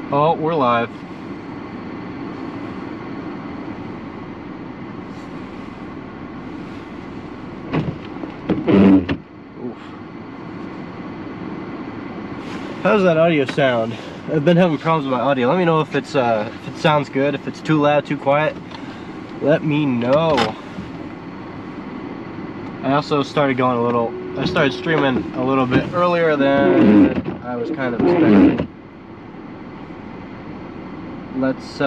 Oh, we're live. Oof. How's that audio sound? I've been having problems with my audio. Let me know if it sounds good, if it's too loud, too quiet. Let me know. I also started I started streaming a little bit earlier than I was kind of expecting. Let's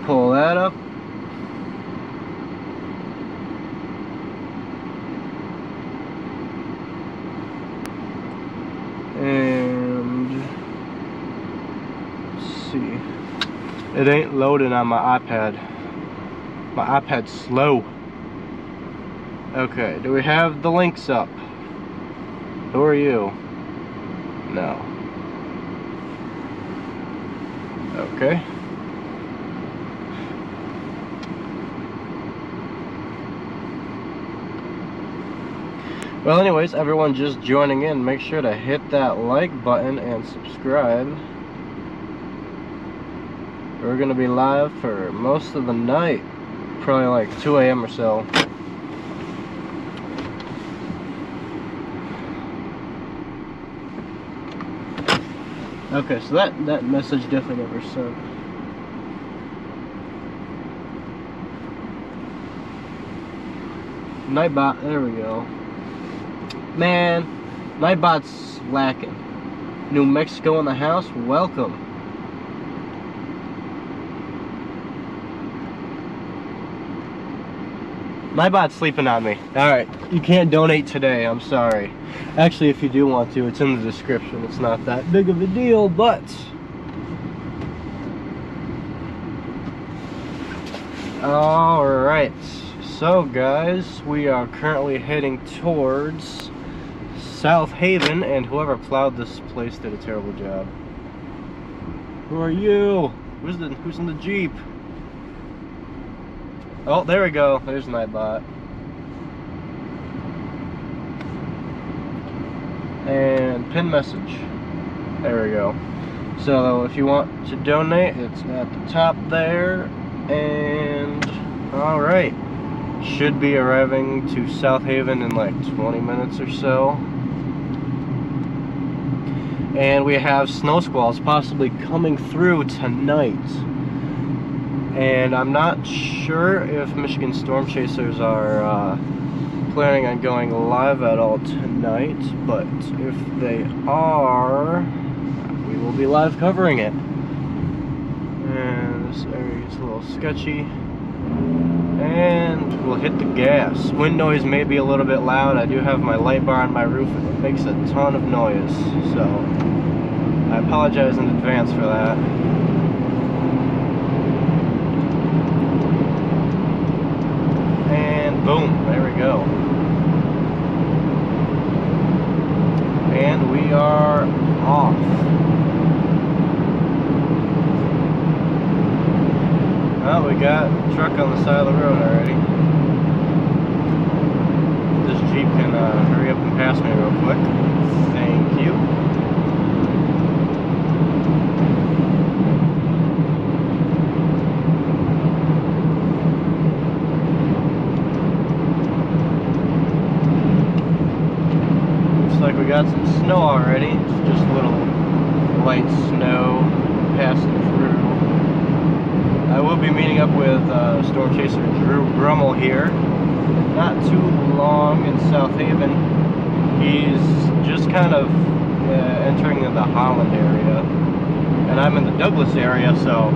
pull that up. And let's see. It ain't loading on my iPad. My iPad's slow. Okay, do we have the links up? Who are you? No. Okay. Well, anyways, everyone just joining in, make sure to hit that like button and subscribe. We're gonna be live for most of the night, probably like 2 a.m. or so. Okay, so that message definitely never sent. Nightbot, there we go. Man, Nightbot's lacking. New Mexico in the house, welcome. Nightbot's sleeping on me. Alright, you can't donate today, I'm sorry. Actually, if you do want to, it's in the description. It's not that big of a deal, but... Alright, so guys, we are currently heading towards South Haven, and whoever plowed this place did a terrible job. Who are you? Who's in the Jeep? Oh, there we go. There's Nightbot. And pin message. There we go. So if you want to donate, it's at the top there. And alright. Should be arriving to South Haven in like 20 minutes or so. And we have snow squalls possibly coming through tonight. And I'm not sure if Michigan Storm Chasers are planning on going live at all tonight, but if they are, we will be live covering it. And this area is a little sketchy. And we'll hit the gas. Wind noise may be a little bit loud. I do have my light bar on my roof and it makes a ton of noise, so I apologize in advance for that. Boom, there we go. And we are off. Well, we got a truck on the side of the road already. This Jeep can hurry up and pass me real quick. Thank you. We got some snow already. It's just a little light snow passing through. I will be meeting up with Storm Chaser Drew Brummel here. Not too long in South Haven. He's just kind of entering the Holland area. And I'm in the Douglas area, so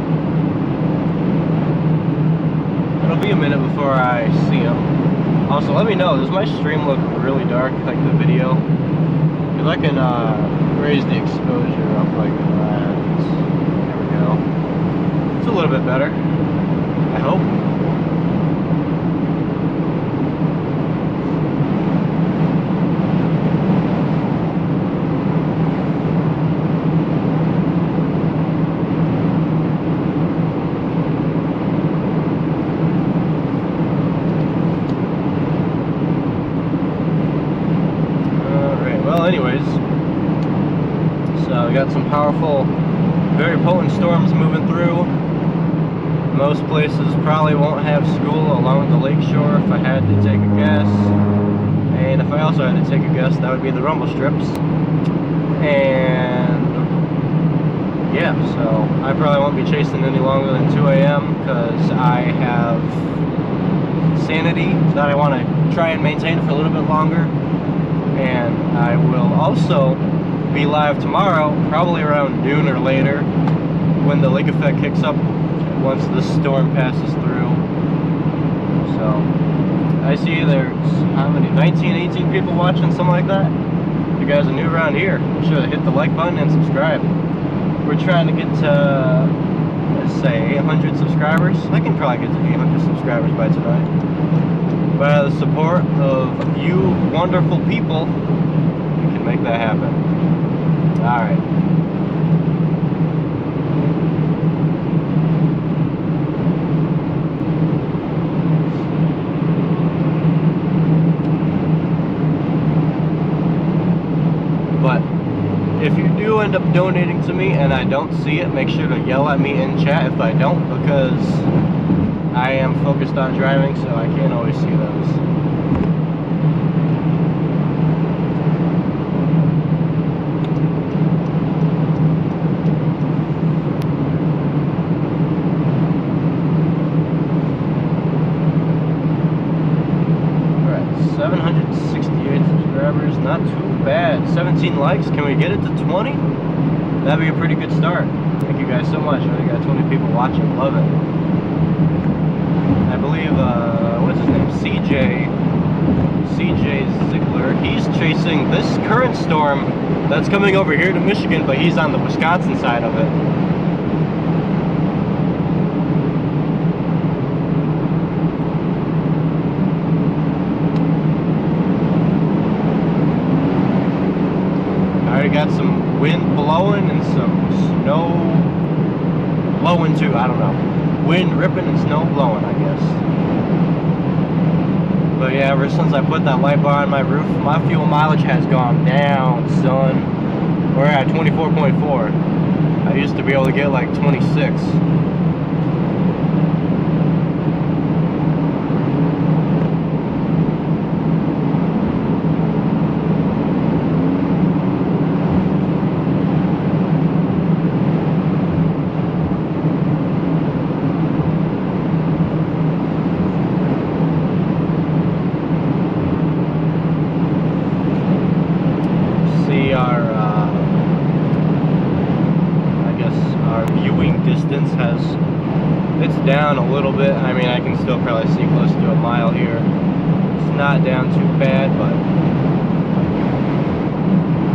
it'll be a minute before I see him. Also, let me know, does my stream look really dark, like the video? If I can raise the exposure up like that. There we go. It's a little bit better, I hope. Alright, well anyways, so we got got some powerful, very potent storms moving through. Most places probably won't have school along the lakeshore if I had to take a guess. And if I also had to take a guess, that would be the rumble strips. And yeah, so I probably won't be chasing any longer than 2 a.m. because I have sanity that I want to try and maintain for a little bit longer. And I will also be live tomorrow, probably around noon or later, when the lake effect kicks up once the storm passes through. So I see there's how many, 19, 18 people watching, something like that. If you guys are new around here, be sure to hit the like button and subscribe. We're trying to get to, let's say, 800 subscribers. I can probably get to 800 subscribers by tonight. By the support of you wonderful people, we can make that happen. Alright. But if you do end up donating to me and I don't see it, make sure to yell at me in chat if I don't, because I am focused on driving, so I can't always see those. Alright, 768 subscribers, not too bad. 17 likes, can we get it to 20? That'd be a pretty good start. Thank you guys so much. I got 20 people watching, love it. I believe, what's his name? CJ Ziegler. He's chasing this current storm that's coming over here to Michigan, but he's on the Wisconsin side of it. I already got some wind blowing and some snow blowing too, I don't know. Wind ripping and snow blowing, I guess. But yeah, ever since I put that light bar on my roof, my fuel mileage has gone down, son. We're at 24.4. I used to be able to get like 26. It's down a little bit. I mean, I can still probably see close to a mile here. It's not down too bad, but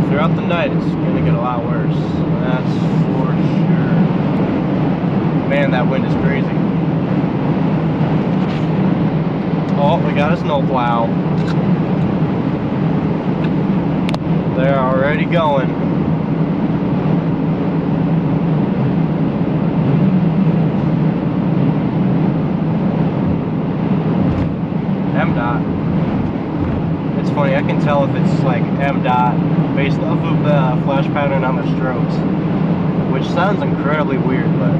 throughout the night it's gonna get a lot worse. That's for sure. Man, that wind is crazy. Oh, we got a snowplow. They're already going. It's funny, I can tell if it's like MDOT based off of the flash pattern on the strokes, which sounds incredibly weird, but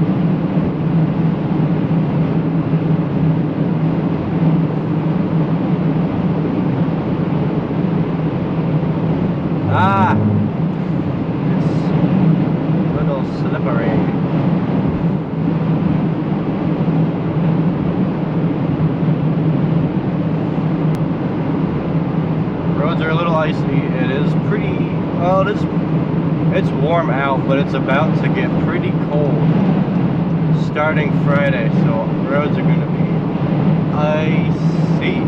it's a little slippery. Roads are a little icy. It is pretty, well, it's warm out, but it's about to get pretty cold starting Friday, so roads are going to be icy.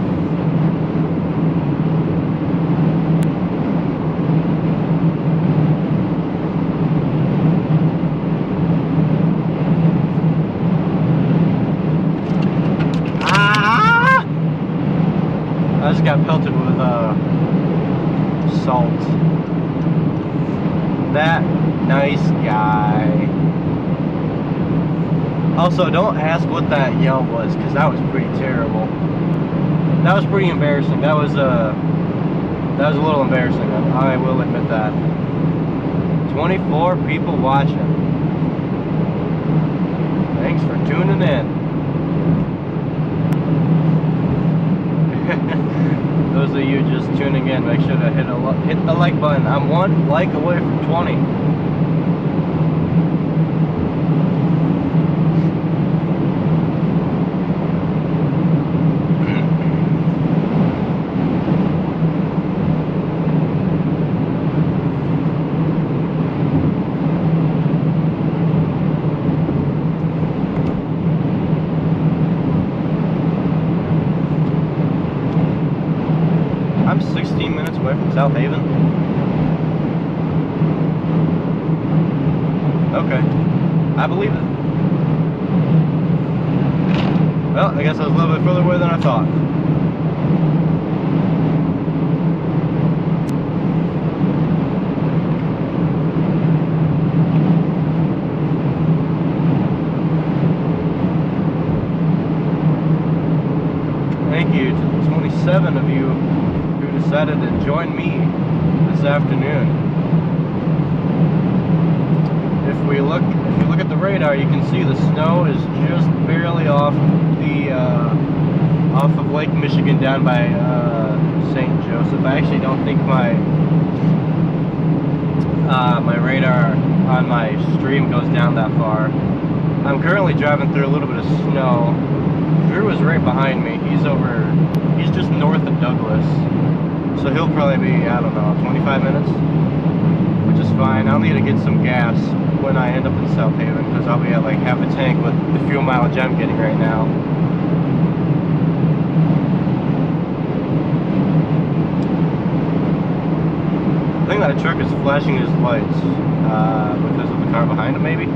I just got pelted with salt. That nice guy. Also, don't ask what that yell was, because that was pretty terrible. That was pretty embarrassing. That was a little embarrassing. I will admit that. 24 people watching. Thanks for tuning in. Those of you just tuning in, make sure to hit the like button. I'm 1 like away from 20. I'm 16 minutes away from South Haven. Okay, I believe it. Well, I guess I was a little bit further away than I thought. Thank you to the 27 of you who decided to join me this afternoon. If you look at the radar, you can see the snow is just barely off of Lake Michigan down by St. Joseph. I actually don't think my my radar on my stream goes down that far. I'm currently driving through a little bit of snow. Drew is right behind me. He's just north of Douglas. So he'll probably be, I don't know, 25 minutes, which is fine. I'll need to get some gas when I end up in South Haven, because I'll be at like half a tank with the fuel mileage I'm getting right now. I think that truck is flashing his lights because of the car behind him, maybe?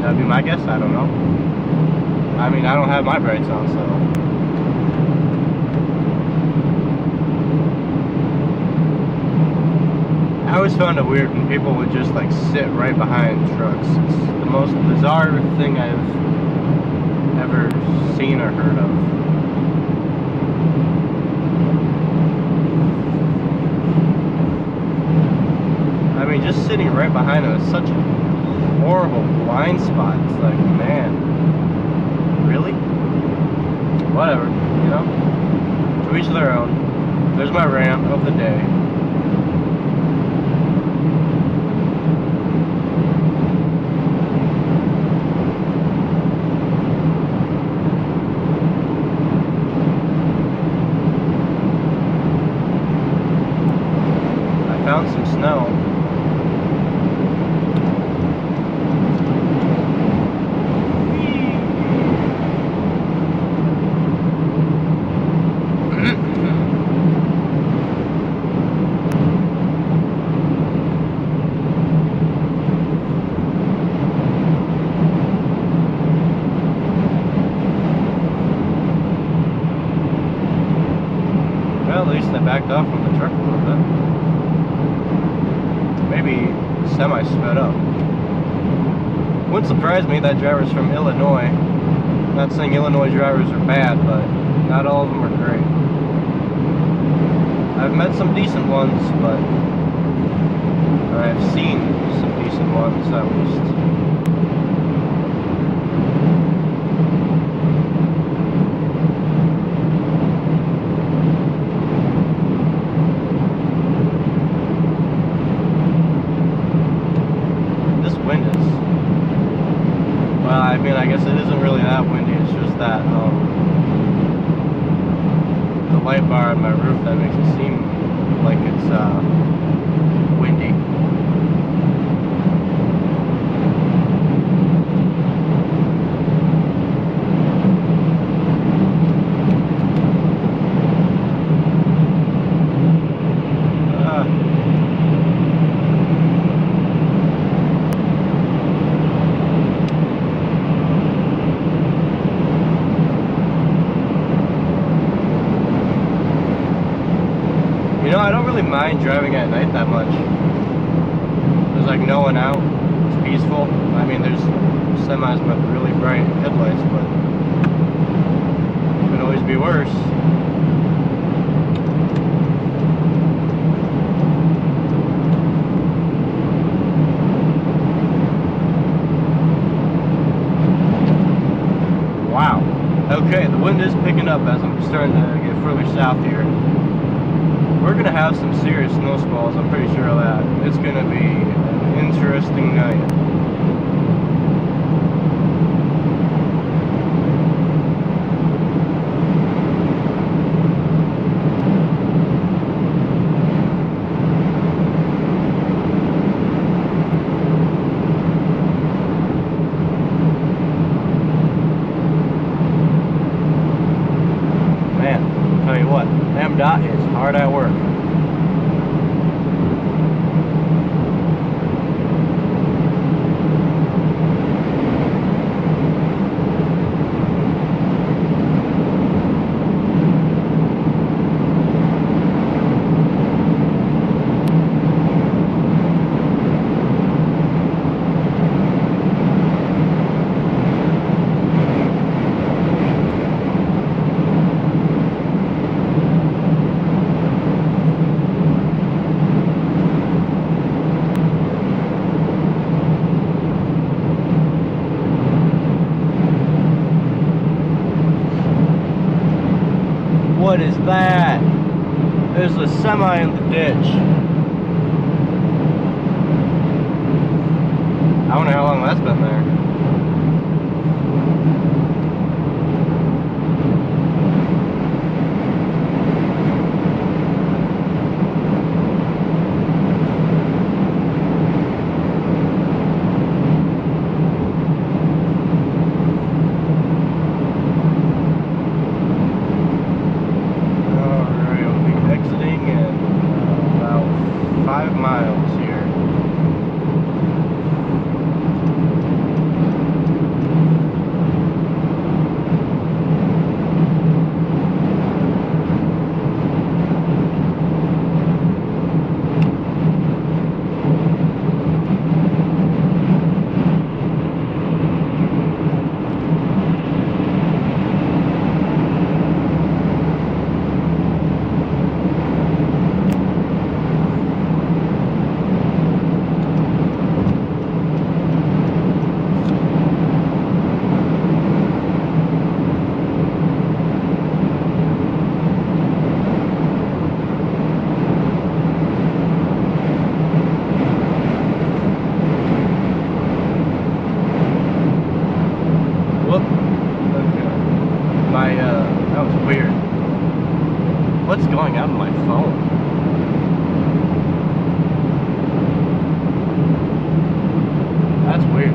That'd be my guess, I don't know. I mean, I don't have my brights on, so... I always found it weird when people would just like sit right behind trucks. It's the most bizarre thing I've ever seen or heard of. I mean, just sitting right behind them is such a horrible blind spot. It's like, man, really? Whatever, you know? To each their own. There's my rant of the day. Found some snow. Well, at least I backed off from the truck a little bit. Maybe semi sped up. Wouldn't surprise me, that driver's from Illinois. Not saying Illinois drivers are bad, but not all of them are great. I've met some decent ones, but or I've seen some decent ones at least. Well, I mean, I guess it isn't really that windy, it's just that, the light bar on my roof that makes it seem like it's, windy. You know, I don't really mind driving at night that much. There's like no one out. It's peaceful. I mean, there's semis with really bright headlights, but it could always be worse. wind is picking up as I'm starting to get further south here. We're gonna have some serious snow squalls, I'm pretty sure of that. It's gonna be an interesting night. MDOT is hard at work. What is that? There's a semi in the ditch. I wonder how long that's been there. That was weird. What's going on my phone? That's weird.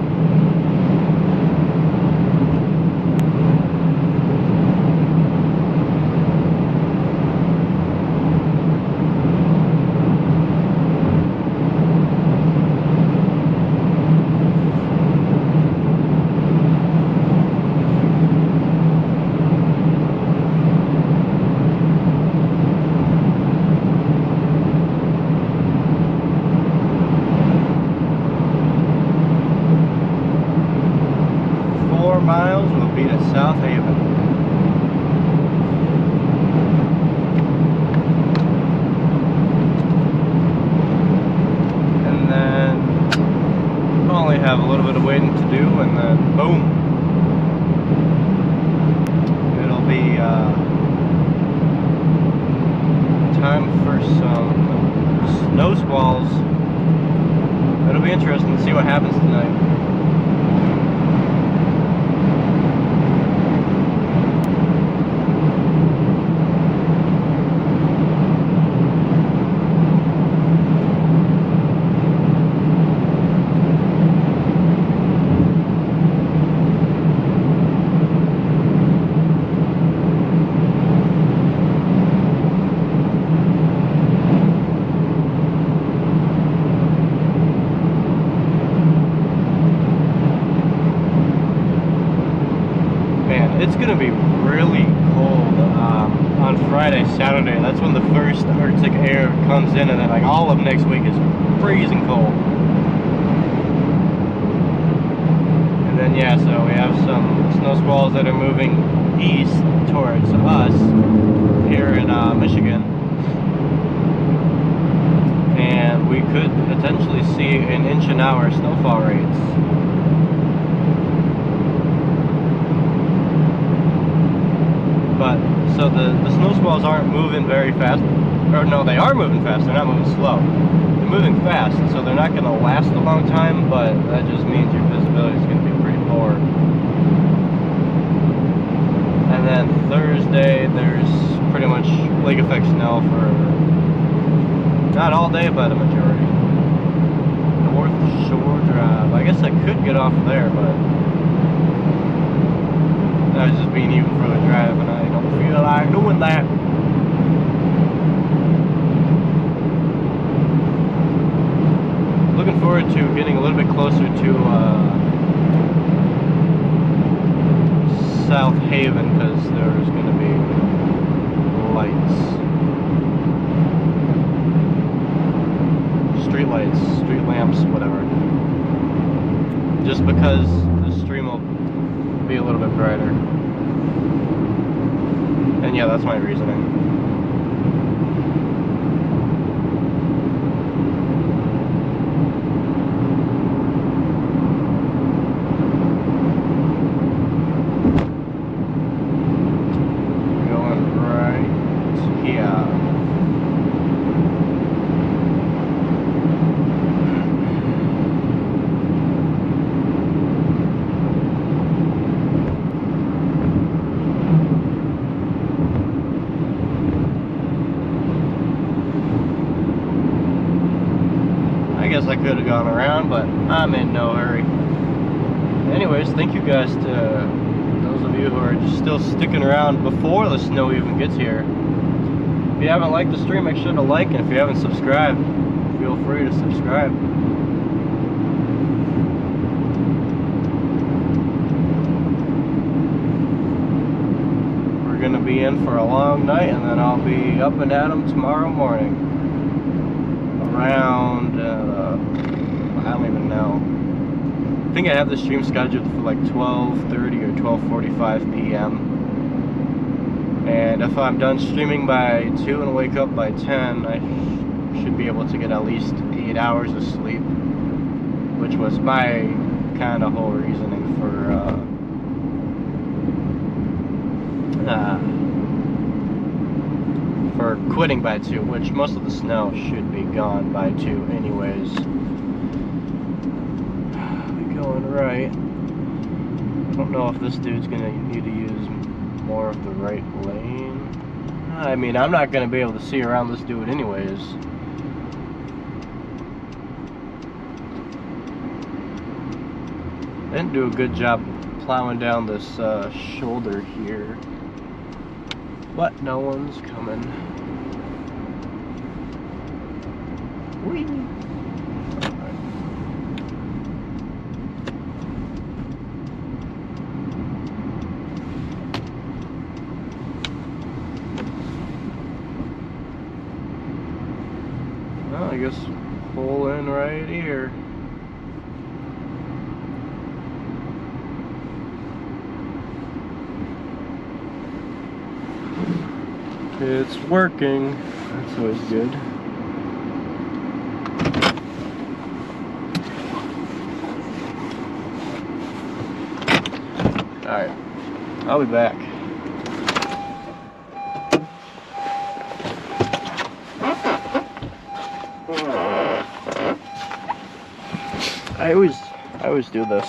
Miles will be to South Haven. And then we'll only have a little bit of waiting to do, and then boom, it'll be time for some snow squalls. It'll be interesting to see what happens tonight. It's going to be really cold on Friday, Saturday. That's when the first Arctic air comes in, and then like all of next week is freezing cold. And then yeah, so we have some snow squalls that are moving east towards us here in Michigan. And we could potentially see an inch an hour snowfall rates. But so the snow squalls aren't moving very fast, or no, they are moving fast. They're not moving slow. They're moving fast, so they're not going to last a long time. But that just means your visibility is going to be pretty poor. And then Thursday, there's pretty much lake effect snow for not all day, but a majority. North Shore Drive. I guess I could get off there, but that was just being even for the drive, and I don't feel like doing that. Looking forward to getting a little bit closer to South Haven, because there's going to be lights. Street lights, street lamps, whatever. Just because the stream will be a little bit brighter. And yeah, that's my reasoning. I guess I could have gone around, but I'm in no hurry. Anyways, thank you guys to those of you who are just still sticking around before the snow even gets here. If you haven't liked the stream, make sure to like, and if you haven't subscribed, feel free to subscribe. We're gonna be in for a long night, and then I'll be up and at 'em tomorrow morning. Around, I don't even know. I think I have the stream scheduled for like 12:30 or 12:45 p.m. And if I'm done streaming by 2 and wake up by 10, I should be able to get at least 8 hours of sleep, which was my kind of whole reasoning for quitting by 2, which most of the snow should be gone by 2 anyways. We're going right. I don't know if this dude's gonna need to use more of the right lane. I mean, I'm not gonna be able to see around this dude anyways. Didn't do a good job plowing down this shoulder here. But no one's coming. Whee! Well, I guess pull in right here. It's working. That's always good. Alright, I'll be back. I always do this.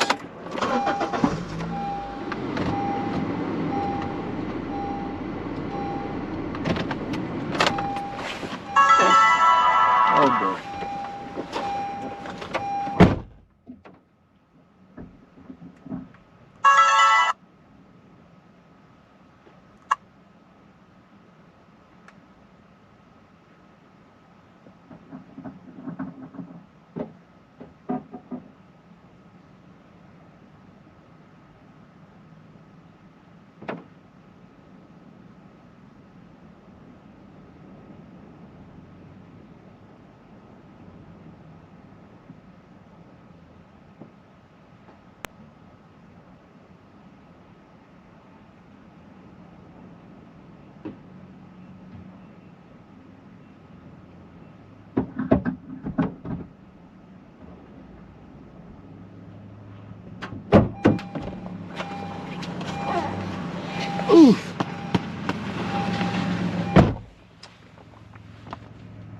Oof.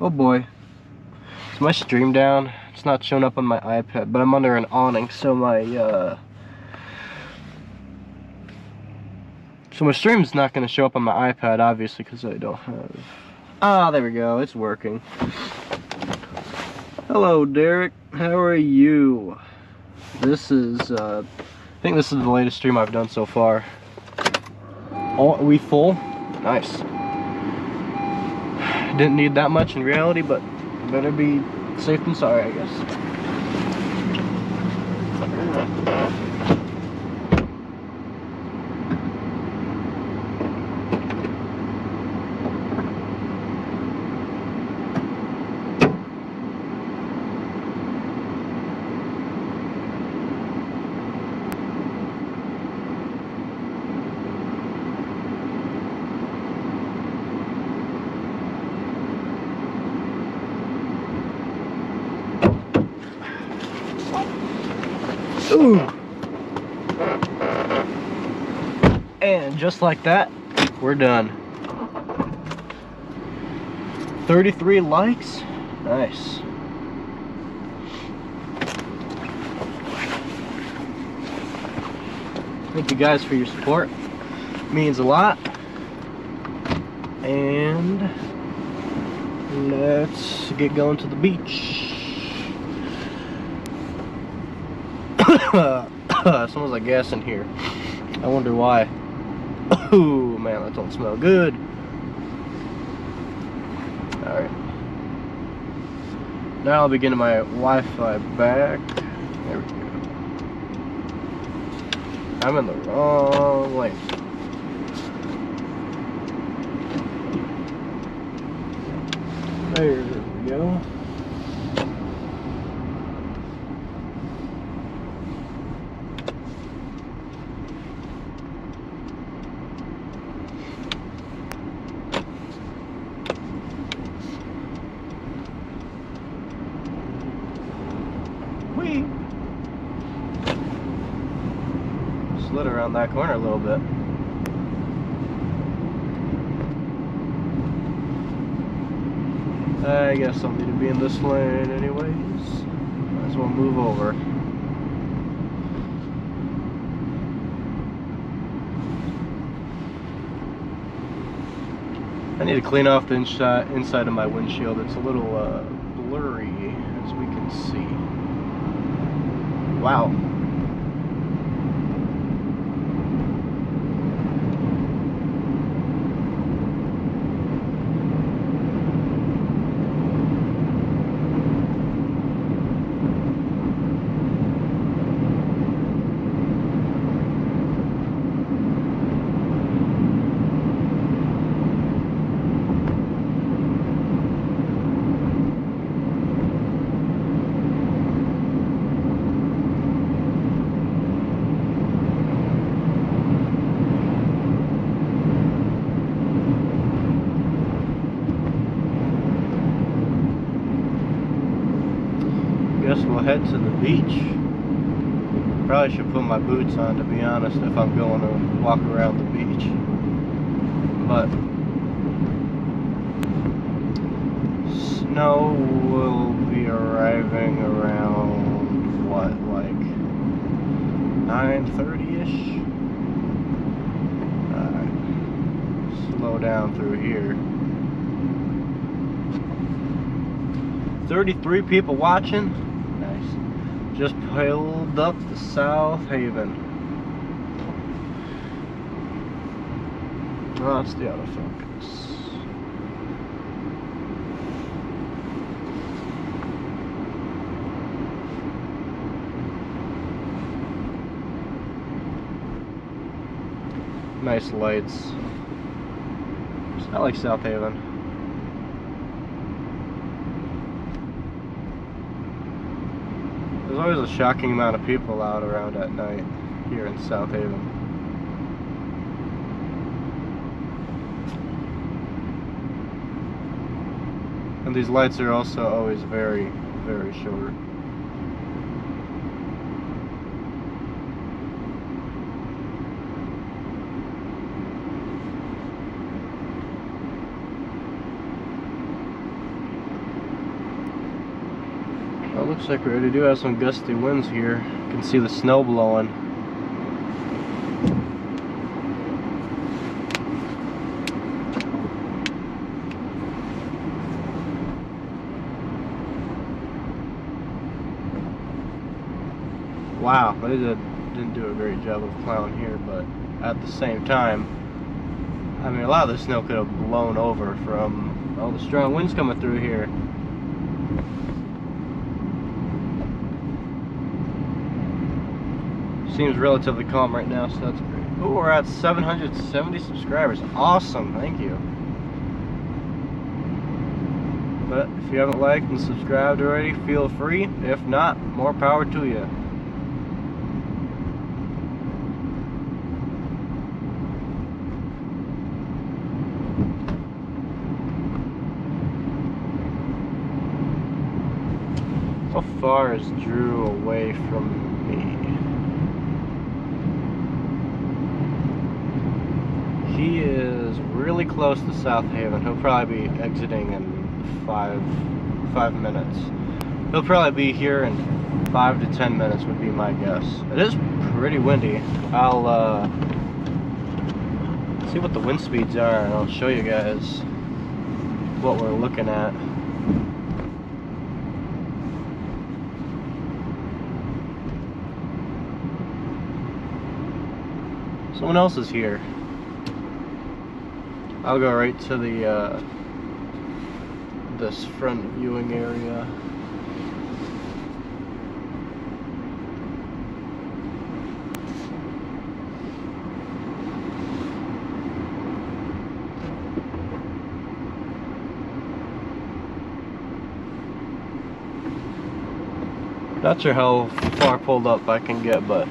Oh boy. Is my stream down? It's not showing up on my iPad, but I'm under an awning, so my stream's not going to show up on my iPad, obviously, because I don't have... Ah, there we go. It's working. Hello, Derek. How are you? This is, I think this is the latest stream I've done so far. Oh, are we full? Nice. Didn't need that much in reality, but better be safe than sorry, I guess. Ooh. And just like that, we're done. 33 likes? Nice. Thank you guys for your support. It means a lot. And let's get going to the beach. Smells like gas in here. I wonder why. Oh man, that don't smell good. Alright. Now I'll be getting my Wi-Fi back. There we go. I'm in the wrong lane. There we go. Slid around that corner a little bit. I guess I'll need to be in this lane anyways. Might as well move over. I need to clean off the inside of my windshield. It's a little blurry, as we can see. Wow. Guess we'll head to the beach. Probably should put my boots on, to be honest, if I'm going to walk around the beach. But snow will be arriving around what, like 9:30ish? Slow down through here. 33 people watching. Nice. Just pulled up to South Haven. Oh, that's the autofocus. Nice lights. I like South Haven. There's always a shocking amount of people out around at night here in South Haven. And these lights are also always very, very short. Looks like we already do have some gusty winds here. You can see the snow blowing. Wow, they didn't do a great job of plowing here, but at the same time, I mean, a lot of the snow could have blown over from all the strong winds coming through here. Seems relatively calm right now, so that's great. Oh, we're at 770 subscribers. Awesome, thank you. But if you haven't liked and subscribed already, feel free. If not, more power to you. How far is Drew away from me? He is really close to South Haven. He'll probably be exiting in five minutes. He'll probably be here in 5 to 10 minutes would be my guess. It is pretty windy. I'll see what the wind speeds are and I'll show you guys what we're looking at. Someone else is here. I'll go right to the this front viewing area. Not sure how far pulled up I can get, but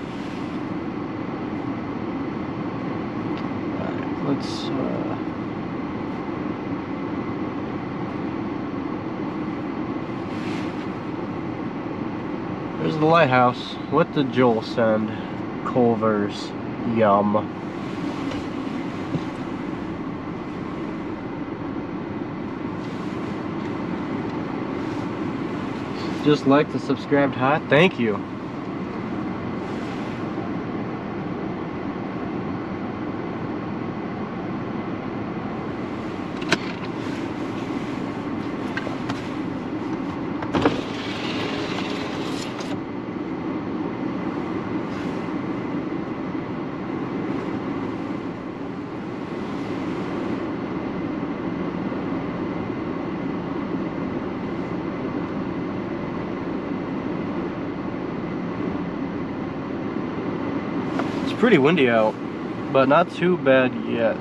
let's there's the lighthouse. What did Joel send? Culver's. Yum. Just like the subscribed hot. Thank you. Pretty windy out, but not too bad yet.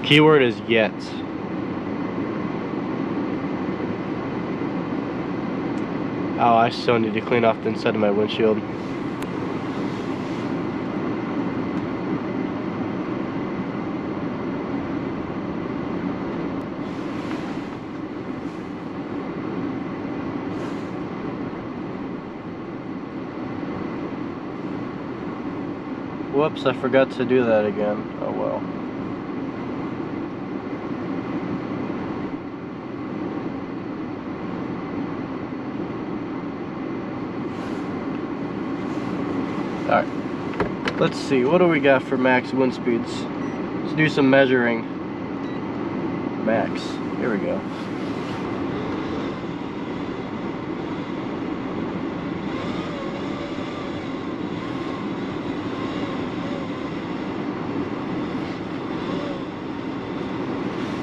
Keyword is yet. Oh, I still need to clean off the inside of my windshield. Whoops, I forgot to do that again. Oh well. Alright. Let's see, what do we got for max wind speeds? Let's do some measuring. Max. Here we go.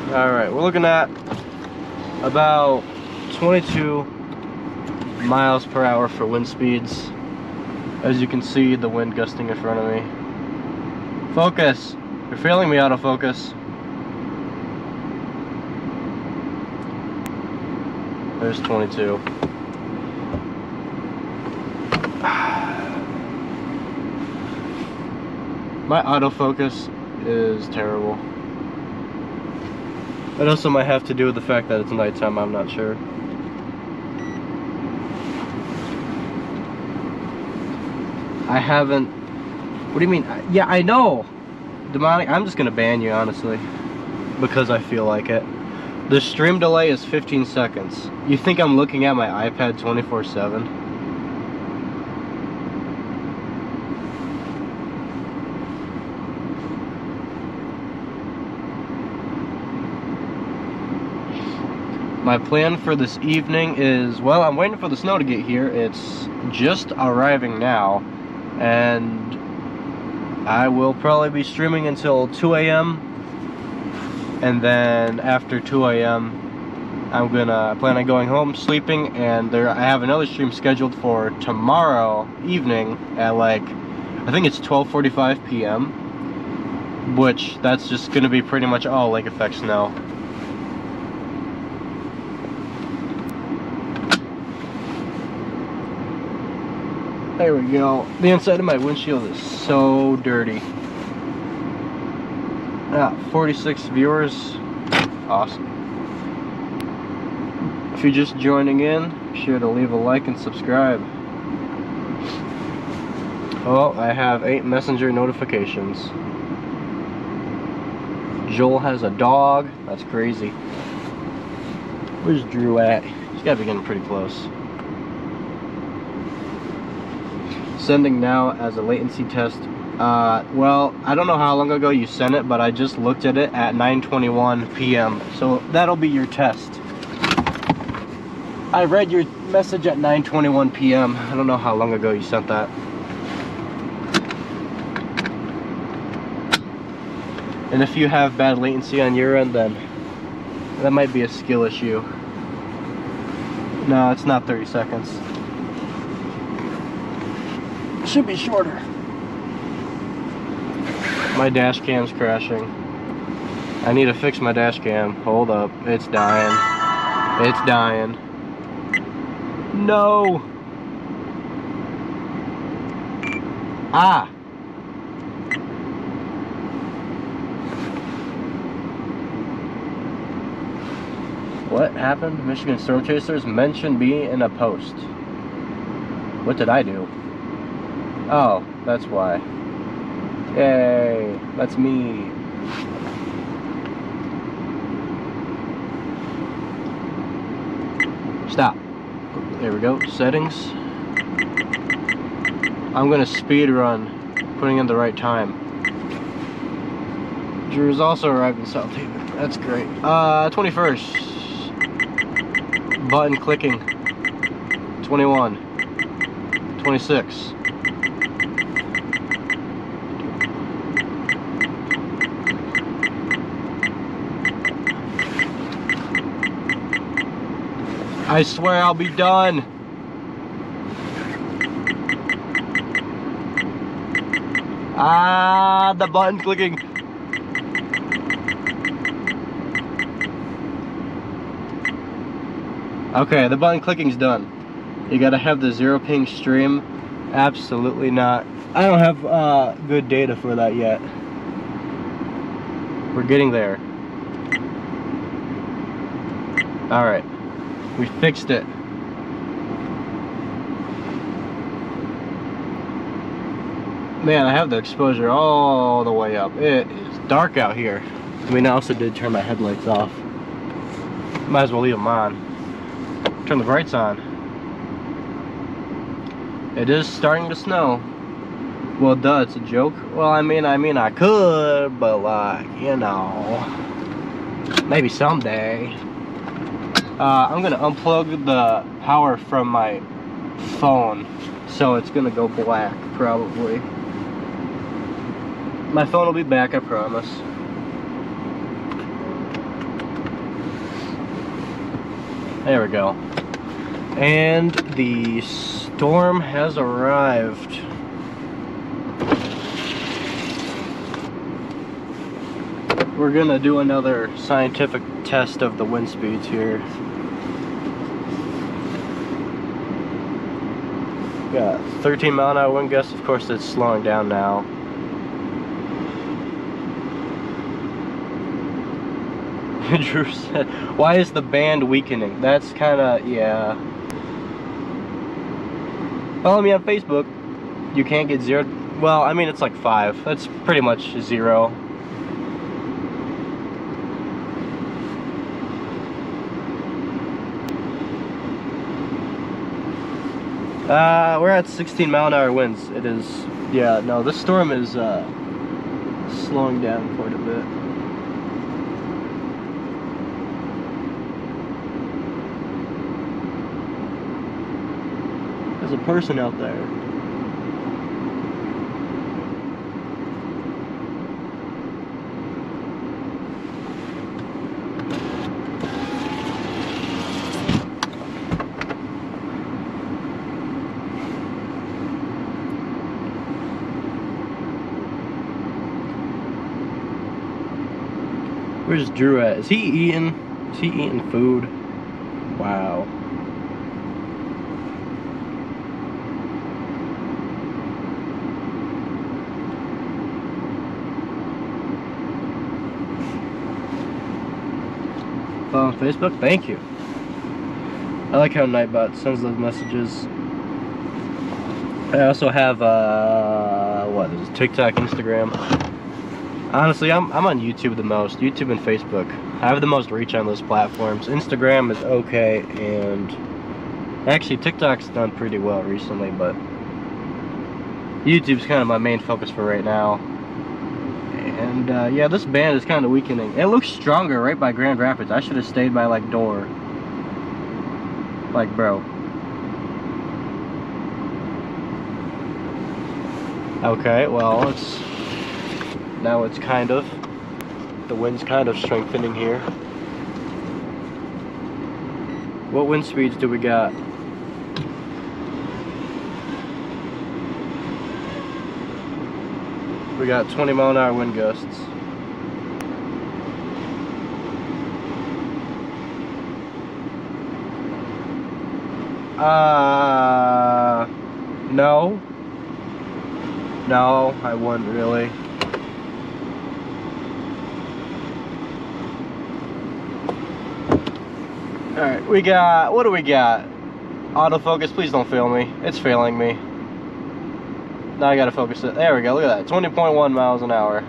Alright, we're looking at about 22 miles per hour for wind speeds. As you can see, the wind gusting in front of me. Focus! You're failing me, autofocus. There's 22. My autofocus is terrible. It also might have to do with the fact that it's nighttime, I'm not sure. I haven't... What do you mean? Yeah, I know! Demonic, I'm just gonna ban you, honestly. Because I feel like it. The stream delay is 15 seconds. You think I'm looking at my iPad 24/7? My plan for this evening is, well, I'm waiting for the snow to get here. It's just arriving now, and I will probably be streaming until 2 a.m. and then after 2 a.m. I'm gonna plan on going home, sleeping, and I have another stream scheduled for tomorrow evening at like, I think it's 12:45 p.m. which that's just gonna be pretty much all lake effect snow. There we go. The inside of my windshield is so dirty. 46 viewers. Awesome. If you're just joining in, be sure to leave a like and subscribe. Oh, I have 8 messenger notifications. Joel has a dog. That's crazy. Where's Drew at? He's gotta be getting pretty close. Sending now as a latency test. Well, I don't know how long ago you sent it, but I just looked at it at 9:21 p.m. So that'll be your test. I read your message at 9:21 p.m. I don't know how long ago you sent that. And if you have bad latency on your end, then that might be a skill issue. No, it's not 30 seconds. Should be shorter. My dash cam's crashing. I need to fix my dash cam. Hold up. It's dying. It's dying. No! Ah! What happened? Michigan Storm Chasers mentioned me in a post. What did I do? Oh, that's why. Yay, that's me. Stop. There we go, settings. I'm gonna speed run, putting in the right time. Drew's also arrived in South Haven. That's great. 21st. Button clicking. 21. 26. I swear I'll be done. Ah, the button clicking. Okay, the button clicking's done. You gotta have the 0 ping stream. Absolutely not. I don't have good data for that yet. We're getting there. Alright. We fixed it. Man, I have the exposure all the way up. It is dark out here. I mean, I also did turn my headlights off. Might as well leave them on. Turn the brights on. It is starting to snow. Well, duh, it's a joke. Well, I mean, I could, but like, you know, maybe someday. I'm gonna unplug the power from my phone, so it's gonna go black, probably. My phone will be back, I promise. There we go. And the storm has arrived. We're gonna do another scientific test of the wind speeds here. Got 13 mile an hour wind gusts. Of course, it's slowing down now. Drew said, why is the band weakening? That's kind of, yeah. Follow me on Facebook. You can't get 0. Well, I mean, it's like 5. That's pretty much 0. We're at 16-mile-an-hour winds. It is, yeah, no, this storm is slowing down quite a bit. There's a person out there. Where's Drew at? Is he eating? Is he eating food? Wow. Follow on Facebook? Thank you. I like how Nightbot sends those messages. I also have what is it, TikTok, Instagram. Honestly, I'm on YouTube the most. YouTube and Facebook. I have the most reach on those platforms. Instagram is okay, and actually TikTok's done pretty well recently, but YouTube's kind of my main focus for right now. And yeah, this band is kind of weakening. It looks stronger right by Grand Rapids. I should have stayed by like Door. Like, bro. Okay, well, now it's kind of, the wind's kind of strengthening here. What wind speeds do we got? We got 20-mile-an-hour wind gusts. No. No, I wouldn't really. Alright, we got, what do we got? Autofocus, please don't fail me. It's failing me. Now I gotta focus it. There we go, look at that. 20.1 miles an hour.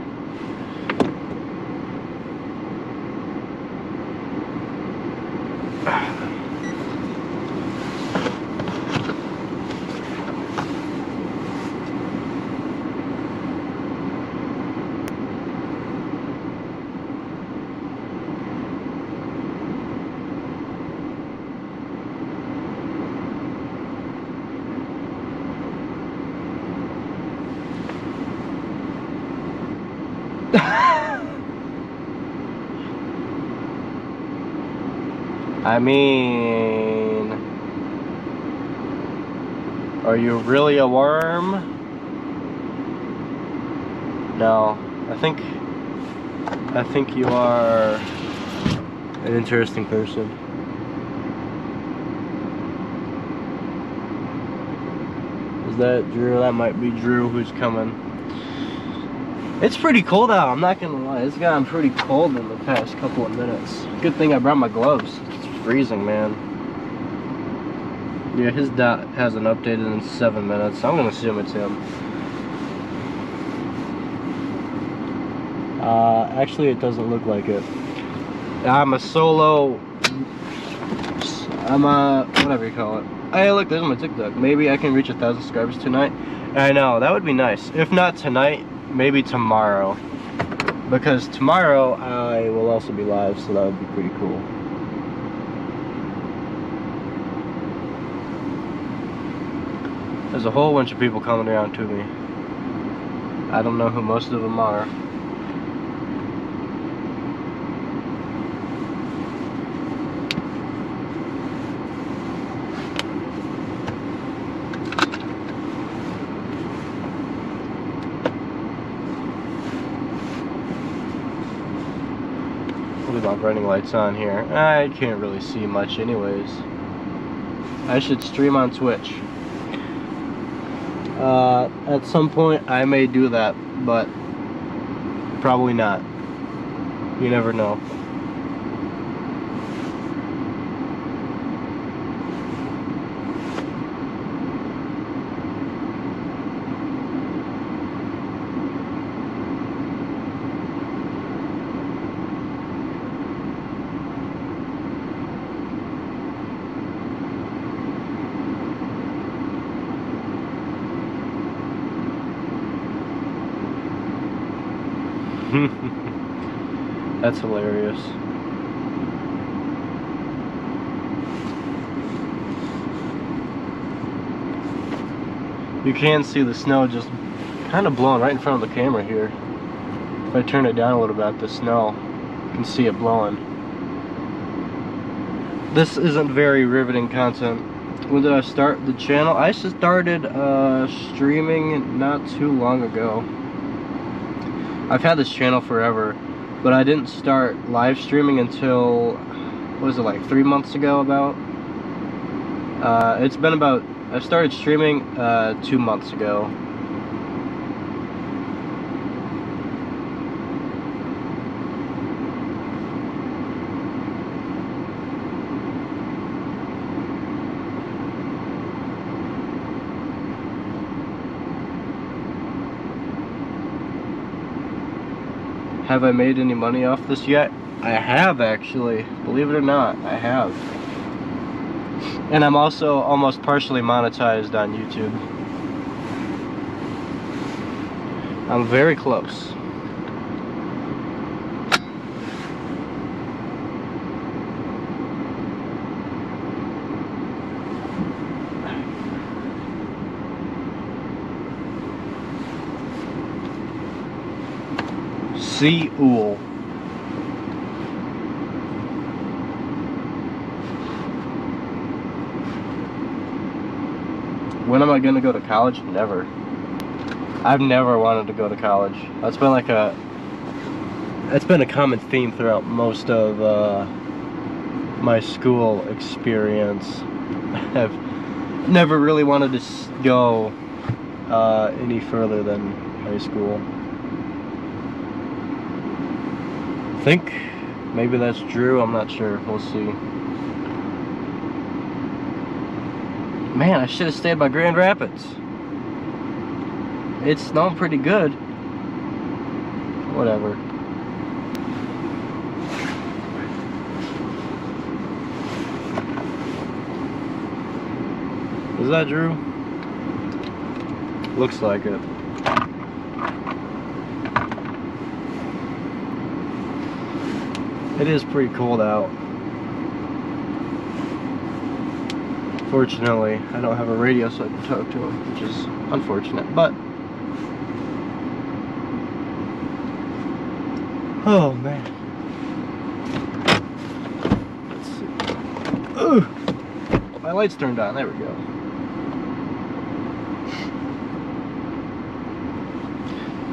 I mean, are you really a worm? No, I think you are an interesting person. Is that Drew? That might be Drew who's coming. It's pretty cold out, I'm not gonna lie. It's gotten pretty cold in the past couple of minutes. Good thing I brought my gloves. It's freezing, man. Yeah, his dot hasn't updated in 7 minutes. I'm gonna assume it's him. Actually, it doesn't look like it. I'm a solo. I'm a whatever you call it. Hey, look, there's my TikTok. Maybe I can reach 1,000 subscribers tonight. I know that would be nice. If not tonight, maybe tomorrow. Because tomorrow I will also be live, so that would be pretty cool. There's a whole bunch of people coming around to me. I don't know who most of them are. What about running lights on here? I can't really see much anyways. I should stream on Twitch. At some point I may do that, but probably not. You never know. That's hilarious. You can see the snow just kind of blowing right in front of the camera here. If I turn it down a little bit, the snow, you can see it blowing. This isn't very riveting content. When did I start the channel? I started streaming not too long ago. I've had this channel forever, but I didn't start live streaming until, what was it, like 3 months ago about? It's been about, I started streaming 2 months ago. Have I made any money off this yet? I have, actually. Believe it or not, I have. And I'm also almost partially monetized on YouTube. I'm very close. Seoul. When am I gonna go to college? Never. I've never wanted to go to college. That's been like it's been a common theme throughout most of my school experience. I've never really wanted to go any further than high school. I think maybe that's Drew, I'm not sure, we'll see. Man, I should have stayed by Grand Rapids. It's snowing pretty good. Whatever. Is that Drew? Looks like it. It is pretty cold out. Fortunately, I don't have a radio so I can talk to him, which is unfortunate, but... Oh, man. Let's see. Ugh. My light's turned on, there we go.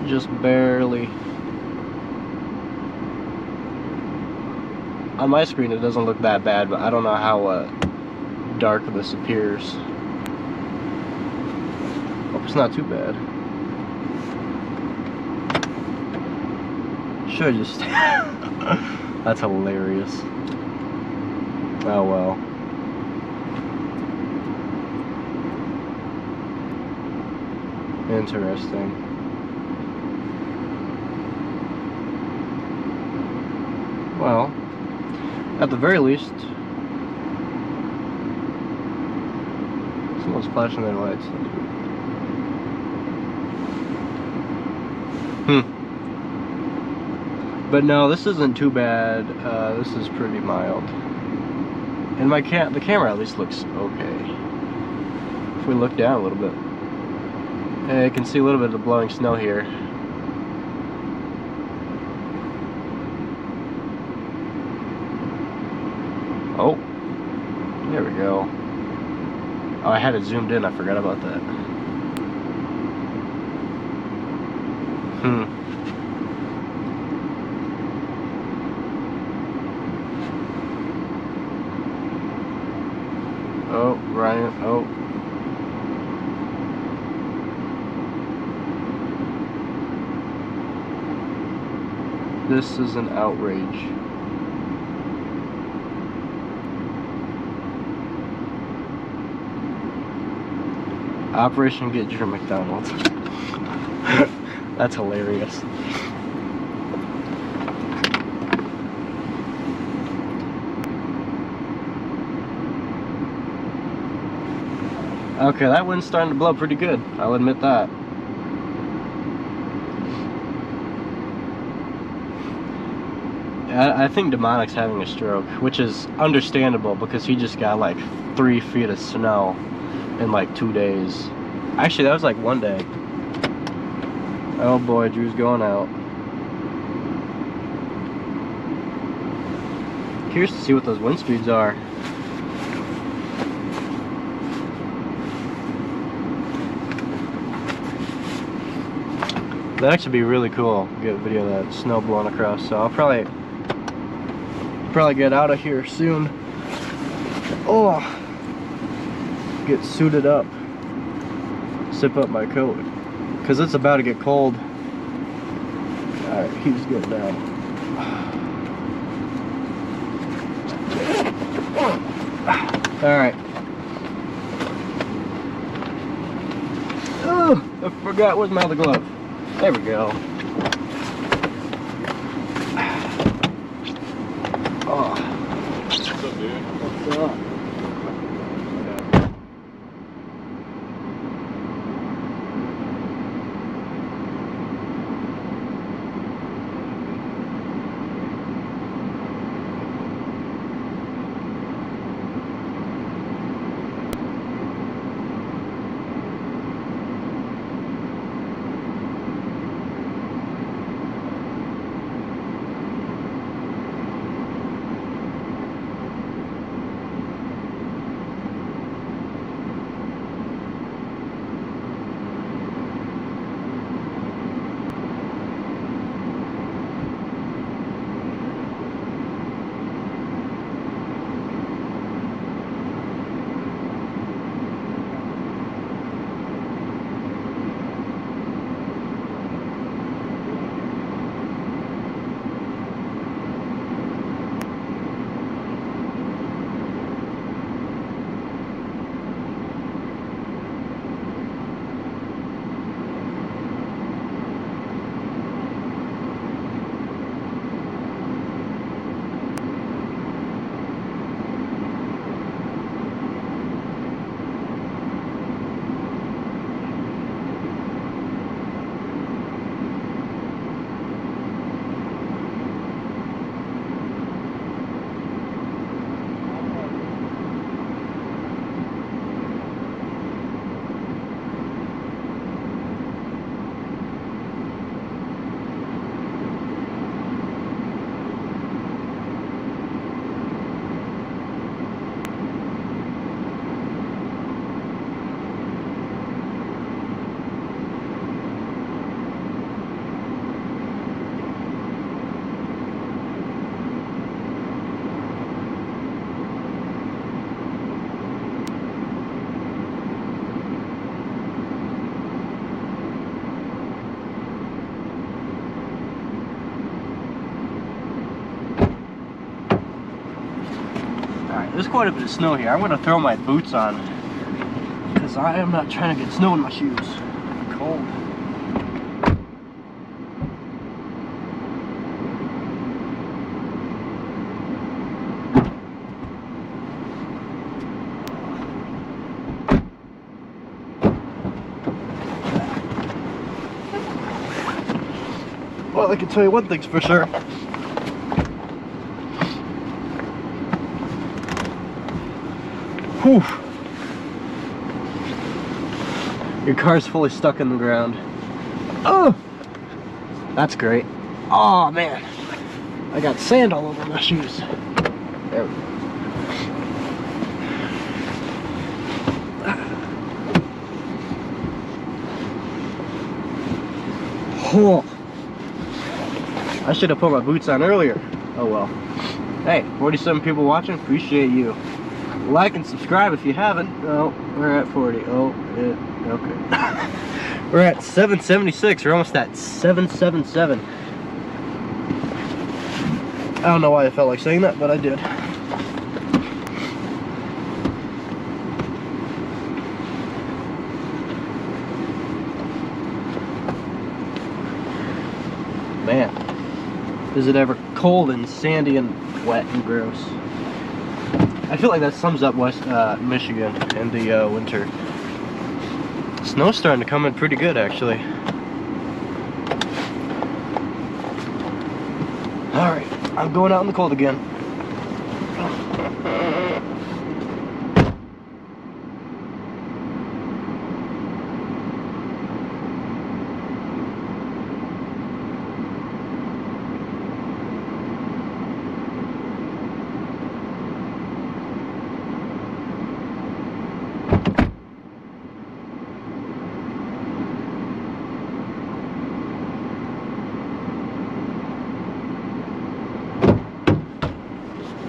Just barely. On my screen it doesn't look that bad, but I don't know how dark this appears. Hope it's not too bad. Should I just... That's hilarious. Oh well. Interesting. Well, at the very least, someone's flashing their lights. But no, this isn't too bad. This is pretty mild. And the camera at least looks okay. If we look down a little bit, you can see a little bit of the blowing snow here. Oh, there we go. Oh, I had it zoomed in, I forgot about that. Oh, Ryan, oh. This is an outrage. Operation Get Your McDonald's. That's hilarious. Okay, that wind's starting to blow pretty good. I'll admit that. I think Demonic's having a stroke, which is understandable because he just got like 3 feet of snow in like 2 days. Actually, that was like 1 day. Oh boy, Drew's going out. Curious to see what those wind speeds are. That'd actually be really cool. Get a video of that snow blowing across. So I'll probably get out of here soon. Oh, get suited up. Zip up my coat because it's about to get cold. All right, he's getting down. All right. Oh, I forgot where's my other glove. There we go. Oh. What's up, dude? What's up? There's quite a bit of snow here. I'm going to throw my boots on because I am not trying to get snow in my shoes. I'm cold. Well, I can tell you one thing's for sure. Whew. Your car's fully stuck in the ground. Oh, that's great. Oh man, I got sand all over my shoes. There we go. Oh, I should have put my boots on earlier. Oh well. Hey, 47 people watching, appreciate you. Like and subscribe if you haven't. Oh, we're at 40. Oh, yeah, okay. We're at 776. We're almost at 777. I don't know why I felt like saying that, but I did. Man, is it ever cold and sandy and wet and gross. I feel like that sums up West Michigan in the winter. Snow's starting to come in pretty good, actually. All right. I'm going out in the cold again.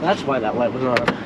That's why that light was on.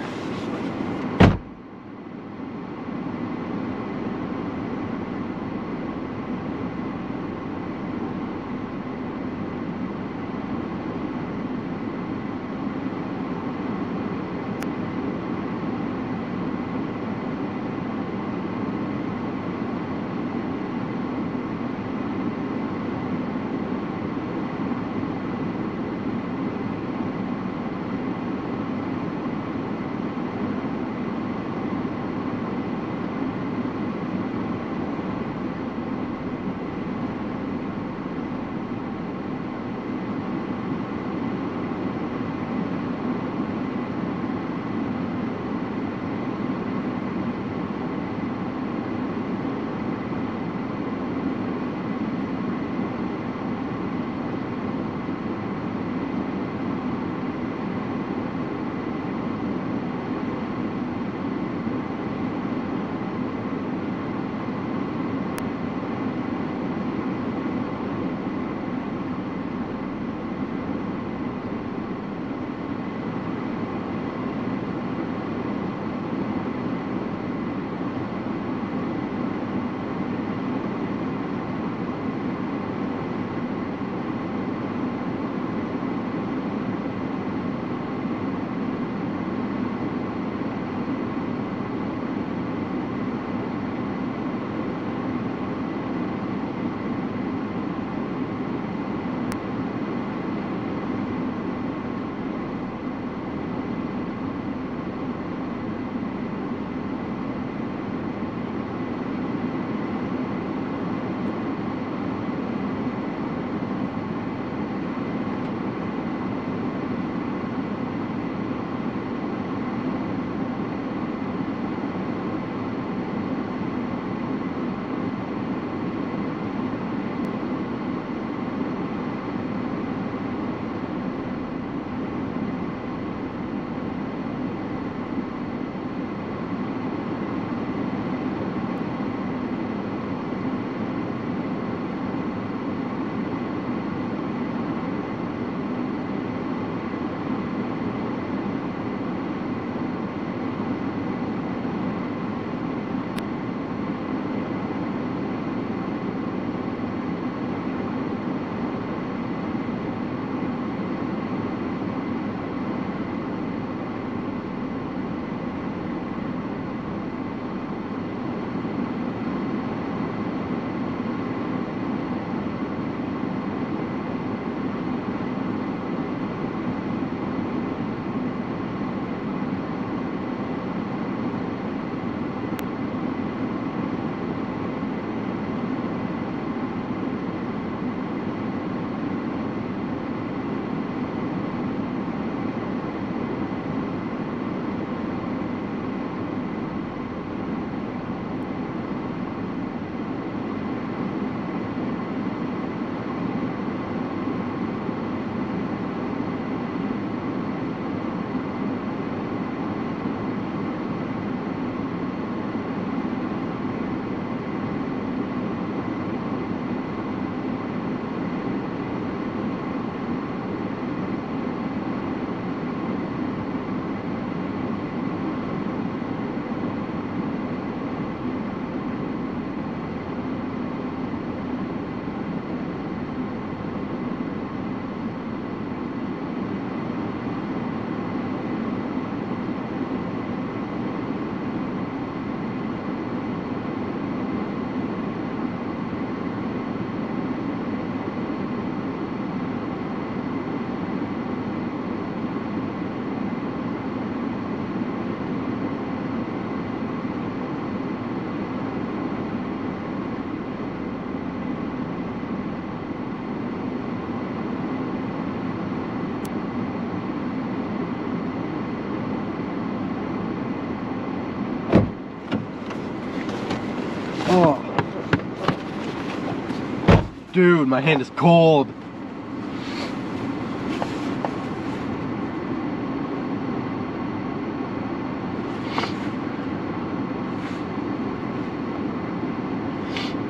Dude, my hand is cold.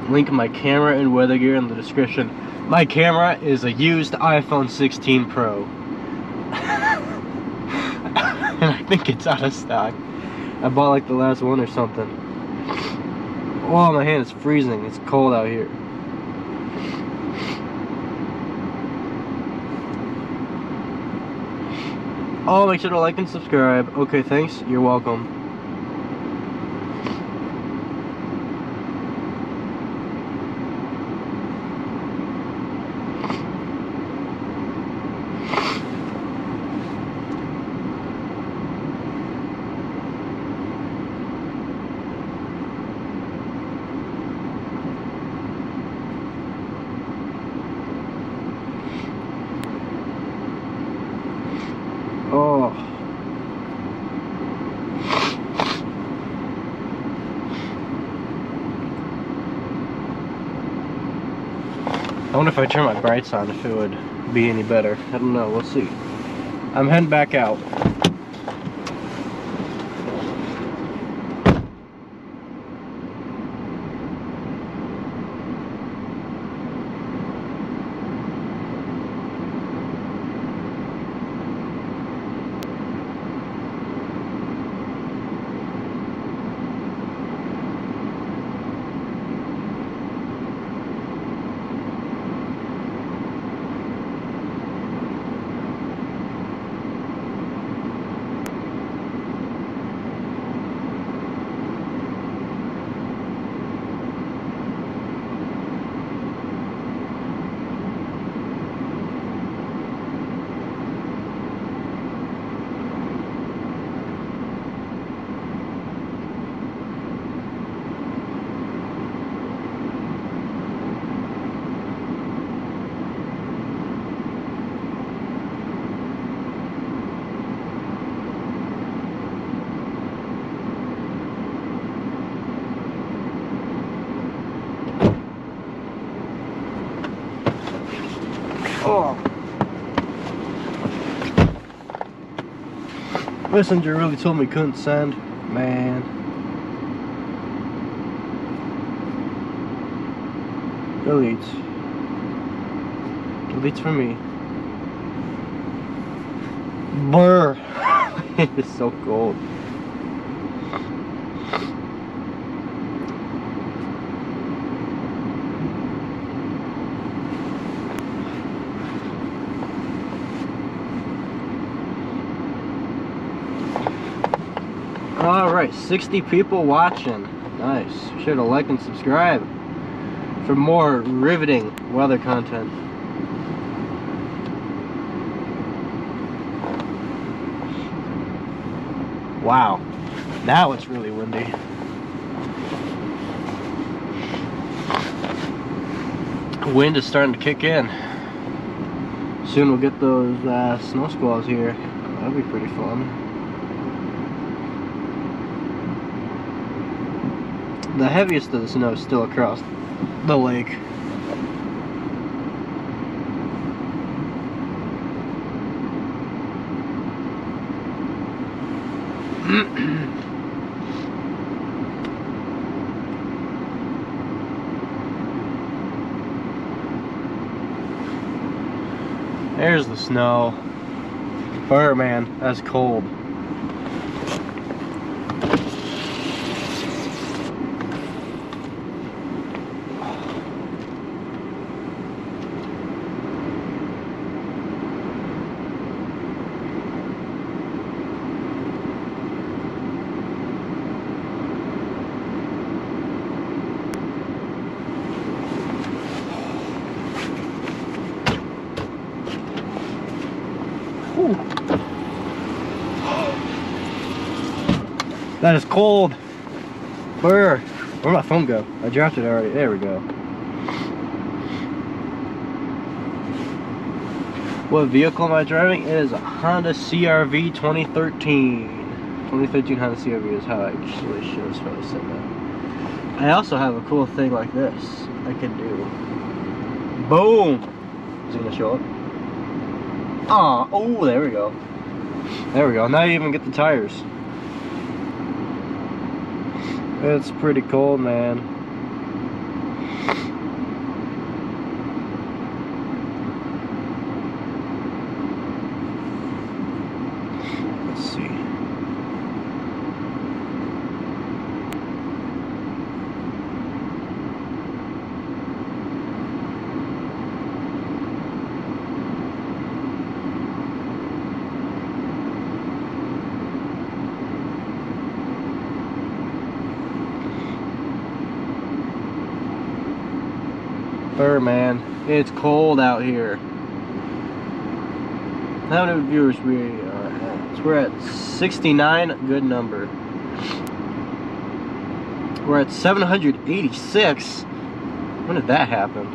Link my camera and weather gear in the description. My camera is a used iPhone 16 Pro. And I think it's out of stock. I bought like the last one or something. Oh, my hand is freezing. It's cold out here. Oh, make sure to like and subscribe. Okay, thanks. You're welcome. Oh. I wonder if I turn my brights on if it would be any better. I don't know, we'll see. I'm heading back out. Oh. Messenger really told me couldn't send. Man. Delete. Deletes for me. Brr. It's so cold. Alright, 60 people watching. Nice. Be sure to like and subscribe for more riveting weather content. Wow. Now it's really windy. Wind is starting to kick in. Soon we'll get those snow squalls here. That'll be pretty fun. The heaviest of the snow is still across the lake. There's the snow. Burr, man, that's cold. Whew. That is cold. Brr. Where'd my phone go? I dropped it already. There we go. What vehicle am I driving? It is a Honda CR-V 2013. 2013 Honda CR-V is how I actually should have probably said that. I also have a cool thing like this I can do. Boom! Is it gonna show up? Ah, oh, there we go. There we go. Now you even get the tires. It's pretty cold, man. Let's see. Man, it's cold out here. How many viewers we are at? So we're at 69, good number. We're at 786. When did that happen?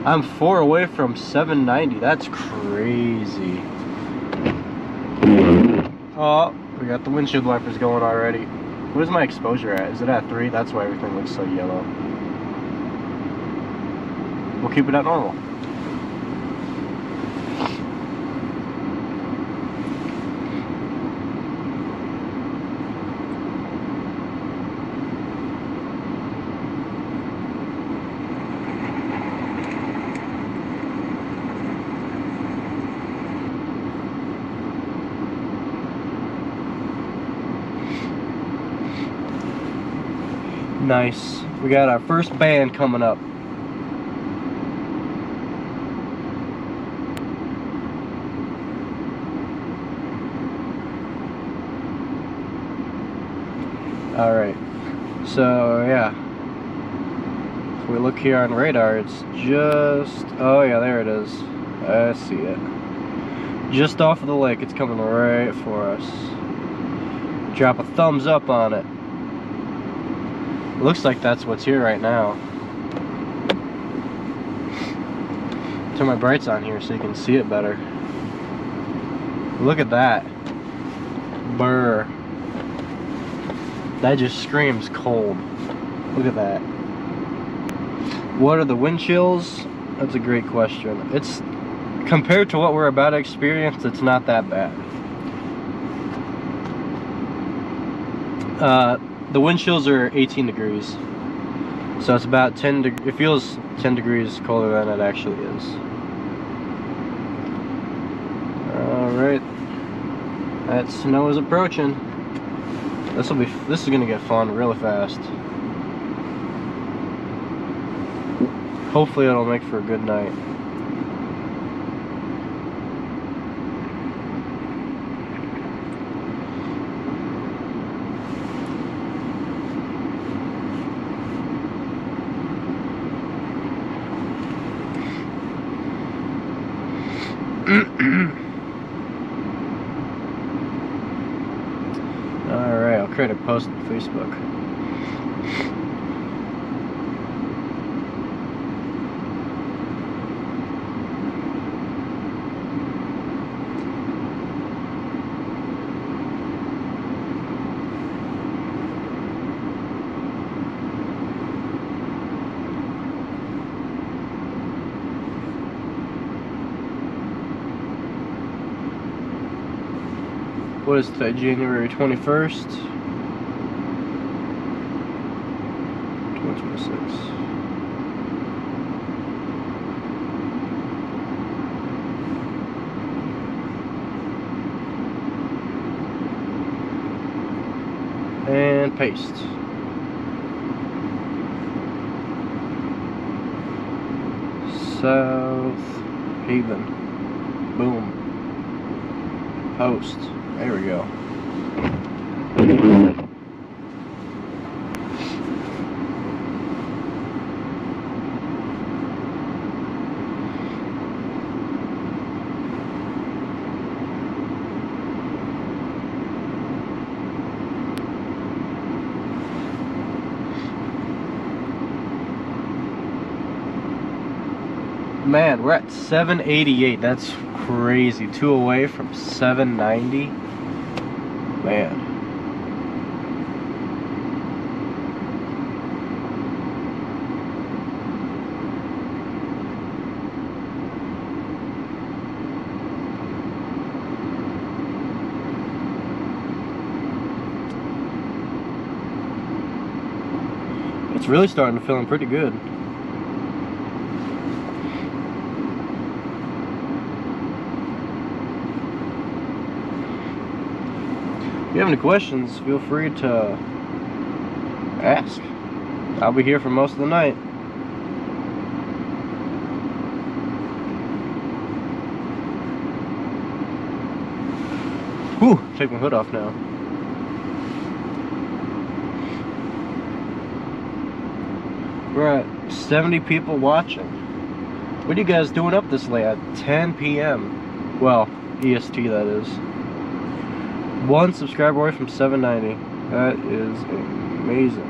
I'm 4 away from 790. That's crazy. Oh, we got the windshield wipers going already. What is my exposure at? Is it at 3? That's why everything looks so yellow. We'll keep it at normal. Nice. We got our first band coming up. Alright, so yeah, if we look here on radar, it's just, oh yeah, there it is. I see it. Just off of the lake, it's coming right for us. Drop a thumbs up on it. Looks like that's what's here right now. Turn my brights on here so you can see it better. Look at that. Brr. That just screams cold. Look at that. What are the wind chills? That's a great question. It's, compared to what we're about to experience, it's not that bad. The wind chills are 18 degrees. So it's about 10 degrees. It feels 10 degrees colder than it actually is. Alright. That snow is approaching. This is gonna get fun really fast. Hopefully it'll make for a good night. Alright, I'll create a post on Facebook. What is today? January 21st, 2026. And paste. South Haven. Boom. Post. There we go. Man, we're at 788. That's crazy. 2 away from 790. Man. It's really starting to feel pretty good. If you have any questions, feel free to ask. I'll be here for most of the night. Whew, take my hood off now. We're at 70 people watching. What are you guys doing up this late at 10 p.m.? Well, EST that is. 1 subscriber away from 790. That is amazing.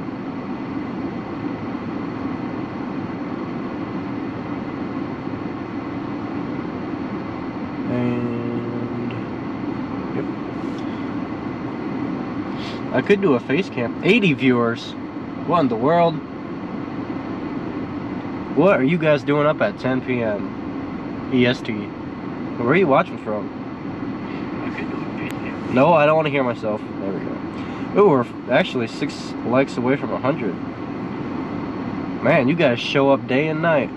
And yep. I could do a face cam. 80 viewers. What in the world? What are you guys doing up at 10 p.m. EST? Where are you watching from? No, I don't want to hear myself. There we go. Ooh, we're actually 6 likes away from 100. Man, you guys show up day and night.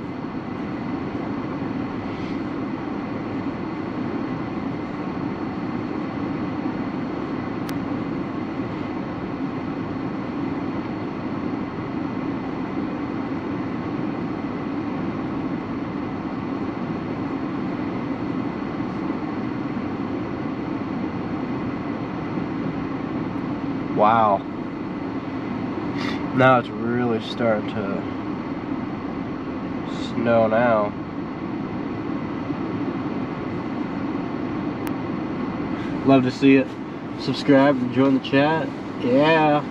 Wow. Now it's really starting to snow now. Love to see it. Subscribe and join the chat. Yeah.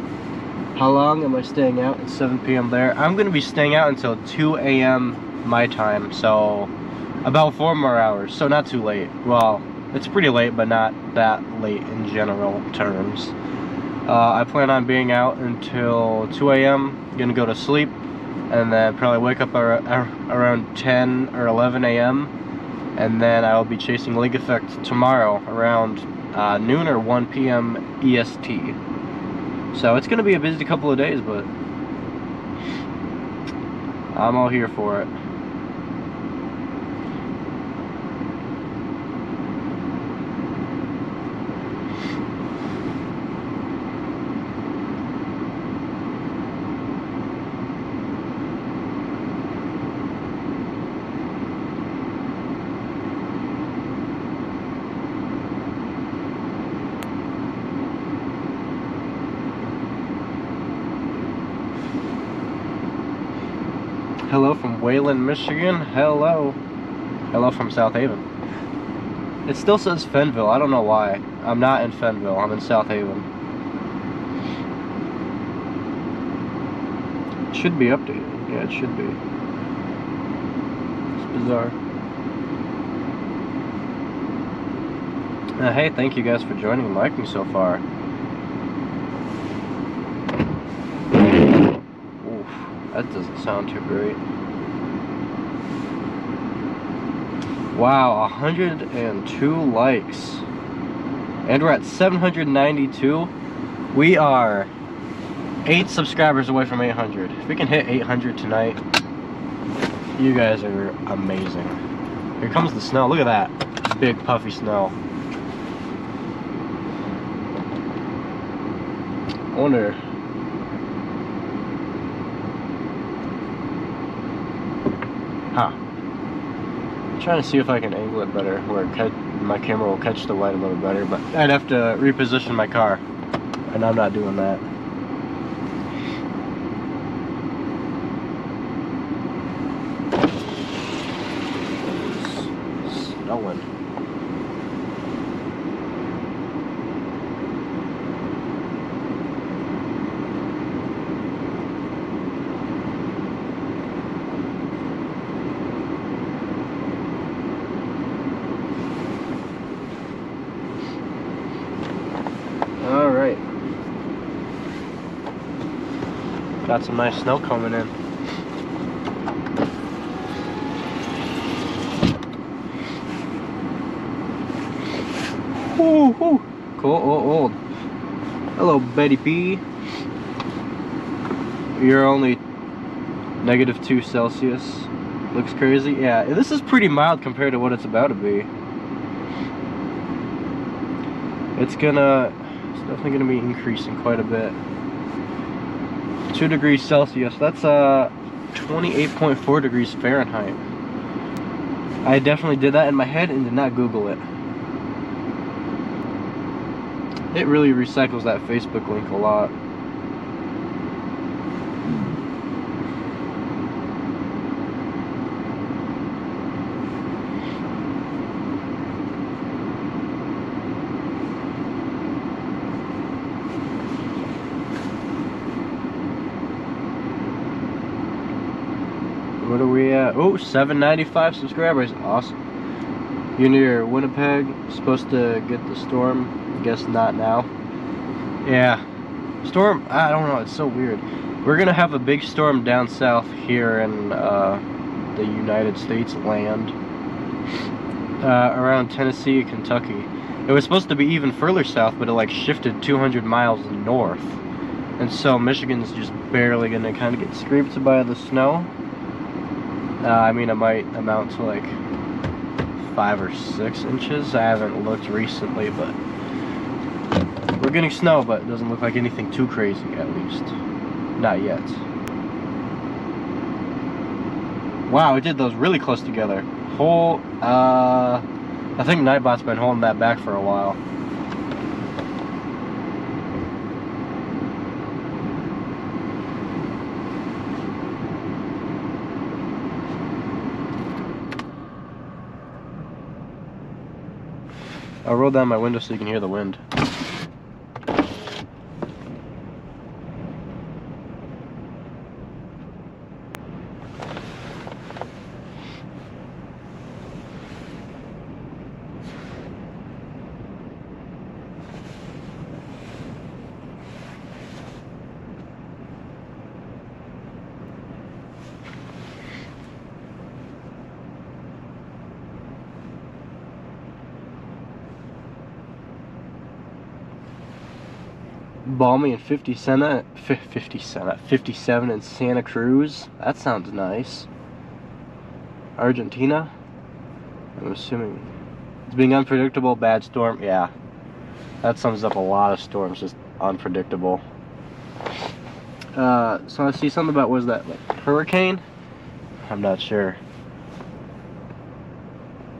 How long am I staying out at 7 p.m. there? I'm going to be staying out until 2 a.m. my time. So about 4 more hours. So not too late. Well, it's pretty late, but not that late in general terms. I plan on being out until 2 a.m. Gonna go to sleep and then probably wake up around 10 or 11 a.m. and then I'll be chasing Lake Effect tomorrow around noon or 1 p.m. EST. So it's gonna be a busy couple of days, but I'm all here for it. Hello from Wayland, Michigan. Hello. Hello from South Haven. It still says Fenville. I don't know why. I'm not in Fenville. I'm in South Haven. It should be updated. Yeah, it should be. It's bizarre. Hey, thank you guys for joining and liking so far. That doesn't sound too great. Wow, 102 likes. And we're at 792. We are 8 subscribers away from 800. If we can hit 800 tonight, you guys are amazing. Here comes the snow. Look at that. Big puffy snow. I wonder... Huh. I'm trying to see if I can angle it better, where my camera will catch the light a little better, but I'd have to reposition my car, and I'm not doing that. It's snowing. Alright. Got some nice snow coming in. Woo, woo. Cool, Hello, Betty B. You're only -2 Celsius. Looks crazy. Yeah, this is pretty mild compared to what it's about to be. It's definitely gonna be increasing quite a bit. 2 degrees Celsius. That's 28.4 degrees Fahrenheit. I definitely did that in my head and did not Google it. It really recycles that Facebook link a lot. What are we at? Oh, 795 subscribers. Awesome. You're near Winnipeg. Supposed to get the storm. Guess not now. Yeah. Storm, I don't know. It's so weird. We're going to have a big storm down south here in the United States land. Around Tennessee, Kentucky. It was supposed to be even further south, but it like shifted 200 miles north. And so Michigan's just barely going to kind of get scraped by the snow. I mean, it might amount to like 5 or 6 inches. I haven't looked recently, but we're getting snow, but it doesn't look like anything too crazy, at least. Not yet. Wow, it did those really close together. I think Nightbot's been holding that back for a while. I'll roll down my window so you can hear the wind. Balmy and 57 in Santa Cruz. That sounds nice. Argentina. I'm assuming it's being unpredictable. Bad storm. Yeah, that sums up a lot of storms. Just unpredictable. So I see something about, was that like hurricane? I'm not sure.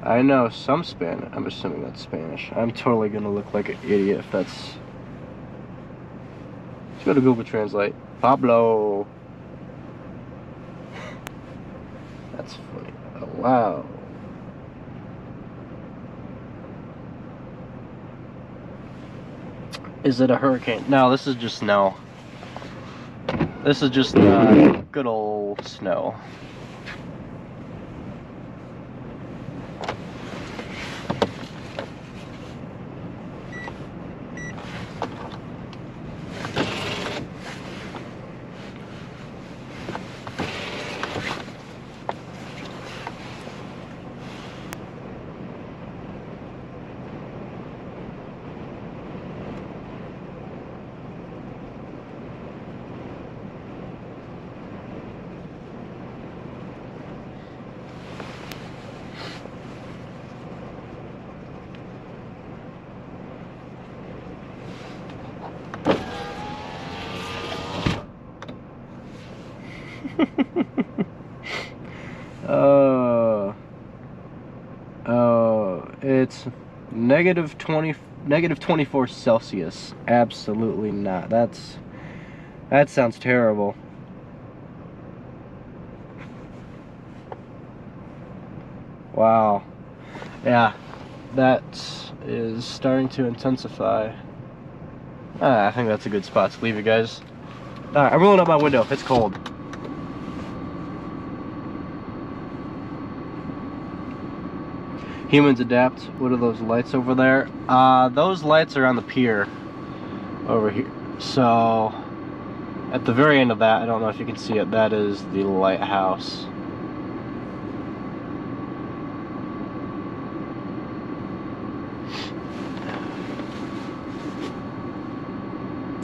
I know some Spanish. I'm assuming that's Spanish. I'm totally gonna look like an idiot if that's. Let's go to Google Translate. Pablo. That's funny. Oh, wow. Is it a hurricane? No, this is just snow. This is just good old snow. It's -24 Celsius. Absolutely not. That sounds terrible. Wow. Yeah, that is starting to intensify. I think that's a good spot to leave you guys. Alright, I'm rolling up my window. It's cold. Humans adapt. What are those lights over there? Those lights are on the pier over here. So at the very end of that, I don't know if you can see it, that is the lighthouse.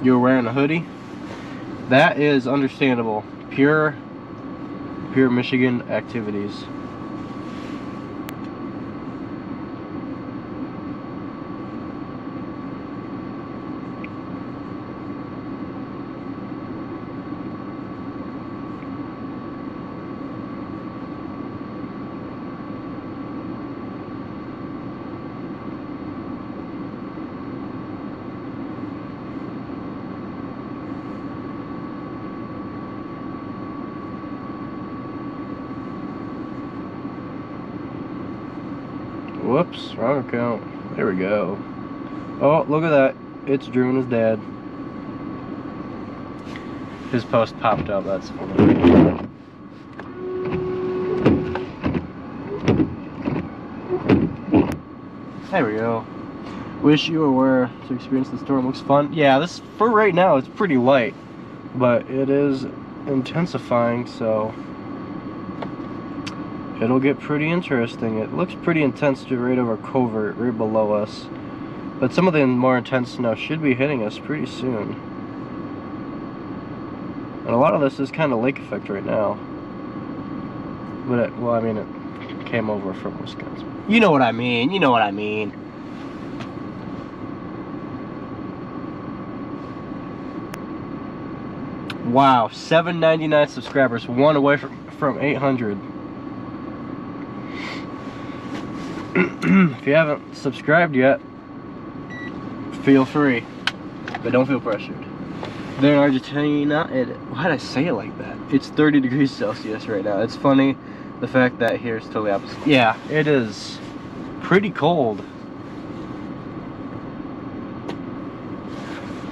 You're wearing a hoodie? That is understandable. Pure Pure Michigan activities. Whoops, wrong account. There we go. Oh, look at that. It's Drew and his dad. His post popped up, that's funny. There we go. Wish you were where to experience the storm. Looks fun. Yeah, this, for right now, it's pretty light. But it is intensifying, so it'll get pretty interesting. It looks pretty intense right over Covert, right below us. But some of the more intense snow should be hitting us pretty soon. And a lot of this is kind of lake effect right now. But it, well, I mean, it came over from Wisconsin. You know what I mean. You know what I mean. Wow, 799 subscribers, one away from 800. If you haven't subscribed yet, feel free, but don't feel pressured. There in Argentina, why did I say it like that? It's 30 degrees Celsius right now. It's funny, the fact that here is totally opposite. Yeah, it is pretty cold.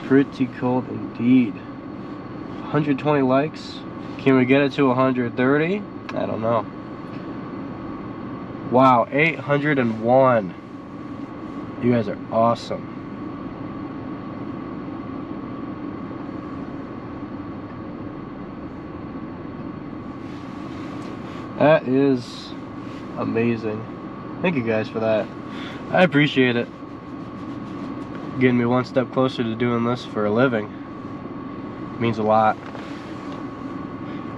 Pretty cold indeed. 120 likes. Can we get it to 130? I don't know. Wow, 801. You guys are awesome. That is amazing. Thank you guys for that. I appreciate it. Getting me one step closer to doing this for a living. Means a lot.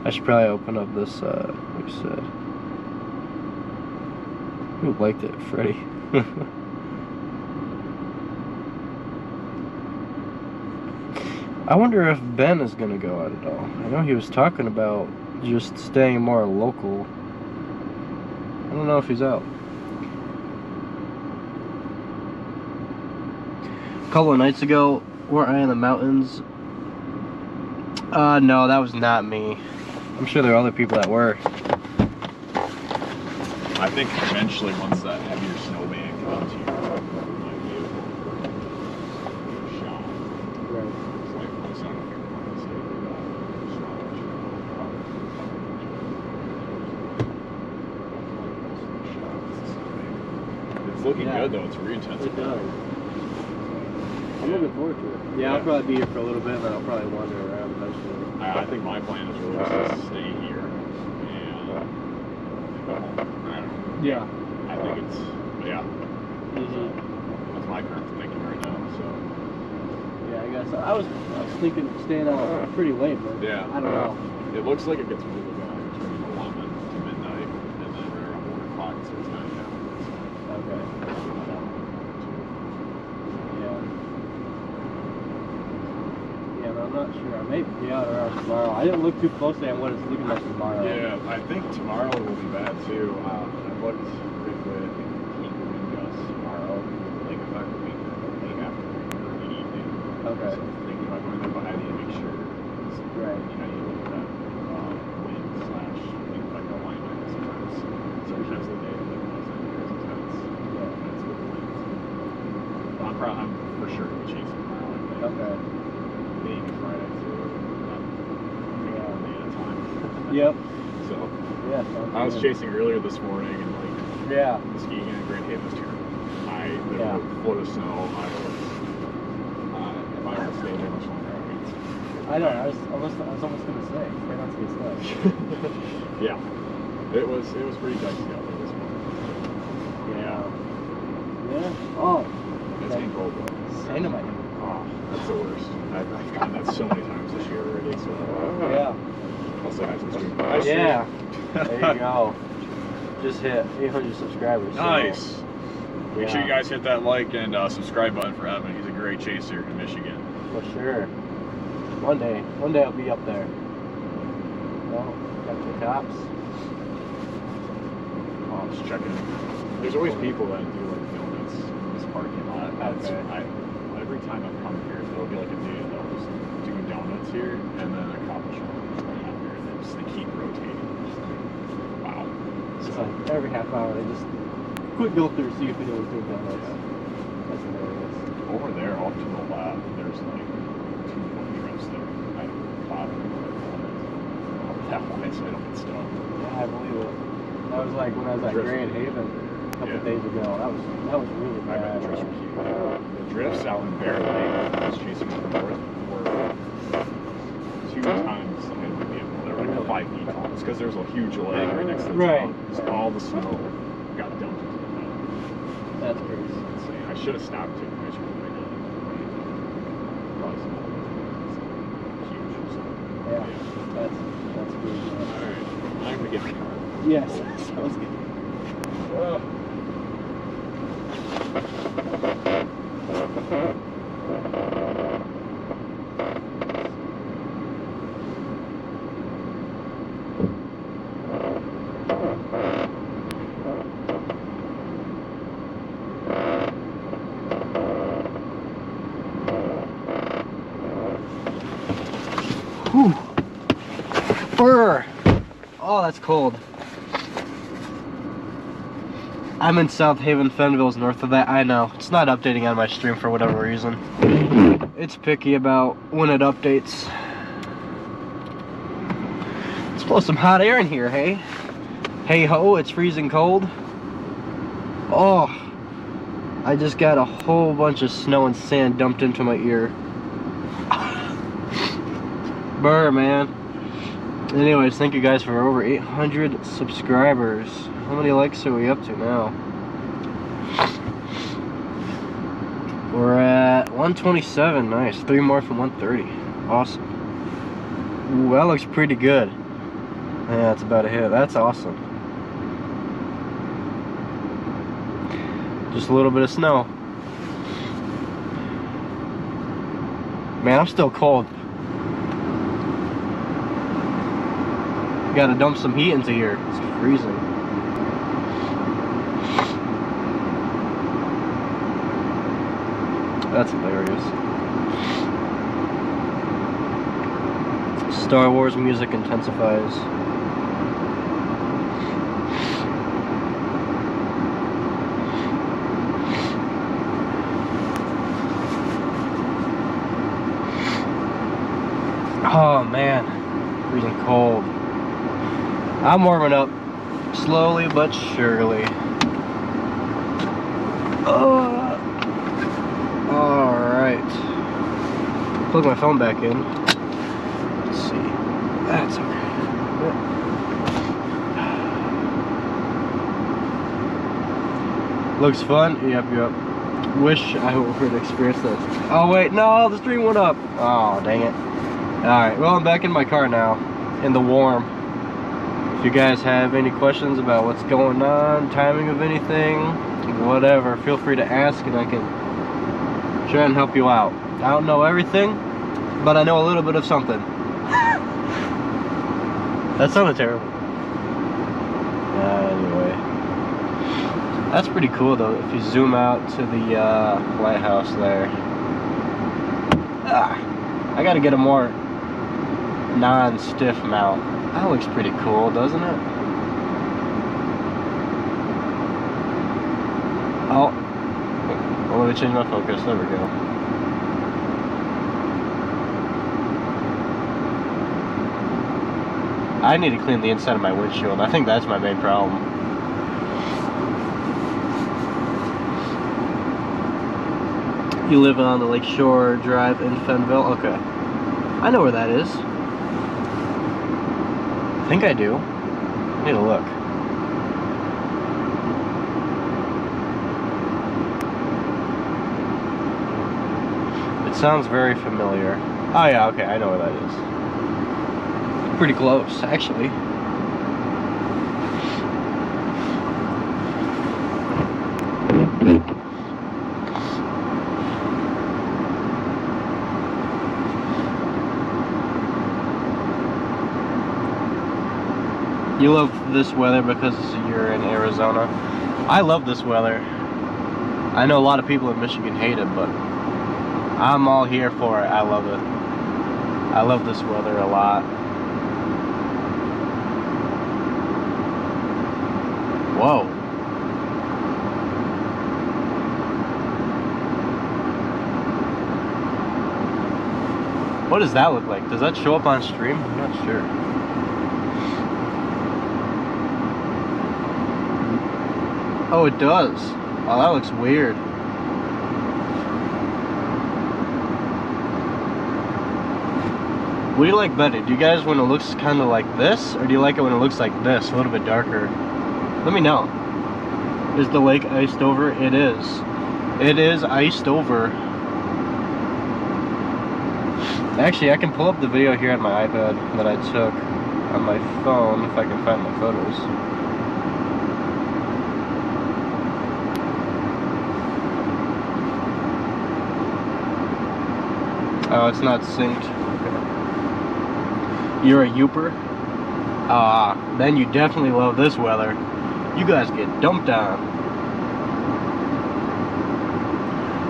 I should probably open up this, like I said. Who liked it? Freddie. I wonder if Ben is gonna go out at all. I know he was talking about just staying more local. I don't know if he's out. A couple of nights ago, weren't I in the mountains? No, that was not me. I'm sure there are other people that were. I think eventually, once that heavier snowbank comes here, you might be able to shot. Right. It's like, it's not a fair point to say it's looking good though, it's re-intensive. It does. I'm looking forward to it. Yeah, I'll probably be here for a little bit, and then I'll probably wander around eventually. I think my plan is really just to stay here and go home. I don't know. Yeah. I think it's, yeah. That's my current thinking right now, so. Yeah, I guess. I was thinking of staying out pretty late, but yeah. I don't know. It looks like it gets really bad between 11 to midnight, and then right around 1 o'clock it starts dying down. Okay. Yeah, but I'm not sure. I may be out around tomorrow. I didn't look too closely on what it's looking like tomorrow. Yeah, I think tomorrow will be bad too. I looked briefly, I think heat wind gusts tomorrow. Lake effect will be late afternoon or early evening. Okay. So thinking about going there, but I need to make sure. Right. You know, you look at that wind slash lake effect alignment sometimes. Certain times of the day, like most of the years, intense. Yeah. That's with the winds. I'm for sure going to be chasing tomorrow. I think. Okay. Maybe Friday too. Day at a time. Yep. So yeah, I was chasing earlier this morning and like skiing in Grand Haven this year. There was a foot of snow. I was if I were to stay there much longer, I would. I know. I was almost gonna say, try not to get stuck. Yeah. It was pretty dicey out there this morning. Yeah. Yeah. Oh. It's getting cold though. Dynamite. Oh, that's the worst. I've gotten that so many times this year already. So yeah. I'll say hi to the stream. Hi, stream. Yeah. There you go. Just hit 800 subscribers. So, Nice. Make sure yeah. you guys hit that like and subscribe button for Evan. He's a great chaser in Michigan. For sure. One day I'll be up there. Well, got the cops. Oh, I'm just checking. There's always people that do like donuts in this parking lot. Every time I've come here, there'll be like a dude that'll just do donuts here, and then a cop will show up right after, and they keep rotating. Just like, wow. It's like every half hour they just quick go through see if anyone's doing donuts. That's hilarious. Over there, off to the left, there's like 2 foot trips there. I don't bother that wide so I don't get stuck. Yeah, I believe it. That was like when I was at Grand Haven a couple days ago. That was really I bet bad. the drifts were cute. The drifts out in Bear Lake, I was chasing up north, were 2 times the height of my vehicle. They were like 5 feet tall. It's because there's a huge lake right next to the town. So all the snow got dumped into the mountain. That's crazy. It's insane. I should have stopped taking pictures of my gun. Probably some it's huge. So, Yeah, that's good. Alright, I'm gonna get in the car. Yes, sounds good. Whew. Brr. Oh, that's cold. I'm in South Haven, Fenville's north of that. I know. It's not updating on my stream for whatever reason. It's picky about when it updates. Let's blow some hot air in here, hey? Hey ho, it's freezing cold. Oh, I just got a whole bunch of snow and sand dumped into my ear. Burr, man. Anyways, thank you guys for over 800 subscribers. How many likes are we up to now? We're at 127. Nice. 3 more from 130. Awesome. Ooh, that looks pretty good. Yeah, that's about a hit. That's awesome. Just a little bit of snow. Man, I'm still cold. Gotta dump some heat into here. It's freezing. That's hilarious. Star Wars music intensifies. Oh man, freezing cold. I'm warming up slowly but surely. Alright. Plug my phone back in. Let's see. That's okay. Looks fun? Yep. Wish I would experience this. Oh wait, no, the stream went up. Oh, dang it. Alright, well I'm back in my car now. In the warm. If you guys have any questions about what's going on, timing of anything, whatever, feel free to ask and I can try and help you out. I don't know everything, but I know a little bit of something. That sounded terrible. Anyway. That's pretty cool though, if you zoom out to the lighthouse there. I gotta get a more non-stiff mount. That looks pretty cool, doesn't it? Oh. Well, let me change my focus. There we go. I need to clean the inside of my windshield. I think that's my main problem. You live on the Lakeshore Drive in Fenville? Okay. I know where that is. I think I do. I need to look. It sounds very familiar. Oh yeah, okay, I know where that is. Pretty close, actually. You love this weather because you're in Arizona. I love this weather. I know a lot of people in Michigan hate it, but I'm all here for it. I love it. I love this weather a lot. Whoa. What does that look like? Does that show up on stream? I'm not sure. Oh, it does. Oh, that looks weird. What do you like better? Do you guys when it looks kind of like this, or do you like it when it looks like this, a little bit darker? Let me know. Is the lake iced over? It is. It is iced over. Actually, I can pull up the video here on my iPad that I took on my phone if I can find my photos. Oh, it's not synced. Okay. You're a Youper? Then you definitely love this weather. You guys get dumped on.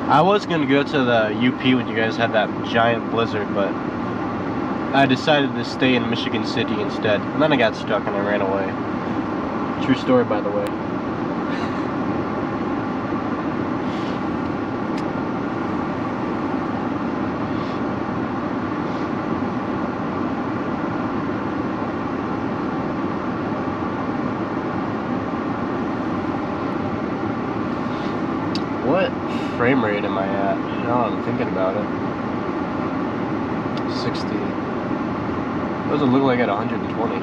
I was gonna go to the UP when you guys had that giant blizzard, but I decided to stay in Michigan City instead. And then I got stuck and I ran away. True story, by the way. What frame rate am I at? Now I'm thinking about it. 60. What does it look like at 120?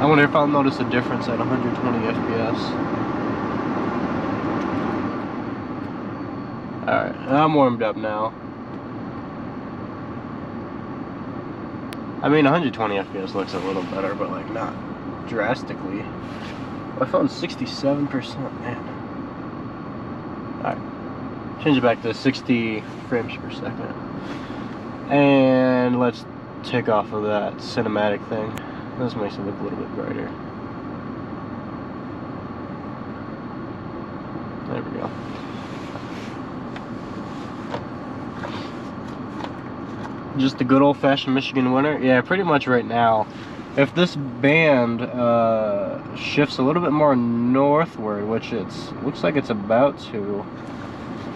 I wonder if I'll notice a difference at 120 FPS. Alright, I'm warmed up now. I mean, 120 FPS looks a little better, but like not drastically. My phone's 67%, man. Alright. Change it back to 60 frames per second. And let's take off of that cinematic thing. This makes it look a little bit brighter. There we go. Just a good old-fashioned Michigan winter. Yeah, pretty much right now. If this band shifts a little bit more northward, which it looks like it's about to,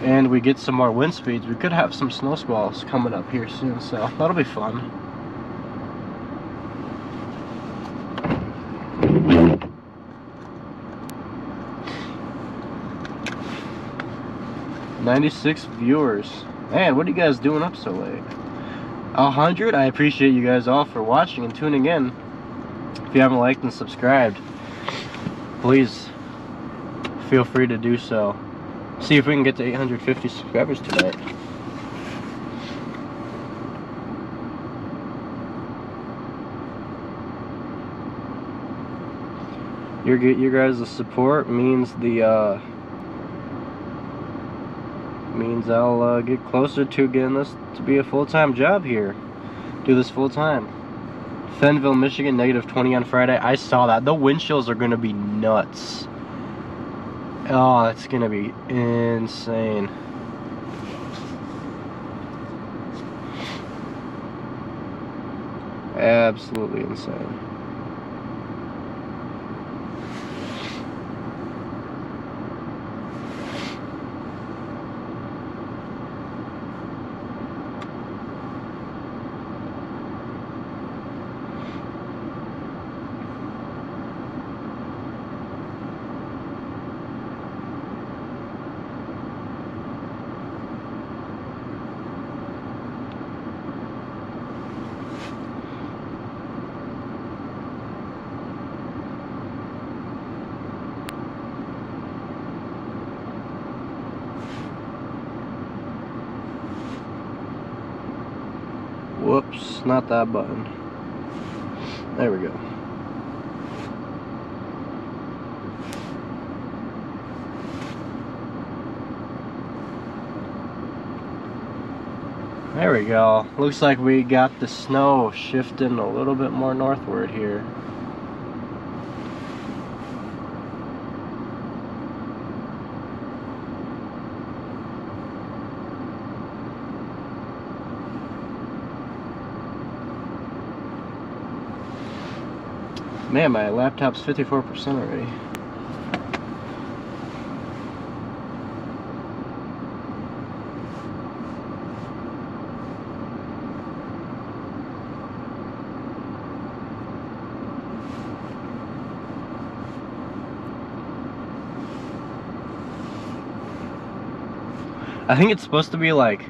and we get some more wind speeds, we could have some snow squalls coming up here soon, so that'll be fun. "96 viewers. Man, what are you guys doing up so late? 100? I appreciate you guys all for watching and tuning in. If you haven't liked and subscribed, please feel free to do so. See if we can get to 850 subscribers tonight. Your guys' support means means I'll get closer to getting this to be a full-time job here. Do this full-time. Fenville, Michigan, -20 on Friday. I saw that. The wind chills are gonna be nuts. Oh, that's gonna be insane. Absolutely insane. not that button. There we go. There we go. Looks like we got the snow shifting a little bit more northward here. Man, my laptop's 54% already. I think it's supposed to be like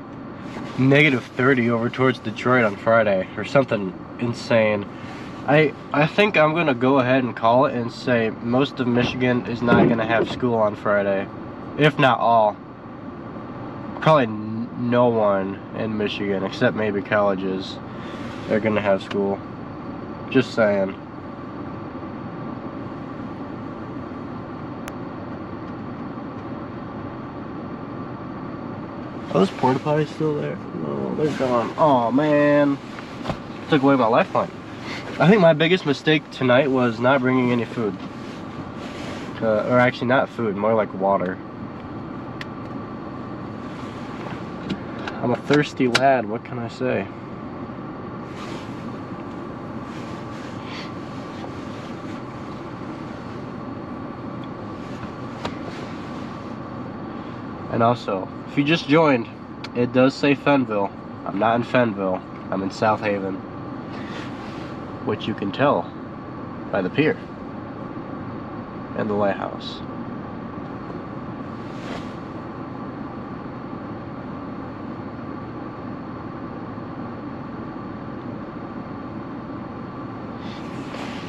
-30 over towards Detroit on Friday or something insane. I think I'm gonna go ahead and call it and say most of Michigan is not gonna have school on Friday, if not all. Probably no one in Michigan except maybe colleges are gonna have school. Just saying. Are those porta potties still there? No, they're gone. Oh man, took away my lifeline. I think my biggest mistake tonight was not bringing any food. Or actually not food, more like water. I'm a thirsty lad, what can I say? And also, if you just joined, it does say Fenville. I'm not in Fenville, I'm in South Haven, which you can tell by the pier and the lighthouse.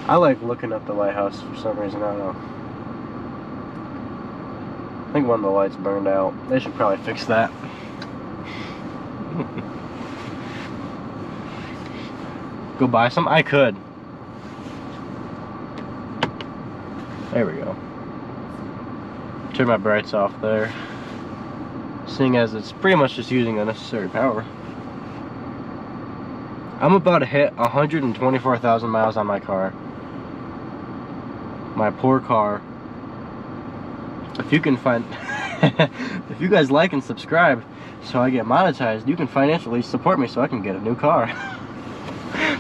I like looking at the lighthouse for some reason, I don't know. I think one of the lights burned out. They should probably fix that. Go buy some? I could. There we go. Turn my brights off there. Seeing as it's pretty much just using unnecessary power. I'm about to hit 124,000 miles on my car. My poor car. If you can find, if you guys like and subscribe so I get monetized, you can financially support me so I can get a new car.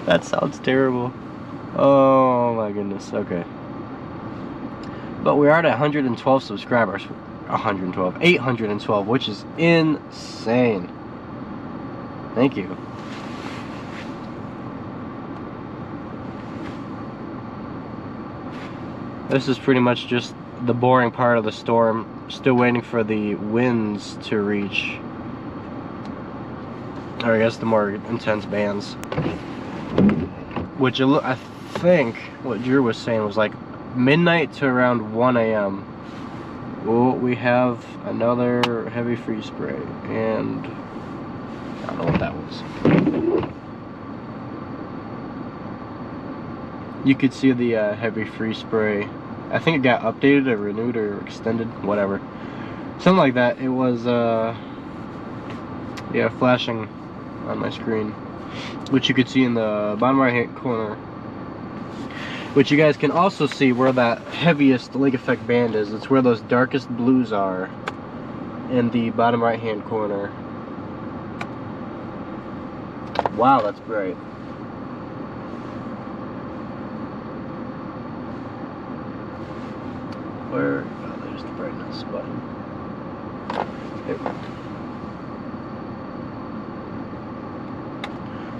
That sounds terrible. Oh my goodness, okay. But we are at 112 subscribers. 812, which is insane. Thank you. This is pretty much just the boring part of the storm. Still waiting for the winds to reach, or I guess the more intense bands. Which I think what Drew was saying was like midnight to around 1 a.m. Oh, we have another heavy freeze spray, and I don't know what that was. You could see the heavy freeze spray. I think it got updated or renewed or extended, whatever. Something like that. It was, yeah, flashing on my screen, which you could see in the bottom right hand corner. Which you guys can also see where that heaviest lake effect band is. It's where those darkest blues are in the bottom right hand corner. Wow, that's bright. Where, oh, there's the brightness button. There we go.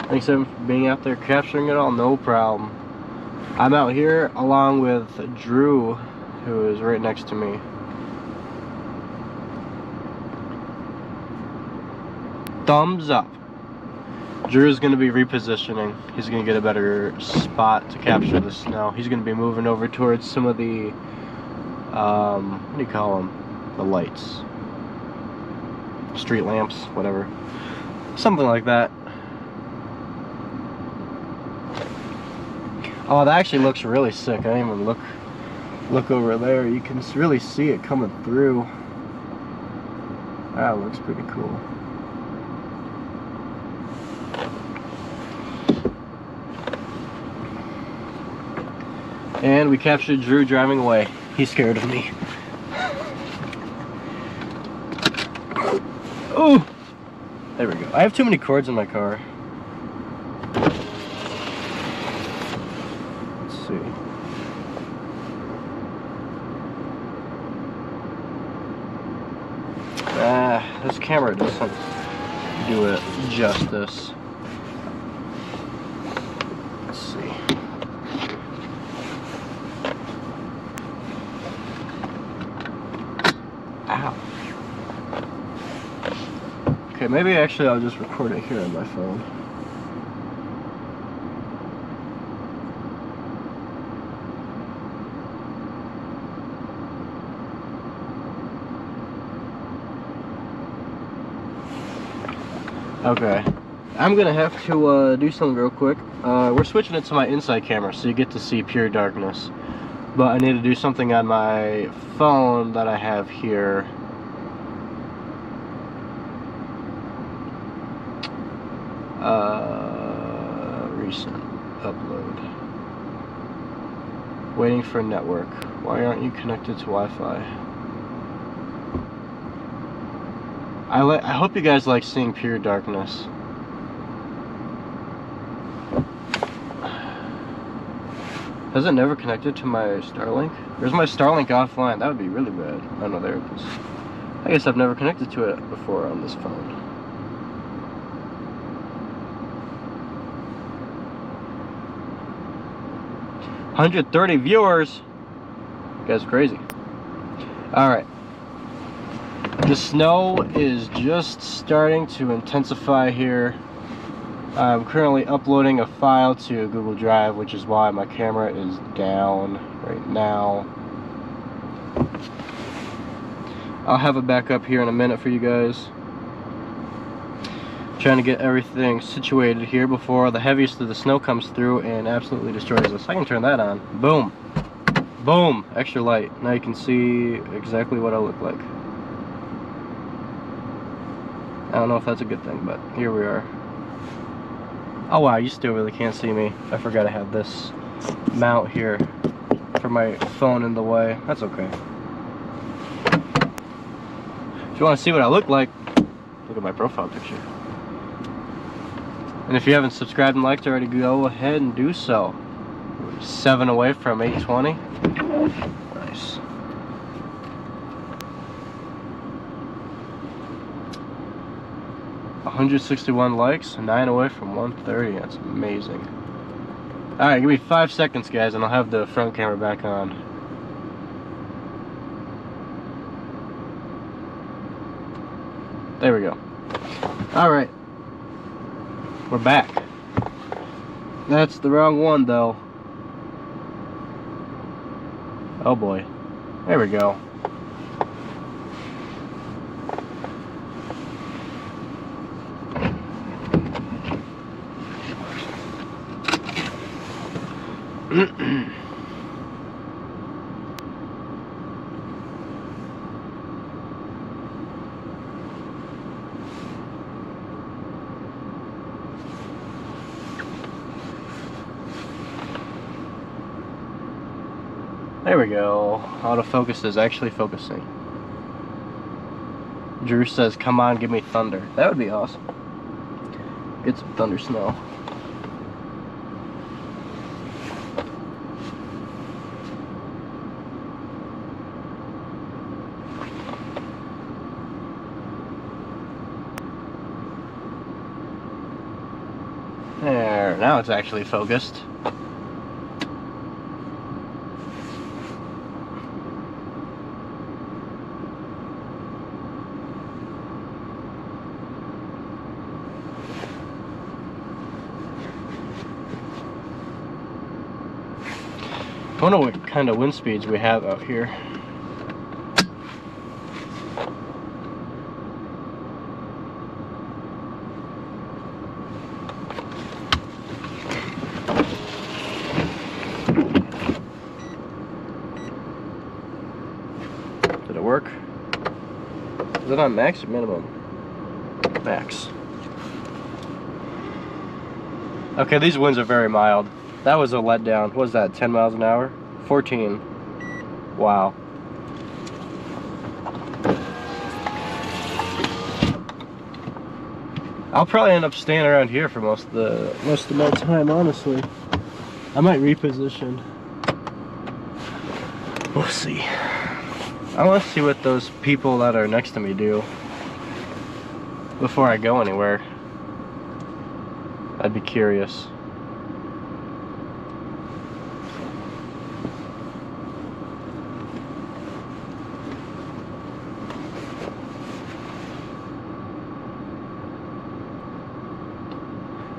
Thanks everyone for being out there capturing it all, no problem. I'm out here along with Drew, who is right next to me. Thumbs up. Drew's going to be repositioning. He's going to get a better spot to capture the snow. He's going to be moving over towards some of the what do you call them? The lights. Street lamps, whatever. Something like that. Oh, that actually looks really sick. I didn't even look over there. You can really see it coming through. That looks pretty cool. And we captured Drew driving away. He's scared of me. Oh! There we go. I have too many cords in my car. Let's see. This camera doesn't do it justice. Let's see. Ow. Okay, maybe actually I'll just record it here on my phone. Okay, I'm gonna have to do something real quick. We're switching it to my inside camera so you get to see pure darkness. But I need to do something on my phone that I have here. Recent upload. Waiting for network. Why aren't you connected to Wi-Fi? I hope you guys like seeing pure darkness. Has it never connected to my Starlink? Or is my Starlink offline? That would be really bad. Oh no, there it is. I guess I've never connected to it before on this phone. $130 viewers! You guys are crazy. Alright. The snow is just starting to intensify here. I'm currently uploading a file to Google Drive, which is why my camera is down right now. I'll have it back up here in a minute for you guys. Trying to get everything situated here before the heaviest of the snow comes through and absolutely destroys us. I can turn that on. Boom. Boom. Extra light. Now you can see exactly what I look like. I don't know if that's a good thing, but here we are. Oh wow, you still really can't see me. I forgot I have this mount here for my phone in the way. That's okay. If you want to see what I look like, look at my profile picture. And if you haven't subscribed and liked already, go ahead and do so. We're 7 away from 820. Nice. $161 likes, 9 away from 130. That's amazing. Alright, give me 5 seconds, guys, and I'll have the front camera back on. There we go. Alright. We're back. That's the wrong one, though. Oh boy. There we go. There we go. Autofocus is actually focusing. Drew says, come on, give me thunder. That would be awesome. Get some thunder snow. There, now it's actually focused. I wonder what kind of wind speeds we have out here. Is it on max or minimum? Max. Okay, these winds are very mild. That was a letdown. What was that, 10 miles an hour? 14. Wow. I'll probably end up staying around here for most of my time, honestly. I might reposition. We'll see. I want to see what those people that are next to me do before I go anywhere. I'd be curious.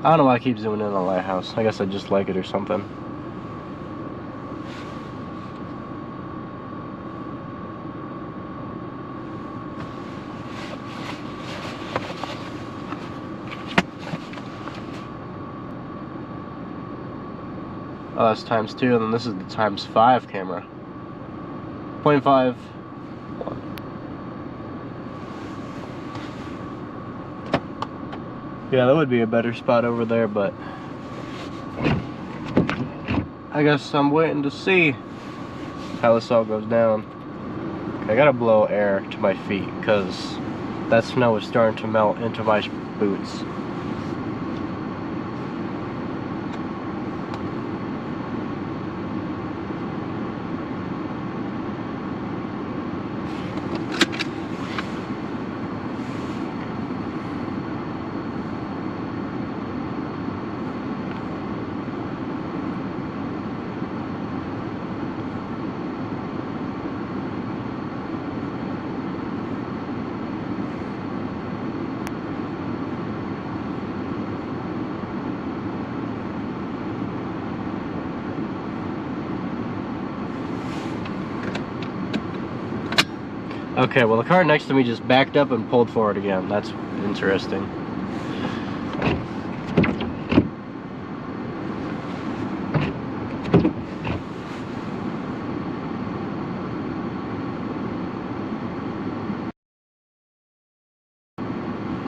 I don't know why I keep zooming in on the lighthouse. I guess I just like it or something. Oh, that's ×2, and then this is the ×5 camera. 0.5. Yeah, that would be a better spot over there, but I guess I'm waiting to see how this all goes down. I gotta blow air to my feet because that snow is starting to melt into my boots. Okay, well the car next to me just backed up and pulled forward again. That's interesting.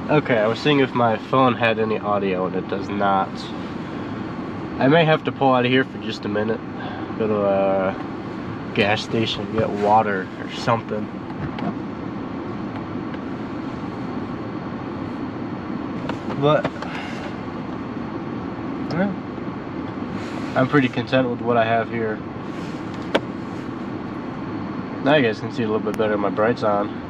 Okay, I was seeing if my phone had any audio and it does not. I may have to pull out of here for just a minute. Go to a gas station, get water or something. But yeah, I'm pretty content with what I have here. Now you guys can see a little bit better. My brights on.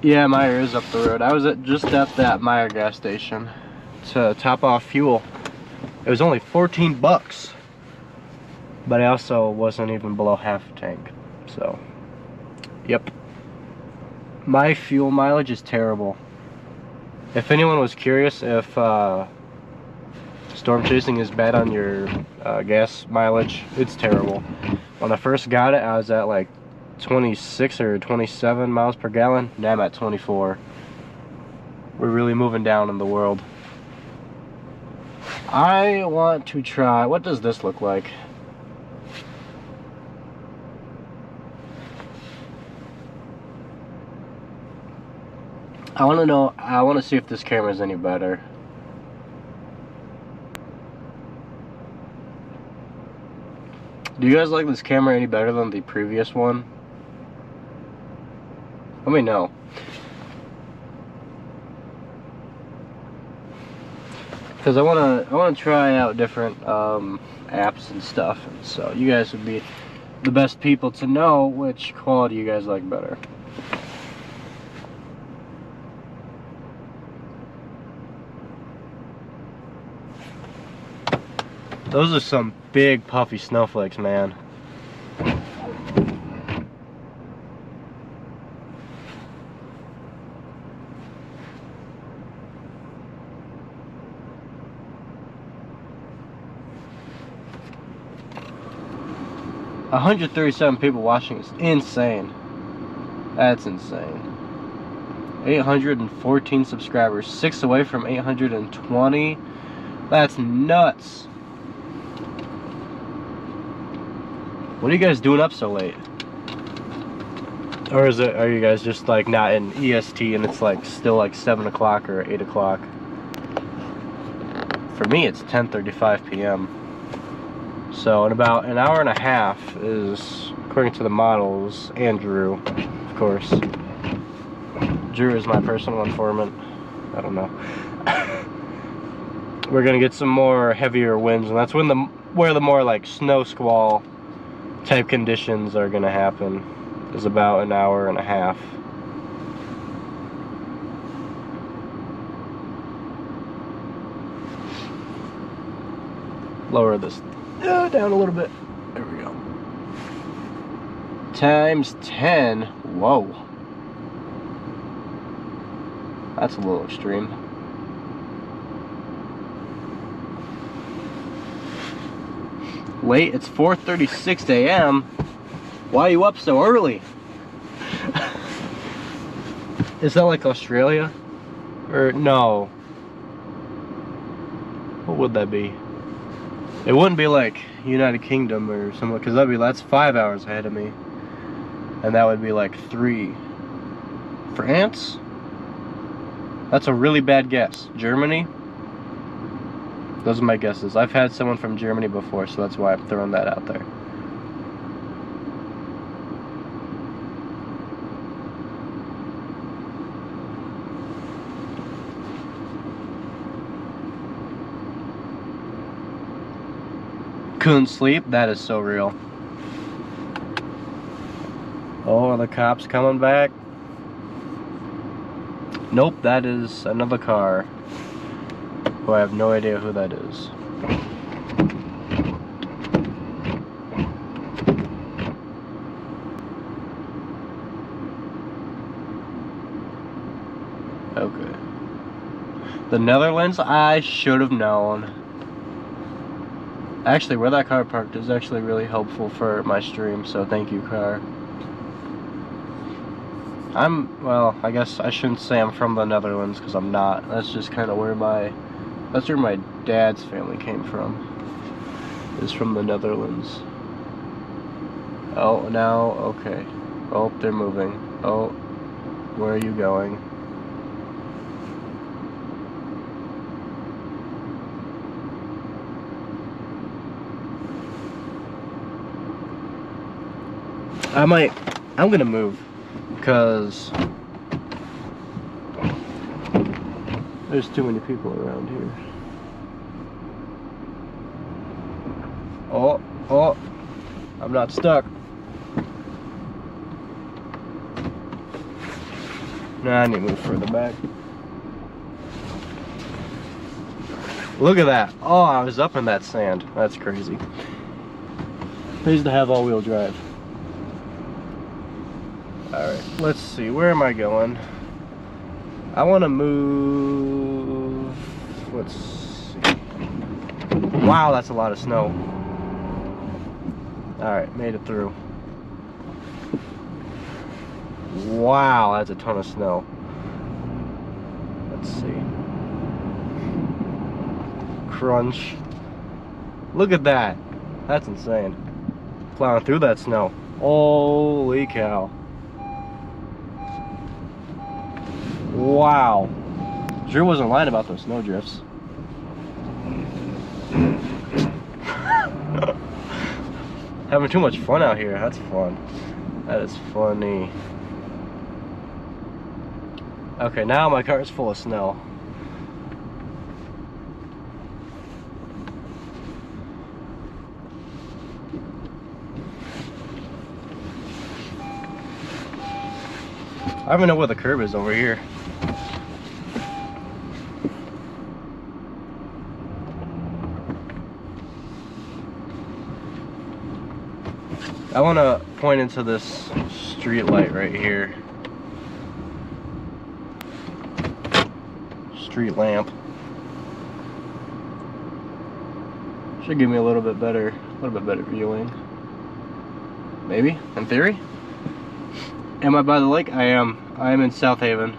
Yeah, Meyer is up the road. I was just at that Meyer gas station to top off fuel. It was only 14 bucks, but I also wasn't even below half a tank. So, yep. My fuel mileage is terrible. If anyone was curious if storm chasing is bad on your gas mileage, it's terrible. When I first got it, I was at like 26 or 27 miles per gallon. Now I'm at 24. We're really moving down in the world. I want to try, what does this look like? I want to know, I want to see if this camera is any better. Do you guys like this camera any better than the previous one? Let me know. Because I wanna try out different apps and stuff, and so you guys would be the best people to know which quality you guys like better. Those are some big puffy snowflakes, man. 137 people watching is insane. That's insane. 814 subscribers, 6 away from 820. That's nuts. What are you guys doing up so late? Or are you guys just like not in EST and it's like still like 7 o'clock or 8 o'clock? For me it's 10:35 p.m. So in about an hour and a half is, according to the models, and Drew, of course. Drew is my personal informant. I don't know. We're gonna get some more heavier winds, and that's when where the more like snow squall type conditions are gonna happen. Is about an hour and a half. Lower this down a little bit. There we go. Times 10. Whoa. That's a little extreme. Late, it's 4:36 a.m. Why are you up so early? Is that like Australia? Or no? What would that be? It wouldn't be like United Kingdom or something, because that's 5 hours ahead of me. And that would be like 3. France? That's a really bad guess. Germany? Those are my guesses. I've had someone from Germany before, so that's why I'm throwing that out there. Couldn't sleep? That is so real. Oh, are the cops coming back? Nope, that is another car. Who I have no idea who that is. Okay. The Netherlands? I should have known. Actually, where that car parked is actually really helpful for my stream, so thank you, car. Well, I guess I shouldn't say I'm from the Netherlands, because I'm not. That's just kind of where that's where my dad's family came from. Is from the Netherlands. Oh, now, okay. Oh, they're moving. Oh, where are you going? I'm gonna move, because there's too many people around here. Oh, I'm not stuck. Nah, I need to move further back. Look at that. Oh, I was up in that sand. That's crazy. I used to have all-wheel drive. Alright, let's see. Where am I going? I want to move... Let's see. Wow, that's a lot of snow. Alright, made it through. Wow, that's a ton of snow. Let's see. Crunch. Look at that. That's insane. Plowing through that snow. Holy cow. Wow. Drew wasn't lying about those snow drifts. Having too much fun out here. That's fun. That is funny. Okay, now my car is full of snow. I don't even know where the curb is over here. I want to point into this street light right here. Street lamp. Should give me a little bit better viewing. Maybe, in theory. Am I by the lake? I am. I am in South Haven.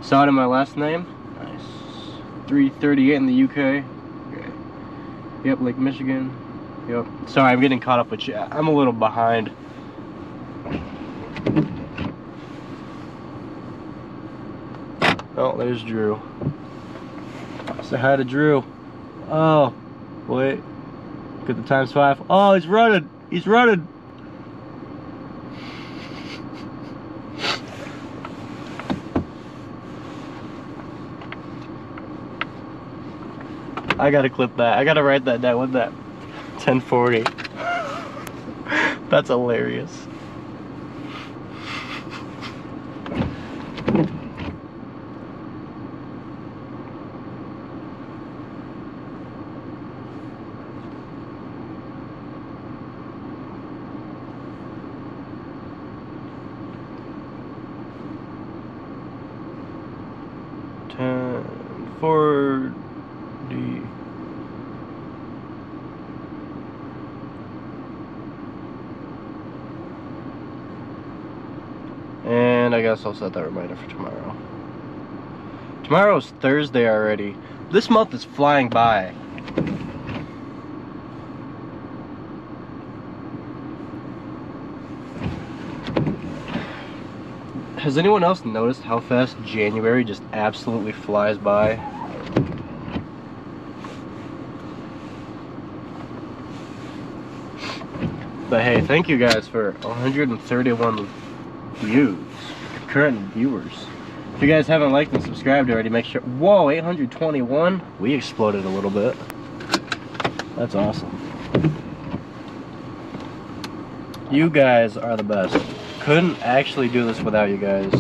Saw it in my last name. Nice. 3:38 in the UK. Okay. Yep, Lake Michigan. Yep. Sorry, I'm getting caught up with you. I'm a little behind. Oh, there's Drew. Say hi to Drew. Oh, wait. Get the ×5. Oh, he's running. He's running. I gotta clip that. I gotta write that down with that 1040. That's hilarious. $10.40. And I guess I'll set that reminder for tomorrow. Tomorrow's Thursday already. This month is flying by. Has anyone else noticed how fast January just absolutely flies by? But hey, thank you guys for 131 views, current viewers. If you guys haven't liked and subscribed already, make sure. Whoa, 821. We exploded a little bit. That's awesome. You guys are the best. Couldn't actually do this without you guys.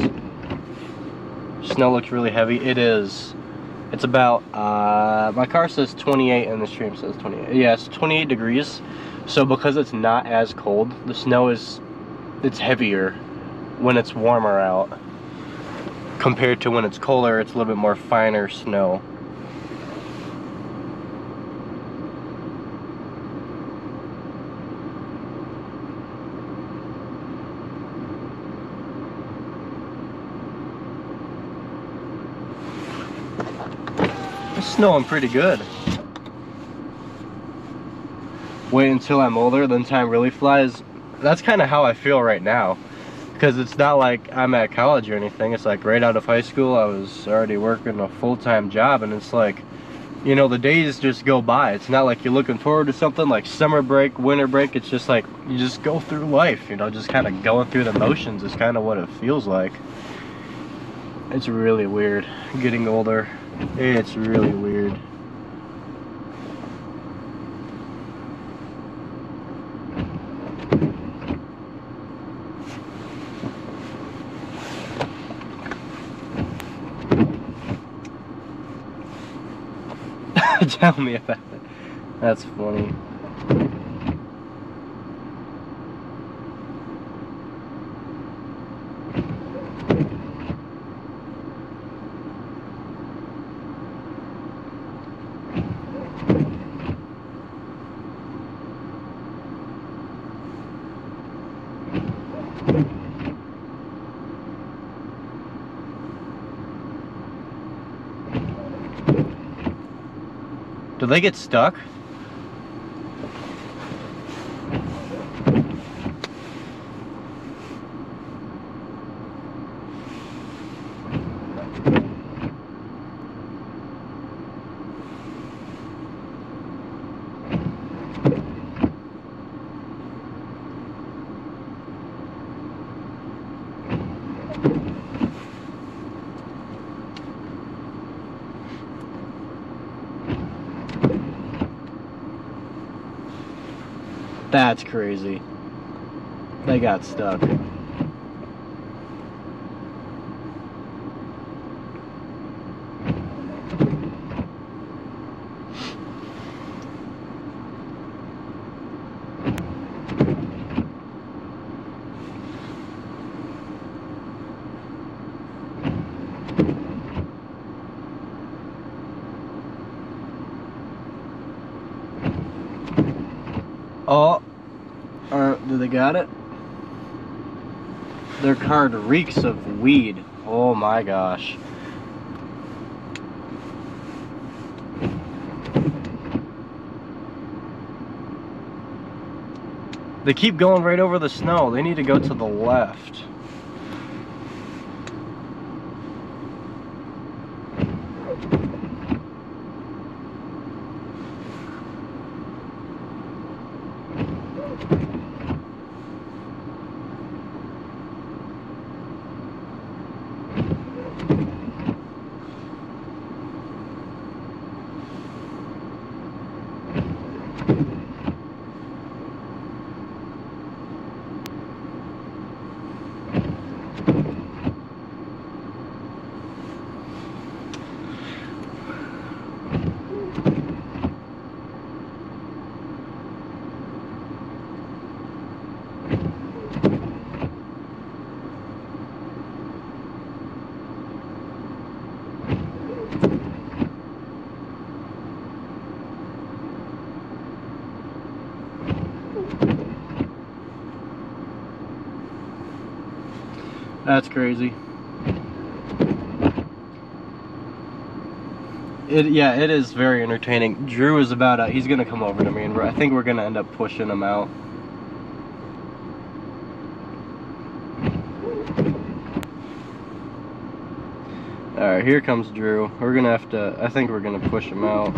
Snow looks really heavy. It is. It's about my car says 28 and the stream says 28. Yeah, it's 28 degrees. So because it's not as cold, the snow it's heavier when it's warmer out compared to when it's colder. It's a little bit more finer snow. It's snowing pretty good. Wait until I'm older, then time really flies. That's kind of how I feel right now. Because it's not like I'm at college or anything. It's like right out of high school, I was already working a full-time job, and it's like, you know, the days just go by. It's not like you're looking forward to something like summer break, winter break. It's just like, you just go through life, you know, just kind of going through the motions is kind of what it feels like. It's really weird getting older. It's really weird. Tell me about it. That's funny. Do they get stuck? That's crazy. They got stuck. Oh, do they got it? Their card reeks of weed. Oh my gosh. They keep going right over the snow. They need to go to the left. That's crazy. Yeah, it is very entertaining. Drew is he's gonna come over to me, and I think we're gonna end up pushing him out. Alright, here comes Drew. We're gonna have to, I think we're gonna push him out.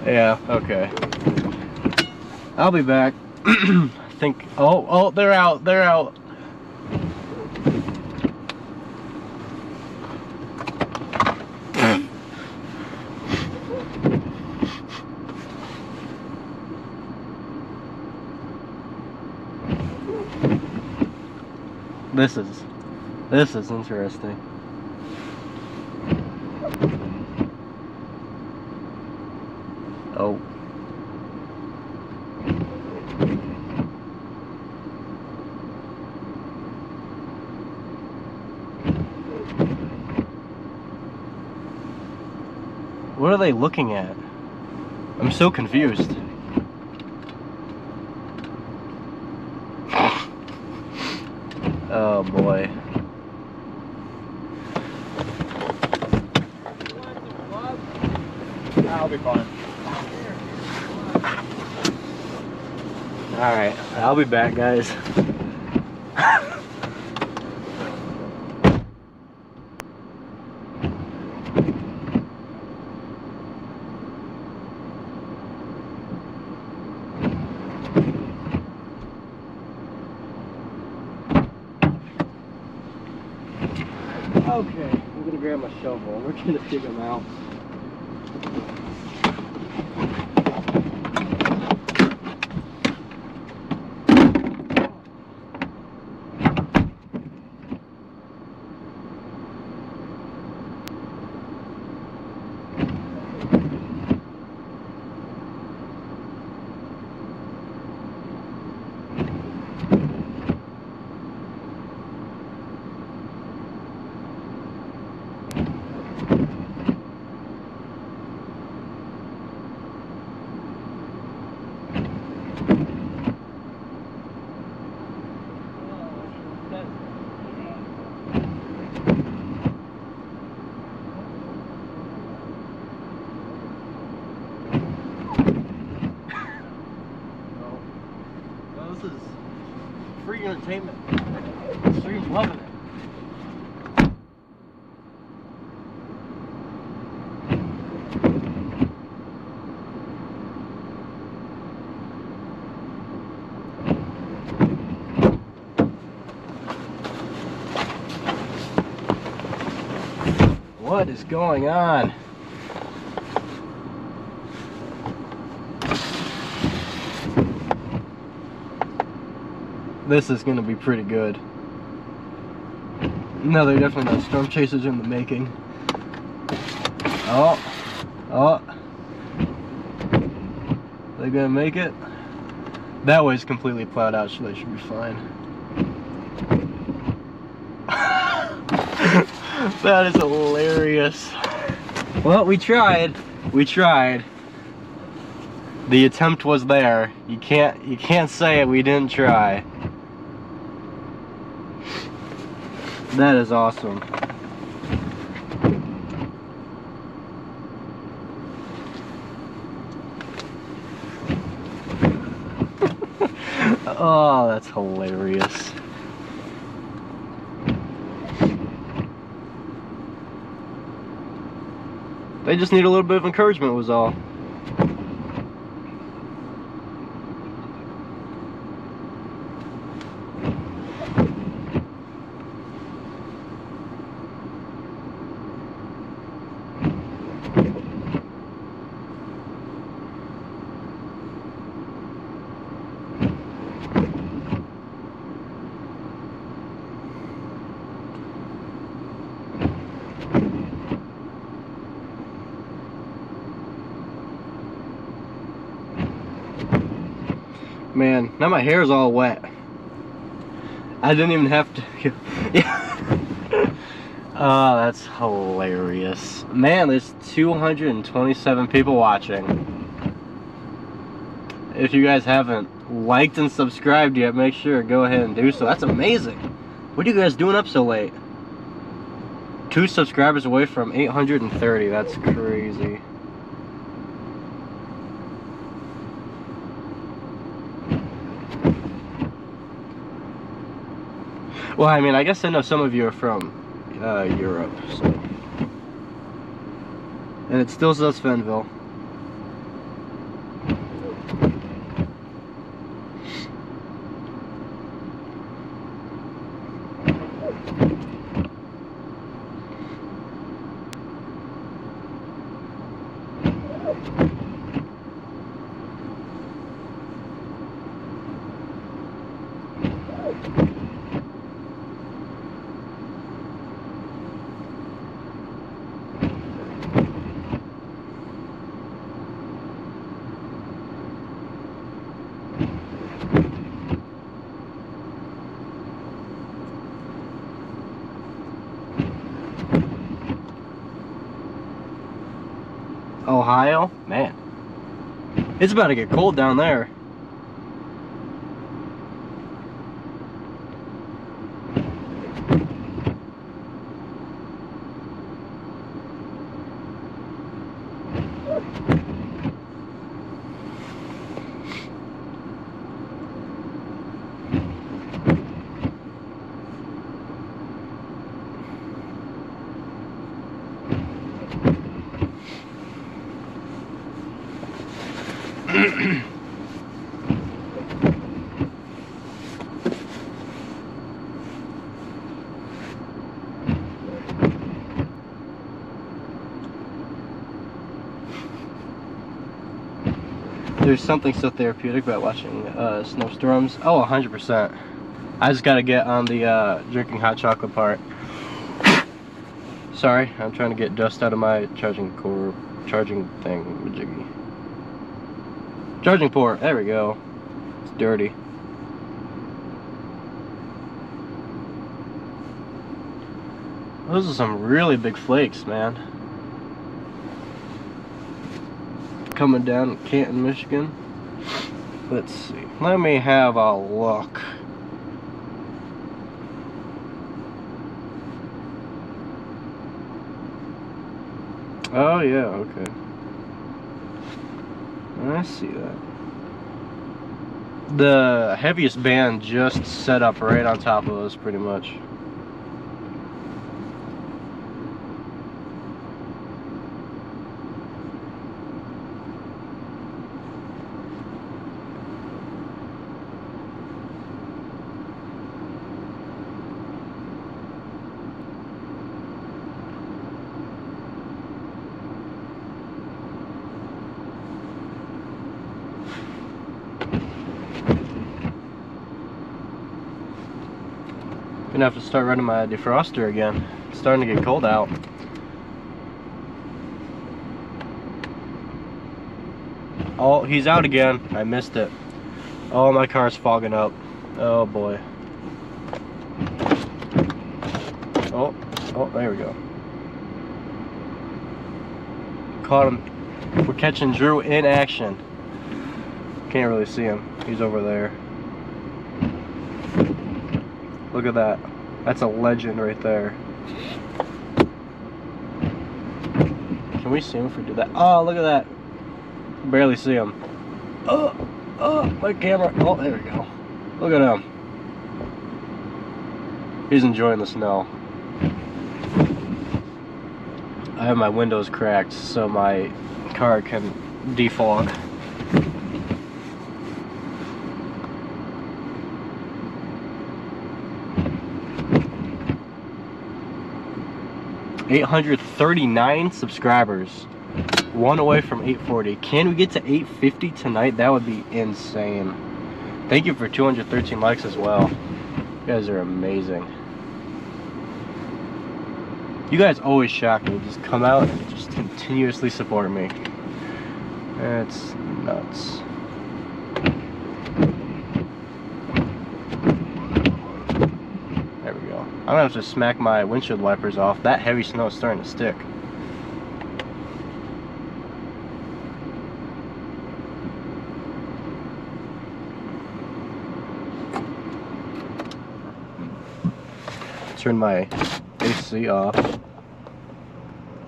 Yeah, okay. I'll be back. I think, oh, they're out, they're out. This is interesting. Oh. What are they looking at? I'm so confused. Oh boy. I'll be fine. Alright, I'll be back, guys. Okay, I'm gonna grab my shovel. We're gonna dig them out. This is free entertainment. The stream's loving it. What is going on? This is gonna be pretty good. No, they're definitely not storm chasers in the making. Oh, they gonna make it? That way's completely plowed out, so they should be fine. That is hilarious. Well, we tried. We tried. The attempt was there. You can't say we didn't try. That is awesome. Oh, that's hilarious. They just need a little bit of encouragement was all. Man, now my hair is all wet. I didn't even have to. Yeah. Oh, that's hilarious. Man, there's 227 people watching. If you guys haven't liked and subscribed yet, make sure to go ahead and do so. That's amazing. What are you guys doing up so late? 2 subscribers away from 830. That's crazy. Well, I mean, I guess I know some of you are from Europe, so. And it still says Fenville. Ohio? Man. It's about to get cold down there. There's something so therapeutic about watching snowstorms. Oh, 100%. I just gotta get on the drinking hot chocolate part. Sorry, I'm trying to get dust out of my charging thing, majiggy. Charging port, there we go. It's dirty. Those are some really big flakes, man. Coming down in Canton, Michigan. Let's see. Let me have a look. Oh yeah, okay. I see that. The heaviest band just set up right on top of us, pretty much. Gonna have to start running my defroster again. It's starting to get cold out. Oh, he's out again. I missed it. Oh, my car's fogging up. Oh boy. Oh, there we go. Caught him We're catching Drew in action. Can't really see him. He's over there. Look at that. That's a legend right there. Can we see him if we do that? Oh, look at that. Barely see him. Oh, my camera. Oh, there we go. Look at him. He's enjoying the snow. I have my windows cracked so my car can defog. $839 subscribers. One away from 840. Can we get to 850 tonight? That would be insane. Thank you for 213 likes as well. You guys are amazing. You guys always shock me. Just come out and just continuously support me. It's nuts. There we go. I'm gonna have to smack my windshield wipers off. That heavy snow is starting to stick. Turn my AC off.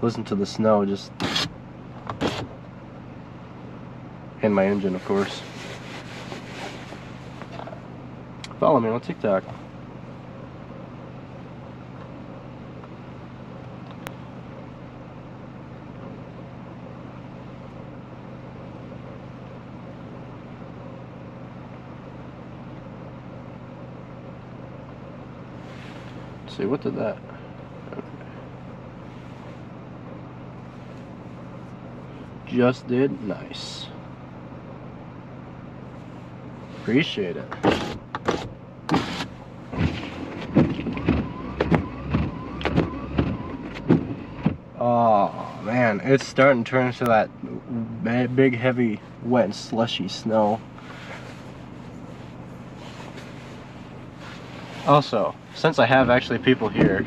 Listen to the snow just in my engine, of course. Follow me on TikTok. Let's see, what did that? Okay. Just did. Nice. Appreciate it. Oh man, it's starting to turn into that big, heavy, wet, and slushy snow. Also, since I have actually people here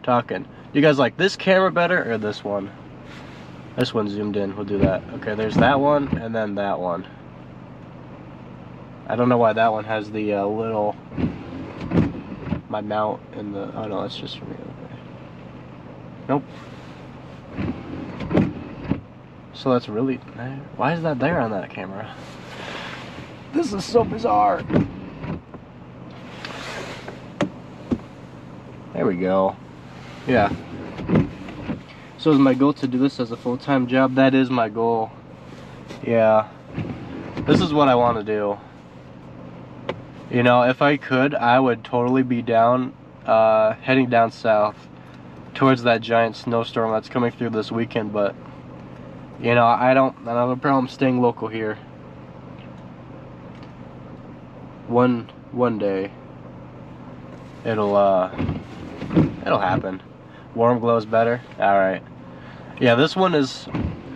talking, you guys like this camera better or this one? This one zoomed in, we'll do that. Okay, there's that one and then that one. I don't know why that one has the little, my mount in the, oh no, that's just for me, okay. Nope. So that's really, why is that there on that camera? This is so bizarre. There we go. Yeah. So is my goal to do this as a full-time job? That is my goal. Yeah. This is what I want to do. You know, if I could, I would totally be down, heading down south towards that giant snowstorm that's coming through this weekend, but you know, I don't have a problem staying local here. One day it'll happen. Warm glows better. All right. Yeah, this one is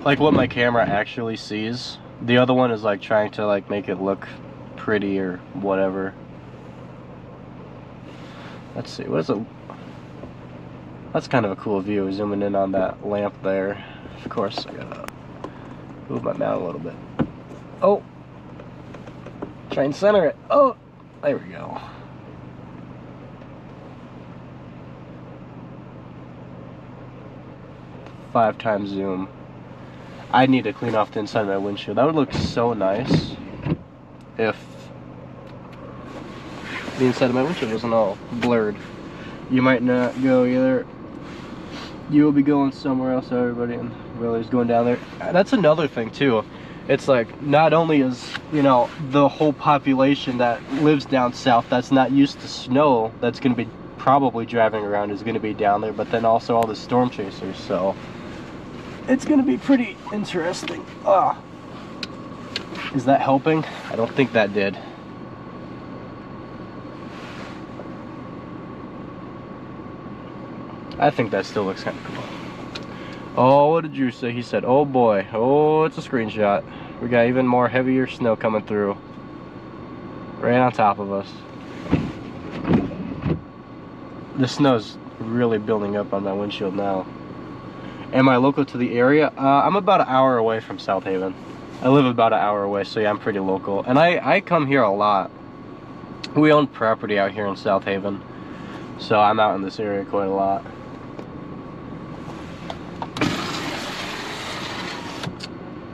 like what my camera actually sees. The other one is like trying to like make it look pretty or whatever. Let's see, what is it? That's kind of a cool view, zooming in on that lamp there. Of course, I gotta move my mount a little bit. Oh! Try and center it. Oh! There we go. Five times zoom. I need to clean off the inside of my windshield. That would look so nice if the inside of my windshield wasn't all blurred. You might not go either. You will be going somewhere else, everybody, and Willie's going down there. That's another thing too. It's like, not only is, you know, the whole population that lives down south that's not used to snow, that's going to be probably driving around, is going to be down there, but then also all the storm chasers, so it's going to be pretty interesting. Ah, is that helping? I don't think that did. I think that still looks kind of cool. Oh, what did you say? He said, oh boy. Oh, it's a screenshot. We got even more heavier snow coming through. Right on top of us. The snow's really building up on my windshield now. Am I local to the area? I'm about an hour away from South Haven. I live about an hour away, so yeah, I'm pretty local. And I come here a lot. We own property out here in South Haven, so I'm out in this area quite a lot.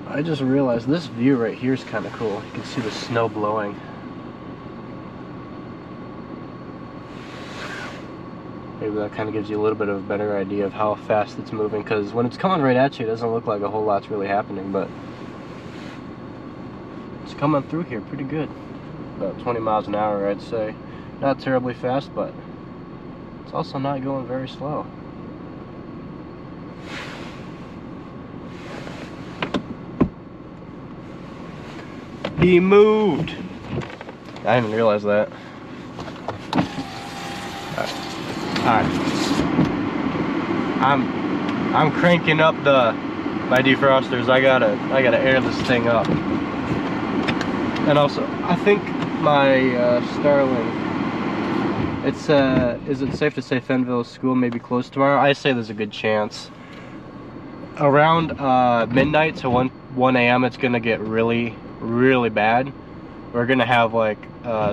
I just realized this view right here is kind of cool. You can see the snow blowing. Maybe that kind of gives you a little bit of a better idea of how fast it's moving, because when it's coming right at you, it doesn't look like a whole lot's really happening, but it's coming through here pretty good. About 20 miles an hour, I'd say. Not terribly fast, but it's also not going very slow. He moved! I didn't realize that. Alright. I'm cranking up my defrosters. I gotta air this thing up. And also, I think my Starling, is it safe to say Fenville School may be closed tomorrow? I say there's a good chance. Around midnight to 1 a.m. it's gonna get really bad. We're gonna have like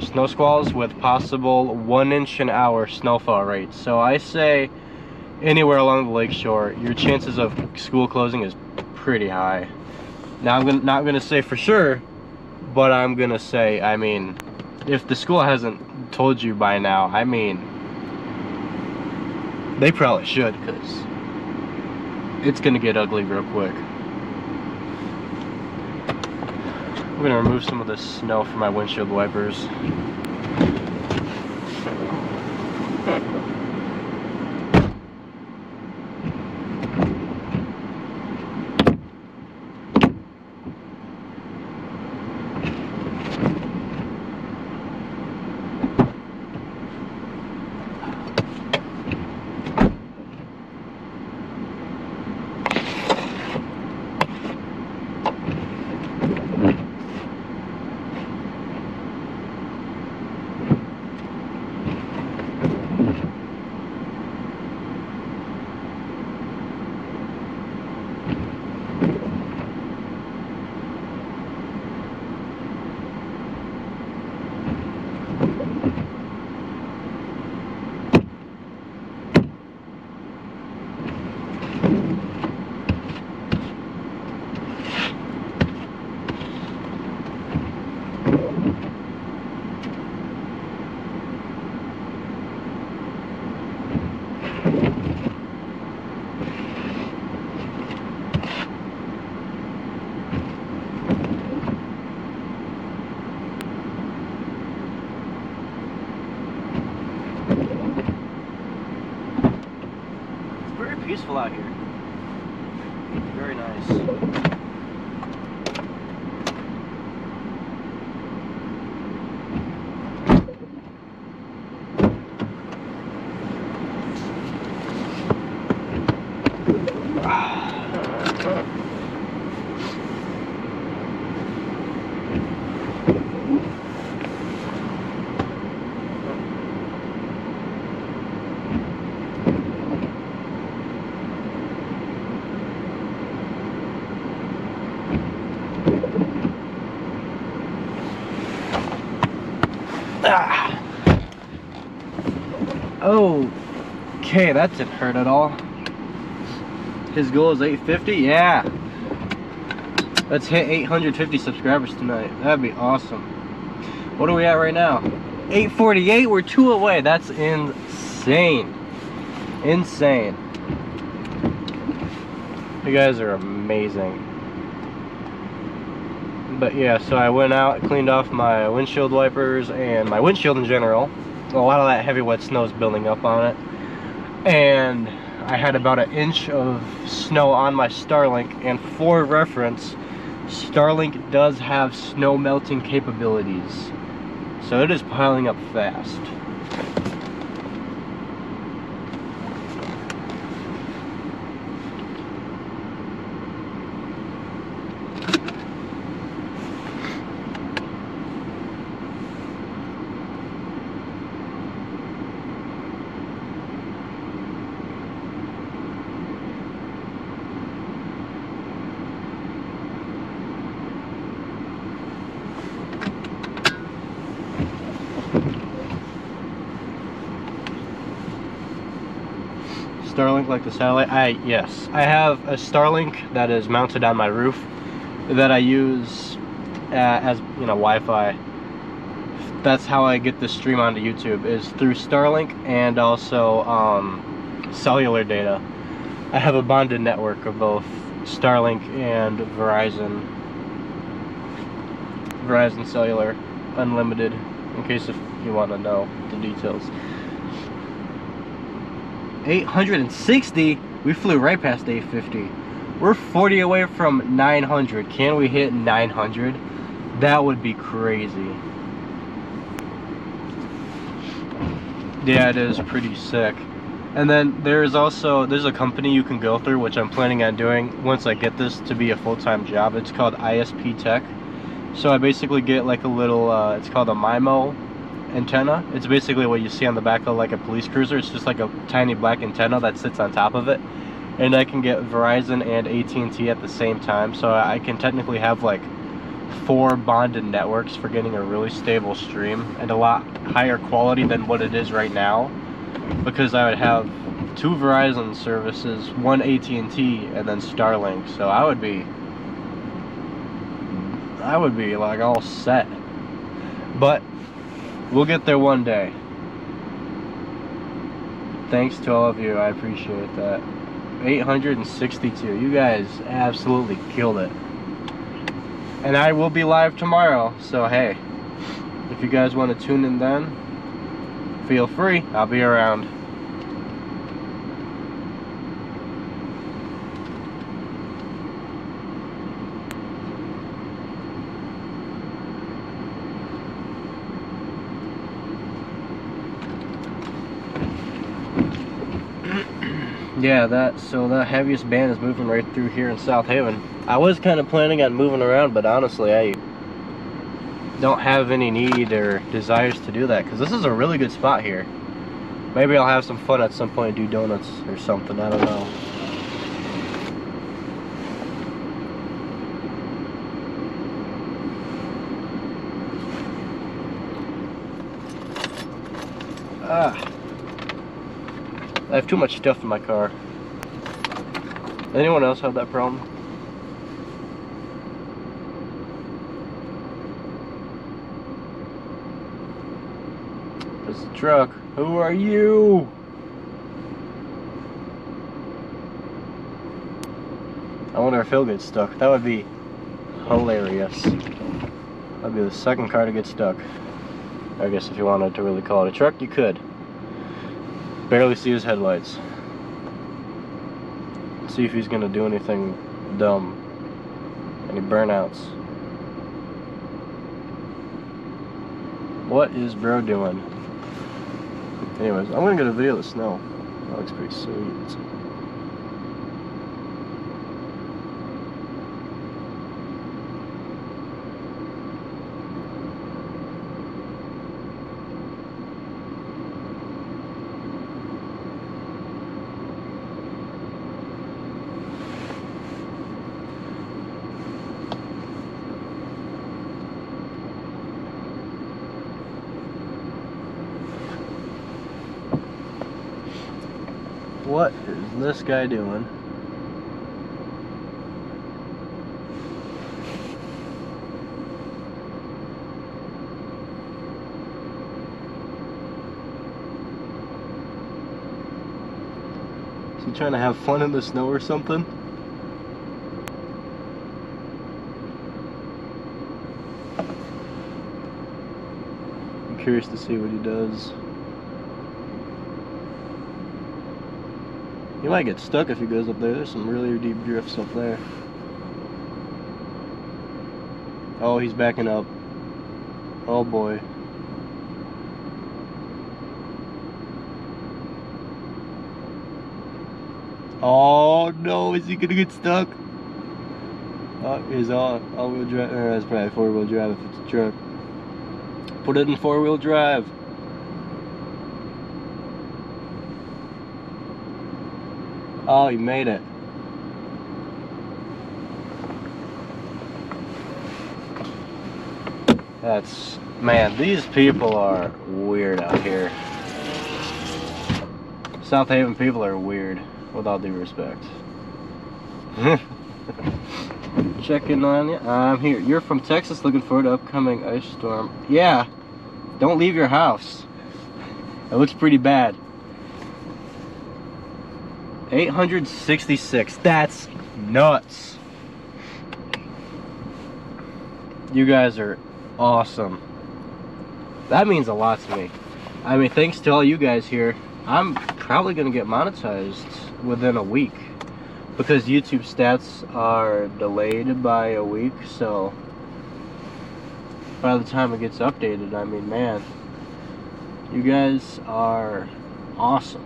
snow squalls with possible 1 inch an hour snowfall rates. So I say anywhere along the lakeshore, your chances of school closing is pretty high. Now I'm not gonna say for sure, but I'm gonna say, I mean, if the school hasn't told you by now, I mean, they probably should, because it's gonna get ugly real quick. I'm gonna remove some of this snow from my windshield wipers. Peaceful out here. Very nice. Okay, that didn't hurt at all. His goal is 850? Yeah. Let's hit 850 subscribers tonight. That'd be awesome. What are we at right now? 848? We're 2 away. That's insane. Insane. You guys are amazing. But yeah, so I went out, cleaned off my windshield wipers and my windshield in general. A lot of that heavy wet snow is building up on it. And I had about 1 inch of snow on my Starlink, and for reference, Starlink does have snow melting capabilities. So it is piling up fast. Starlink like the satellite? Yes. I have a Starlink that is mounted on my roof that I use as, you know, Wi-Fi. That's how I get the stream onto YouTube, is through Starlink and also cellular data. I have a bonded network of both Starlink and Verizon Cellular Unlimited, in case if you want to know the details. 860? We flew right past 850. We're 40 away from 900. Can we hit 900? That would be crazy. Yeah, it is pretty sick. And then there's a company you can go through, which I'm planning on doing once I get this to be a full-time job. It's called ISP Tech. So I basically get like a little, it's called a MIMO antenna. It's basically what you see on the back of like a police cruiser. It's just like a tiny black antenna that sits on top of it. And I can get Verizon and AT&T at the same time. So I can technically have like 4 bonded networks for getting a really stable stream and a lot higher quality than what it is right now, because I would have 2 Verizon services, 1 AT&T, and then Starlink. So I would be like all set. But we'll get there one day. Thanks to all of you, I appreciate that. 862, you guys absolutely killed it. And I will be live tomorrow, so hey, if you guys want to tune in then, feel free, I'll be around. Yeah, that heaviest band is moving right through here in South Haven. I was kind of planning on moving around, but honestly, I don't have any need or desires to do that, because this is a really good spot here. Maybe I'll have some fun at some point and do donuts or something, I don't know. I have too much stuff in my car. Anyone else have that problem? It's the truck. Who are you? I wonder if he'll get stuck. That would be hilarious. That'd be the second car to get stuck. I guess if you wanted to really call it a truck, you could. Barely see his headlights. See if he's gonna do anything dumb. Any burnouts. What is bro doing? Anyways, I'm gonna get a video of the snow. That looks pretty sweet. What is this guy doing? Is he trying to have fun in the snow or something? I'm curious to see what he does. He might get stuck if he goes up there. There's some really deep drifts up there. Oh, he's backing up. Oh boy. Oh no, is he gonna get stuck? Oh, he's all-wheel drive. That's probably 4-wheel drive if it's a truck. Put it in 4-wheel drive. Oh, he made it. Man, these people are weird out here. South Haven people are weird, with all due respect. Checking on you. I'm here. You're from Texas, looking forward to upcoming ice storm. Yeah. Don't leave your house. It looks pretty bad. 866. That's nuts. You guys are awesome. That means a lot to me. I mean, thanks to all you guys here, I'm probably gonna get monetized within a week because YouTube stats are delayed by a week. So by the time it gets updated, I mean, man, you guys are awesome.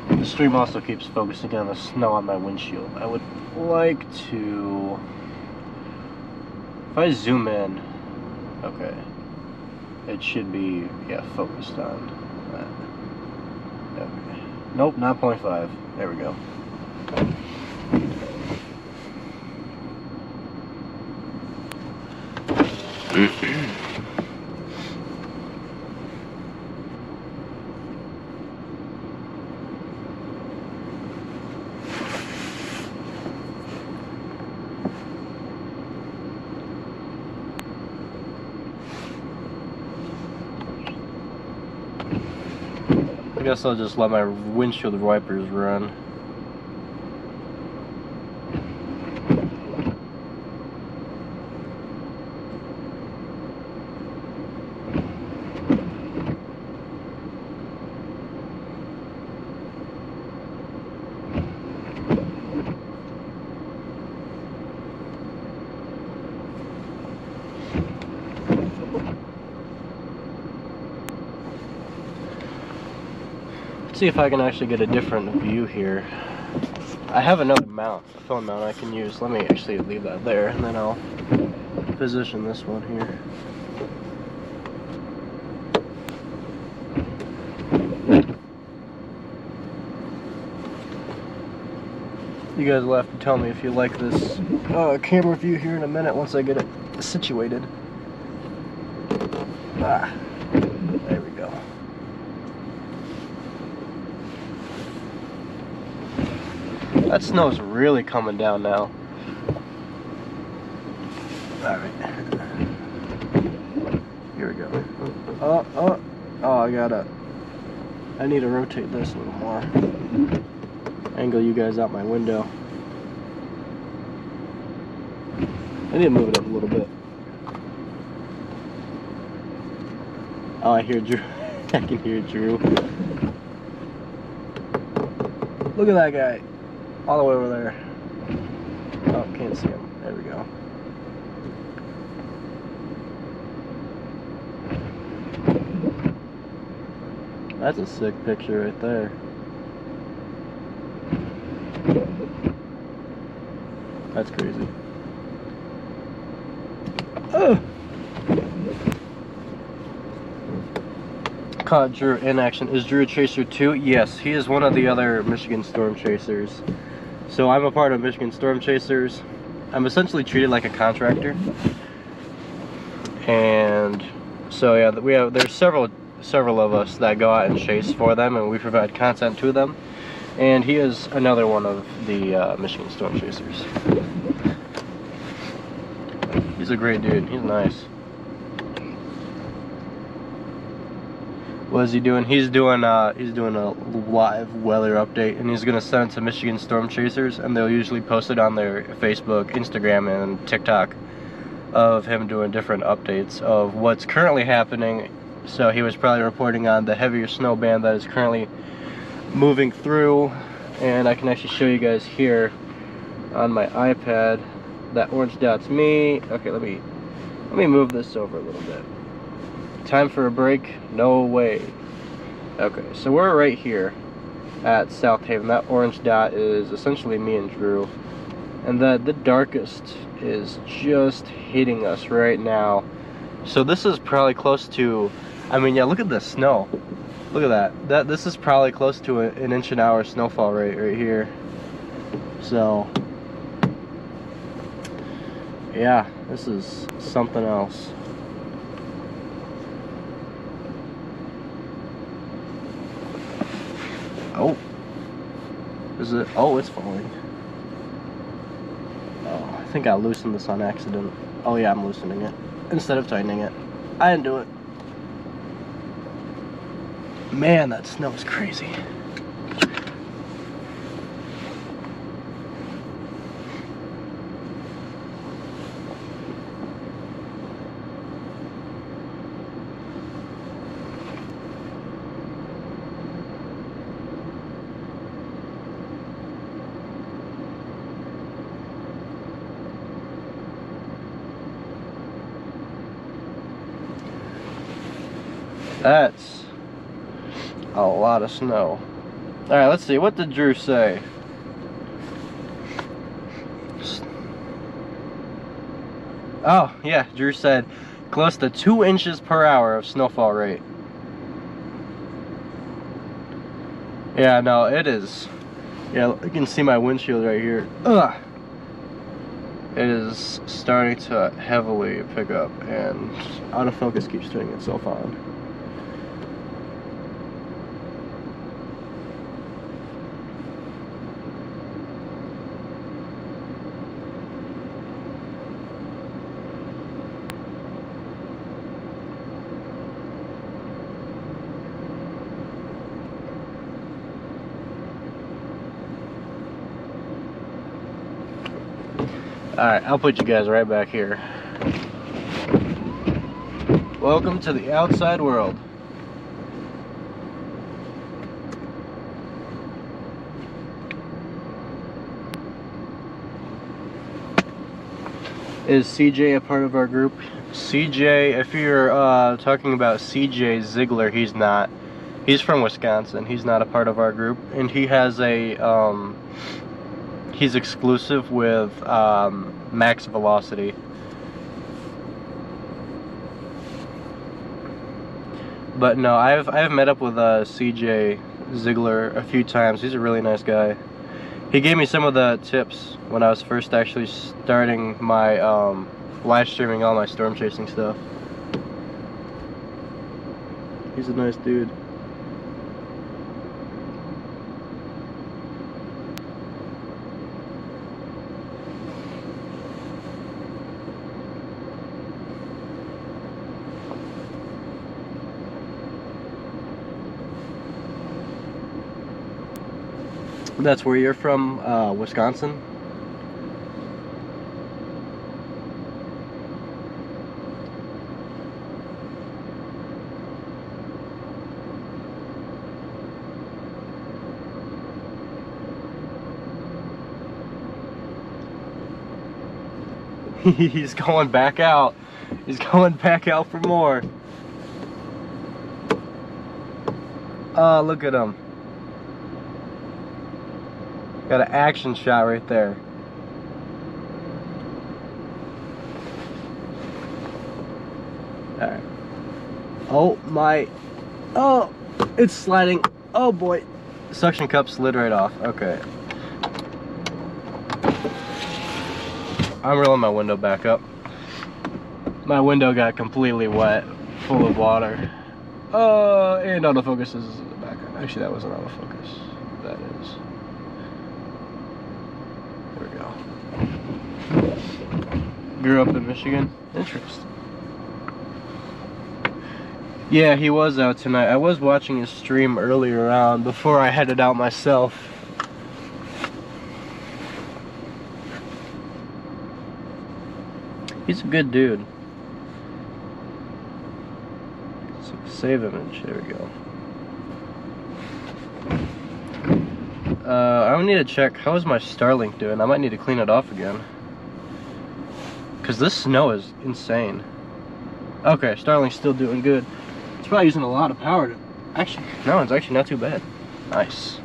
The stream also keeps focusing on the snow on my windshield. I would like to, if I zoom in, okay, it should be, yeah, focused on that. Okay. Nope, 9.5. There we go. I guess I'll just let my windshield wipers run. See if I can actually get a different view here. I have another mount, a phone mount I can use. Let me actually leave that there, and then I'll position this one here. You guys will have to tell me if you like this camera view here in a minute once I get it situated. Ah, there we go. That snow's really coming down now. Alright. Here we go. Oh, I need to rotate this a little more. Angle you guys out my window. I need to move it up a little bit. Oh, I hear Drew. I can hear Drew. Look at that guy. All the way over there. Oh, can't see him. There we go. That's a sick picture right there. That's crazy. Oh! Caught Drew in action. Is Drew a chaser too? Yes, he is one of the other Michigan Storm Chasers. So I'm a part of Michigan Storm Chasers. I'm essentially treated like a contractor. And so yeah, there's several of us that go out and chase for them, and we provide content to them. And he is another one of the Michigan Storm Chasers. He's a great dude. He's nice. What is he doing? He's doing a live weather update, and he's gonna send it to Michigan Storm Chasers, and they'll usually post it on their Facebook, Instagram, and TikTok of him doing different updates of what's currently happening. So he was probably reporting on the heavier snow band that is currently moving through, and I can actually show you guys here on my iPad. That orange dot's me. Okay, let me move this over a little bit. Time for a break? No way. Okay, so we're right here at South Haven. That orange dot is essentially me and Drew, and the darkest is just hitting us right now. So this is probably close to, I mean, yeah, look at the snow. Look at that. This is probably close to an inch an hour snowfall rate right here. So yeah, this is something else. Oh. Is it? Oh, it's falling. Oh, I think I loosened this on accident. Oh yeah, I'm loosening it instead of tightening it. I didn't do it. Man, that snow is crazy. That's a lot of snow. Alright, let's see. What did Drew say? Oh, yeah. Drew said close to 2 inches per hour of snowfall rate. Yeah, no, it is. Yeah, you can see my windshield right here. Ugh. It is starting to heavily pick up, and autofocus keeps turning itself on. Alright, I'll put you guys right back here. Welcome to the outside world. Is CJ a part of our group? CJ, if you're talking about CJ Ziegler, he's not. He's from Wisconsin. He's not a part of our group. And he has a, he's exclusive with Max Velocity. But no, I've met up with CJ Ziegler a few times. He's a really nice guy. He gave me some of the tips when I was first actually starting my live streaming all my storm chasing stuff. He's a nice dude. That's where you're from, Wisconsin? He's going back out. He's going back out for more. Look at him. Got an action shot right there. Alright. Oh my. Oh, it's sliding. Oh boy. Suction cup slid right off. Okay. I'm rolling my window back up. My window got completely wet, full of water. And autofocus is back on. Actually, that wasn't autofocus. That is. There we go. Grew up in Michigan. Interesting. Yeah, he was out tonight. I was watching his stream earlier on before I headed out myself. He's a good dude. So save image. There we go. I need to check. How is my Starlink doing? I might need to clean it off again. Because this snow is insane. Okay, Starlink's still doing good. It's probably using a lot of power to... Actually, no, it's actually not too bad. Nice.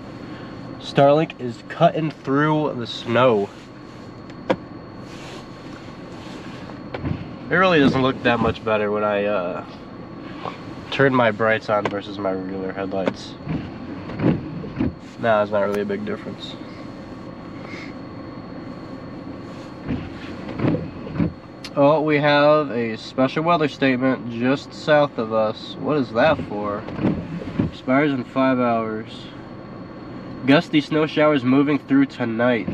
Starlink is cutting through the snow. It really doesn't look that much better when I turn my brights on versus my regular headlights. Nah, it's not really a big difference. Oh, we have a special weather statement just south of us. What is that for? Expires in 5 hours. Gusty snow showers moving through tonight.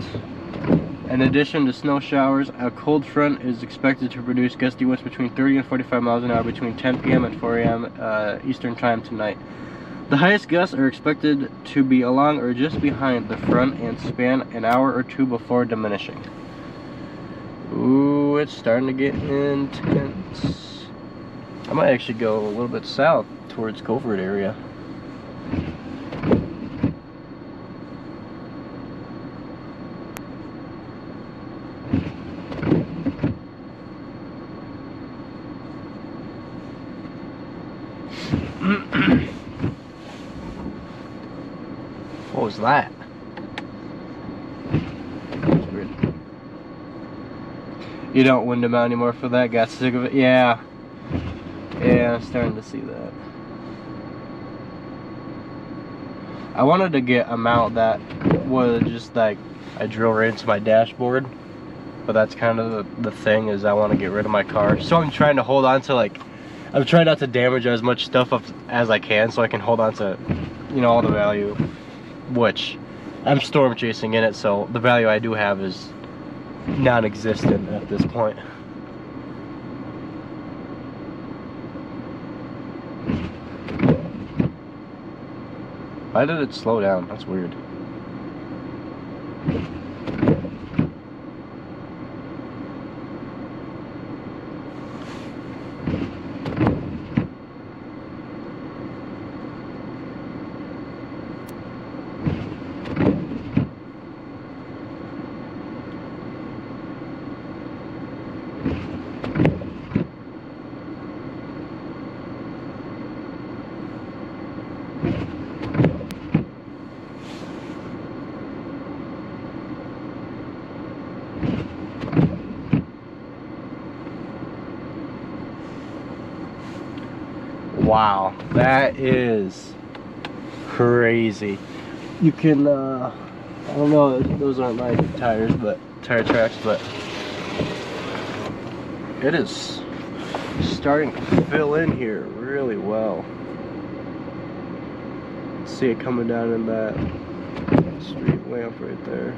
In addition to snow showers, a cold front is expected to produce gusty winds between 30 and 45 miles an hour between 10 p.m. and 4 a.m. Eastern time tonight. The highest gusts are expected to be along or just behind the front and span an hour or two before diminishing. Ooh, it's starting to get intense. I might actually go a little bit south towards Covert area. What was that? That's weird. You don't wind them out anymore for that? Got sick of it? Yeah. Yeah, I'm starting to see that. I wanted to get a mount that was just like I drill right into my dashboard, but that's kind of the thing, is I want to get rid of my car. So I'm trying to hold on to, like, I'm trying not to damage as much stuff up as I can, so I can hold on to, you know, all the value, which I'm storm chasing in it, so the value I do have is non-existent at this point. Why did it slow down? That's weird. Wow, that is crazy. You can, I don't know, those aren't my tires, but tire tracks, but it is starting to fill in here really well. See it coming down in that street lamp right there.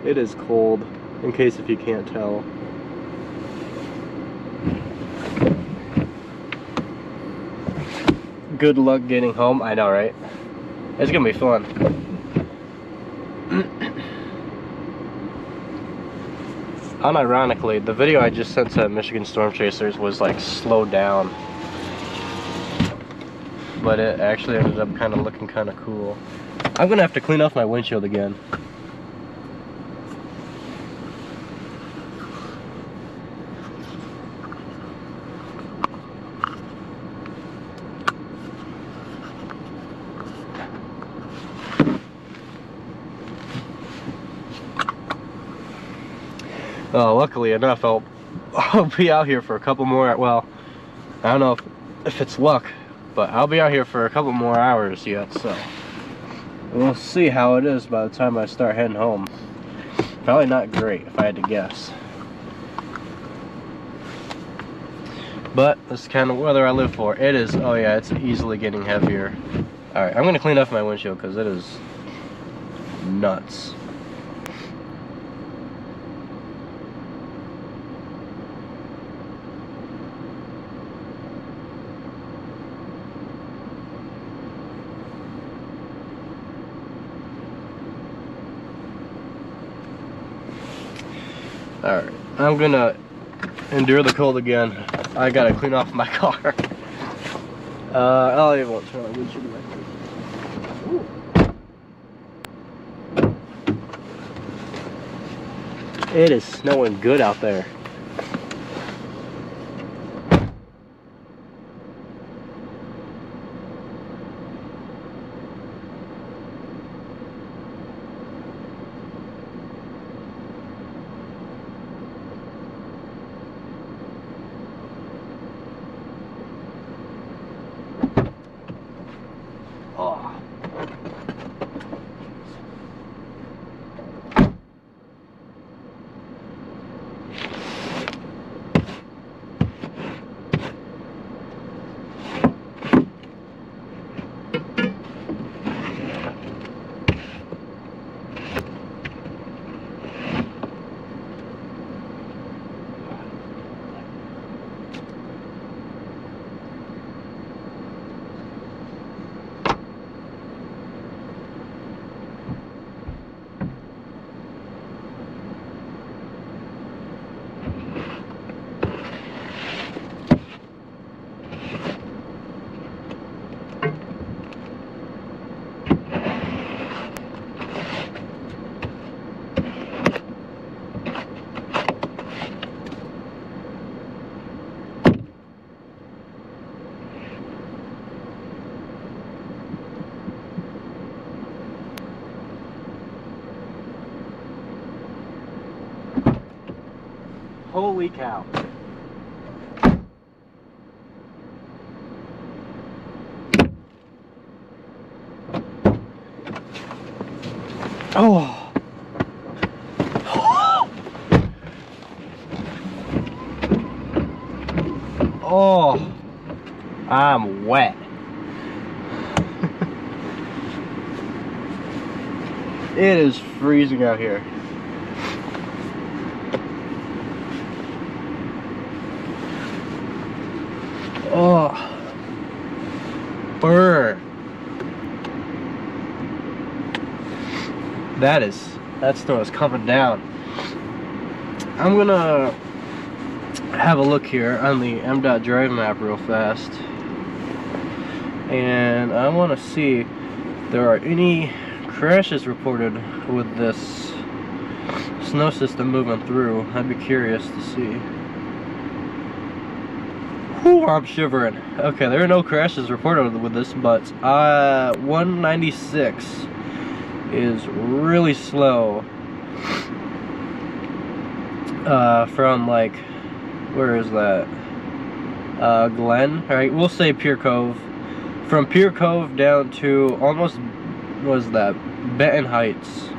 It is cold, in case if you can't tell. Good luck getting home. I know, right? It's gonna be fun. Unironically, the video I just sent to Michigan Storm Chasers was like slowed down, but it actually ended up kind of looking kind of cool. I'm gonna have to clean off my windshield again. Luckily enough, I'll be out here for a couple more, well, I don't know if it's luck, but I'll be out here for a couple more hours yet, so we'll see how it is by the time I start heading home. Probably not great, if I had to guess. But this is kind of weather I live for. It is, oh yeah, it's easily getting heavier. Alright, I'm going to clean off my windshield because it is nuts. Alright, I'm gonna endure the cold again. I gotta clean off my car. I won't turn on the windshield like this. It is snowing good out there. Holy cow. Oh. Oh. I'm wet. It is freezing out here. Oh. Burr. That snow is coming down. I'm gonna have a look here on the M.Dot Drive map real fast, and I want to see if there are any crashes reported with this snow system moving through. I'd be curious to see. Whew, I'm shivering. Okay, there are no crashes reported with this, but 196 is really slow. From like, where is that? Glen, alright, we'll say Pier Cove. From Pier Cove down to almost, what was that? Benton Heights.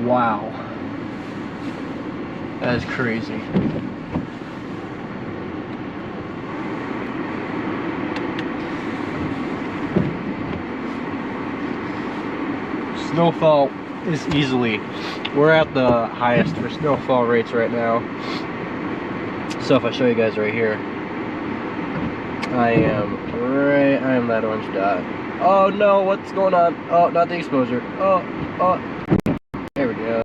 Wow. That is crazy. Snowfall is easily, we're at the highest for snowfall rates right now. So if I show you guys right here, I am that orange dot. Oh no, what's going on? Oh, not the exposure. Oh, there we go.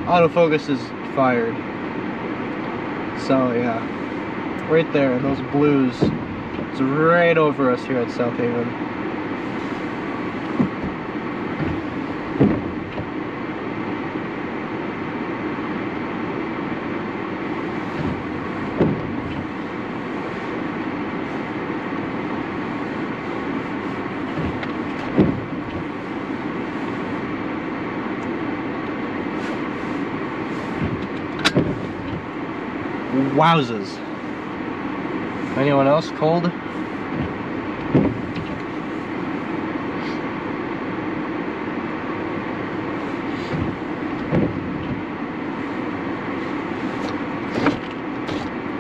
Autofocus is fired. So yeah, right there, those blues. It's right over us here at South Haven. Wowzers. Anyone else cold?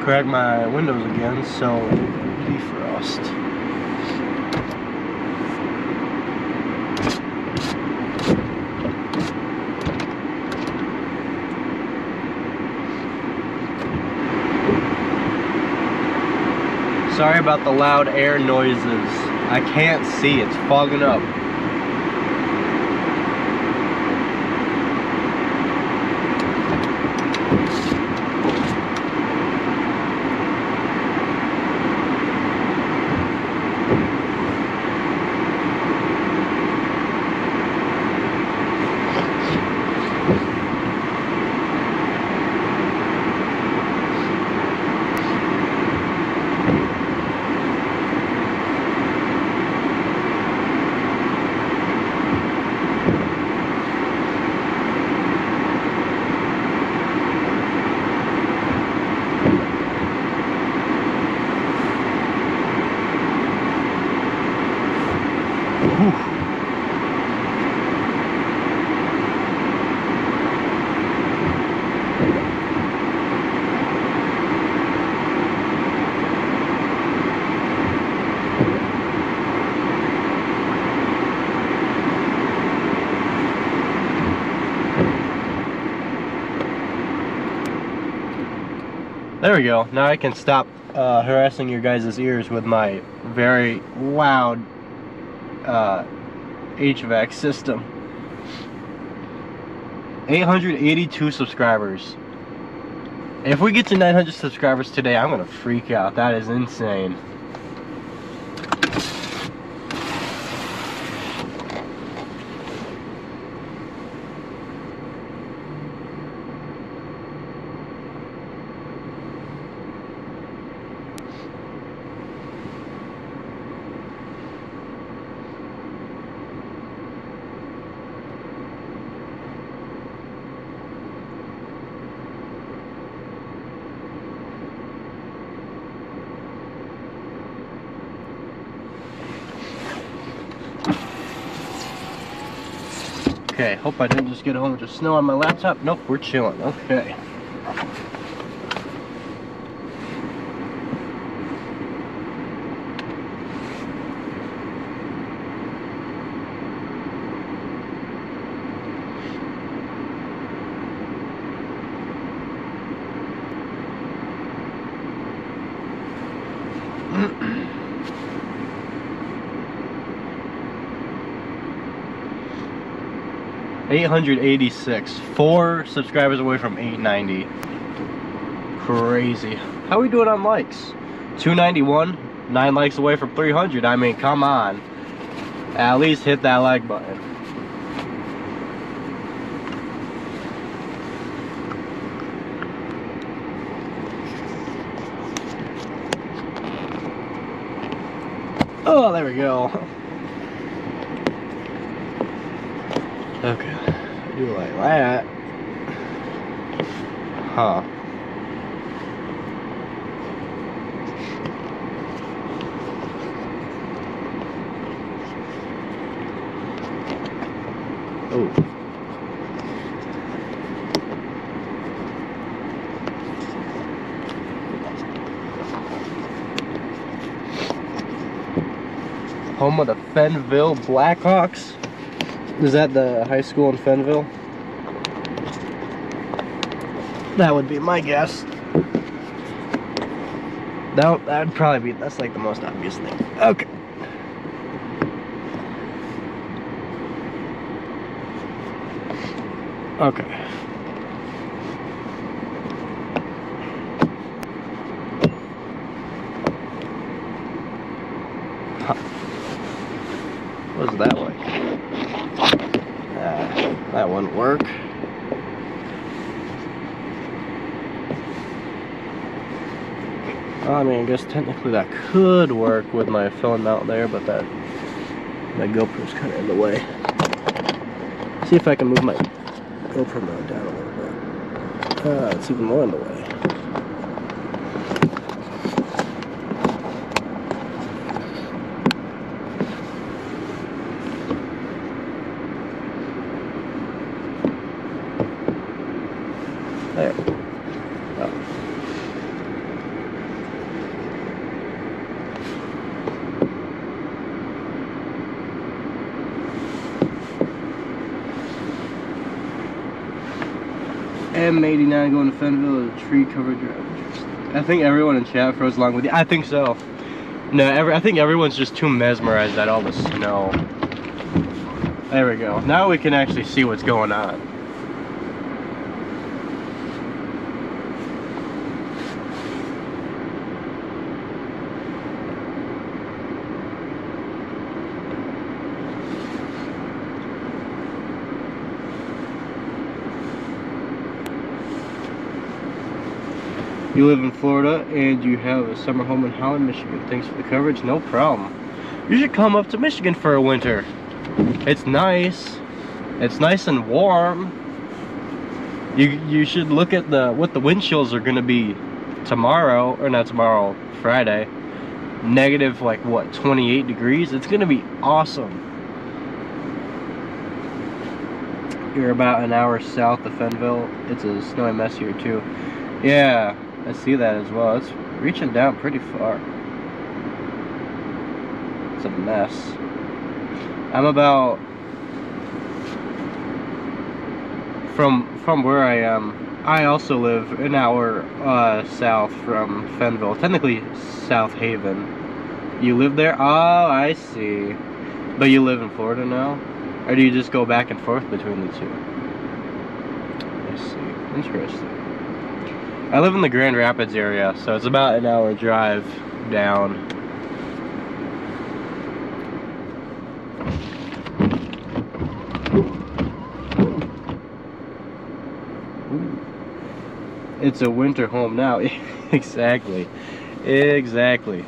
Crack my windows again, so defrost. Sorry about the loud air noises. I can't see, it's fogging up. There we go. Now I can stop harassing your guys' ears with my very loud HVAC system. 882 subscribers. If we get to 900 subscribers today, I'm gonna freak out. That is insane. Okay, hope I didn't just get home with just snow on my laptop. Nope, we're chilling. Okay. $886, 4 subscribers away from 890. Crazy. How are we doing on likes? 291, 9 likes away from 300. I mean, come on. At least hit that like button. Oh, there we go. Okay, I do like that. Huh. Oh. Home of the Fenville Blackhawks. Is that the high school in Fenville? That would be my guess. No, that'd probably be, that's like the most obvious thing. Okay. Okay. Huh. What was that like? That wouldn't work. Well, I mean, I guess technically that could work with my phone mount there, but that GoPro's kind of in the way. See if I can move my GoPro mount down a little bit. It's even more in the way. There. Oh. M89 going to Fenville is a tree covered drive. I think everyone in chat froze along with you. I think so. No, I think everyone's just too mesmerized at all the snow. There we go. Now we can actually see what's going on. You live in Florida and you have a summer home in Holland, Michigan. Thanks for the coverage. No problem. You should come up to Michigan for a winter. It's nice. It's nice and warm. You should look at what the wind chills are going to be tomorrow, or not tomorrow, Friday. Negative like what, 28 degrees? It's going to be awesome. You're about an hour south of Fenville. It's a snowy mess here too. Yeah. I see that as well. It's reaching down pretty far. It's a mess. I'm about from where I am. I also live an hour south from Fenville, technically South Haven. You live there? Oh, I see. But you live in Florida now, or do you just go back and forth between the two? I see. Interesting. I live in the Grand Rapids area, so it's about an hour drive down. It's a winter home now. Exactly. Exactly.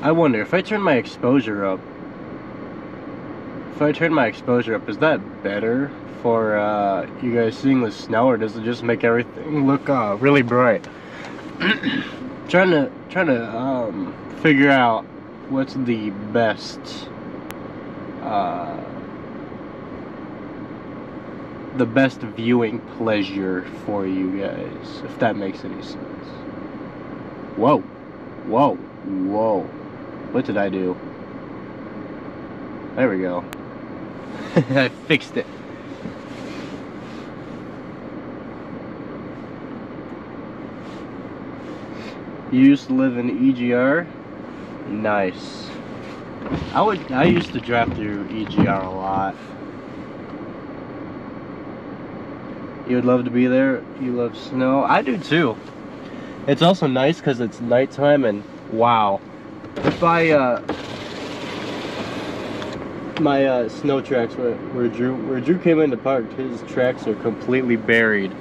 I wonder if I turn my exposure up. If I turn my exposure up, is that better for you guys seeing the snow, or does it just make everything look really bright? trying to figure out what's the best viewing pleasure for you guys, if that makes any sense. Whoa, whoa, whoa! What did I do? There we go. I fixed it. You used to live in EGR? Nice. I used to drive through EGR a lot. You would love to be there? You love snow? I do too. It's also nice because it's nighttime, and wow. If my snow tracks where Drew came into park, his tracks are completely buried.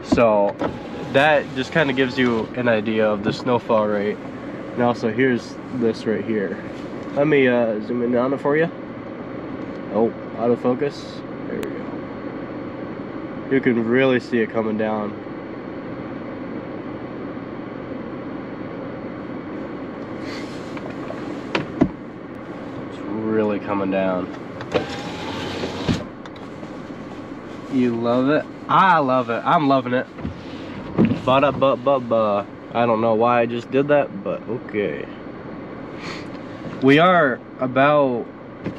So that just kind of gives you an idea of the snowfall rate. And also here's this right here. Let me zoom in on it for you. Oh, autofocus. There we go. You can really see it coming down. It's really coming down. You love it? I love it. I'm loving it. Ba-da-ba-ba-ba. I don't know why I just did that, but okay. We are about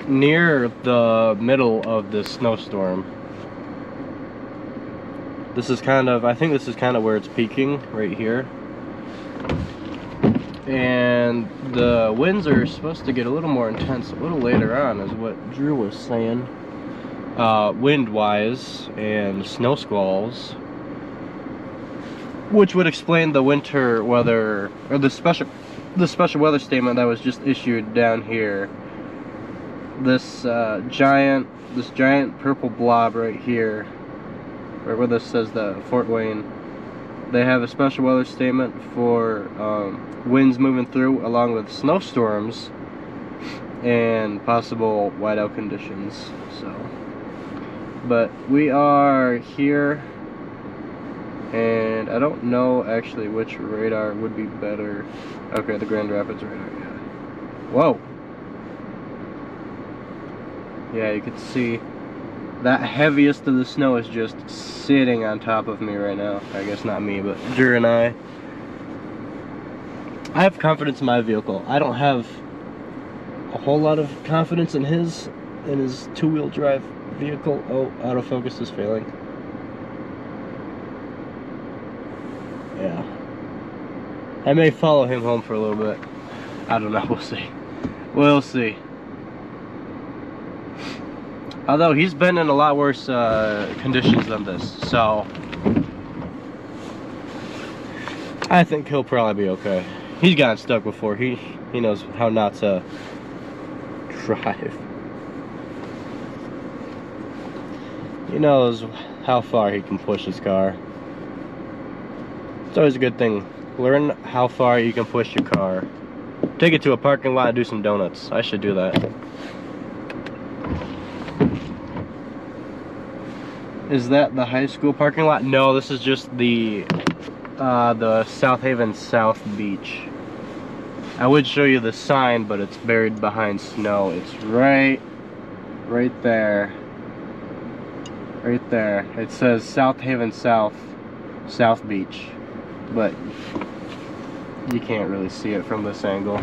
near the middle of this snowstorm. This is kind of, I think this is kind of where it's peaking, right here. And the winds are supposed to get a little more intense a little later on, is what Drew was saying. Wind-wise and snow squalls. Which would explain the winter weather, or the special weather statement that was just issued down here. This giant purple blob right here, right where this says the Fort Wayne. They have a special weather statement for winds moving through, along with snowstorms and possible whiteout conditions. So, but we are here. And I don't know actually which radar would be better. Okay, the Grand Rapids radar, yeah. Whoa! Yeah, you can see that heaviest of the snow is just sitting on top of me right now. I guess not me, but Drew and I have confidence in my vehicle. I don't have a whole lot of confidence in his two-wheel drive vehicle. Oh, autofocus is failing. Yeah. I may follow him home for a little bit. I don't know, we'll see. We'll see. Although he's been in a lot worse conditions than this, so I think he'll probably be okay. He's gotten stuck before. He knows how not to drive. He knows how far he can push his car. It's always a good thing. Learn how far you can push your car. Take it to a parking lot and do some donuts. I should do that. Is that the high school parking lot? No, this is just the South Haven South Beach. I would show you the sign, but it's buried behind snow. It's right there. Right there. It says South Haven South Beach. But you can't really see it from this angle.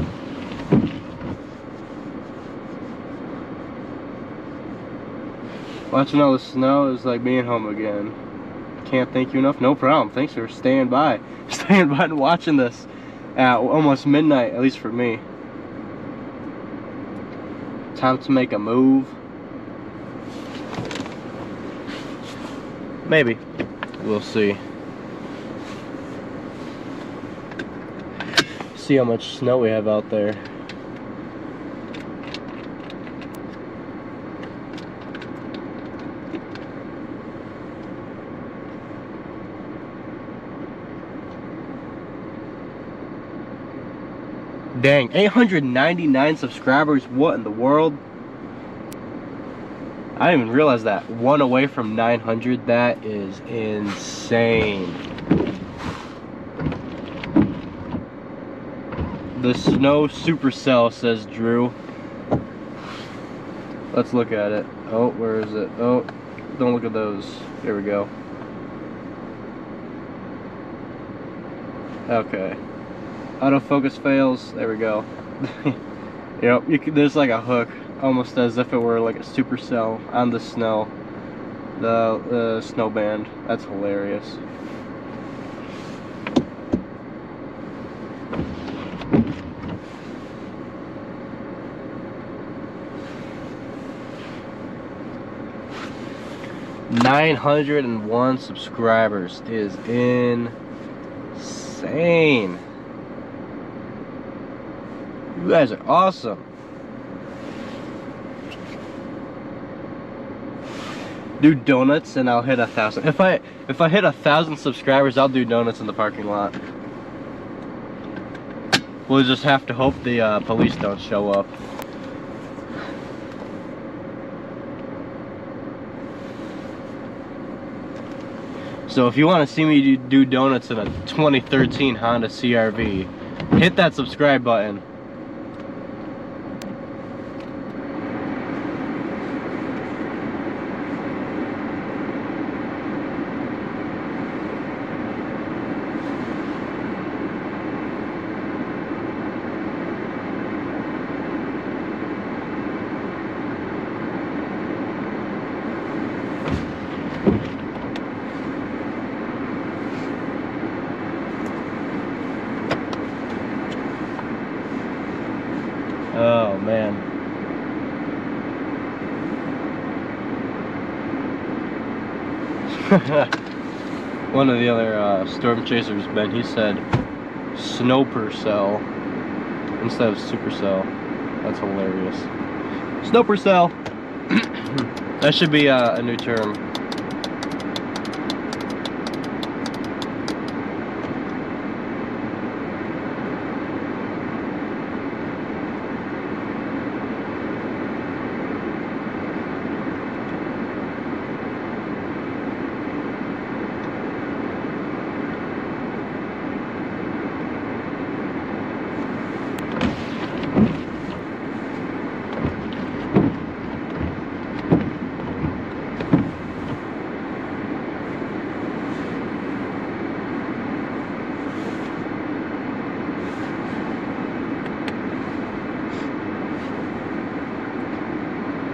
Watching all the snow is like being home again. Can't thank you enough. No problem. Thanks for staying by and watching this at almost midnight, at least for me. Time to make a move. Maybe. We'll see. See how much snow we have out there. Dang, 899 subscribers. What in the world? I didn't even realize that. One away from 900. That is insane. The snow supercell, says Drew. Let's look at it. Oh, where is it? Oh, don't look at those. There we go. Okay. Autofocus fails. There we go. Yep, there's like a hook, almost as if it were like a supercell on the snow. The snow band. That's hilarious. $901 subscribers is insane. You guys are awesome. Do donuts and I'll hit 1,000. If I hit 1,000 subscribers, I'll do donuts in the parking lot. We'll just have to hope the police don't show up. So if you want to see me do donuts in a 2013 Honda CR-V, hit that subscribe button. Oh man. One of the other storm chasers, Ben, he said snowpercell instead of supercell. That's hilarious. Snowpercell. That should be a new term.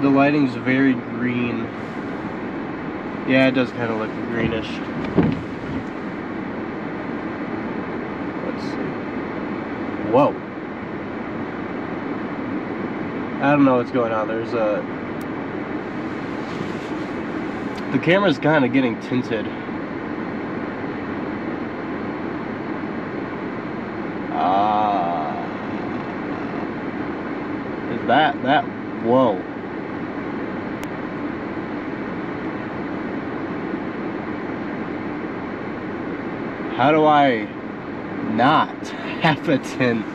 The lighting's very green. Yeah, it does kind of look greenish. Let's see. Whoa. I don't know what's going on. There's a... The camera's kind of getting tinted. Is that... Whoa. How do I not have a tint?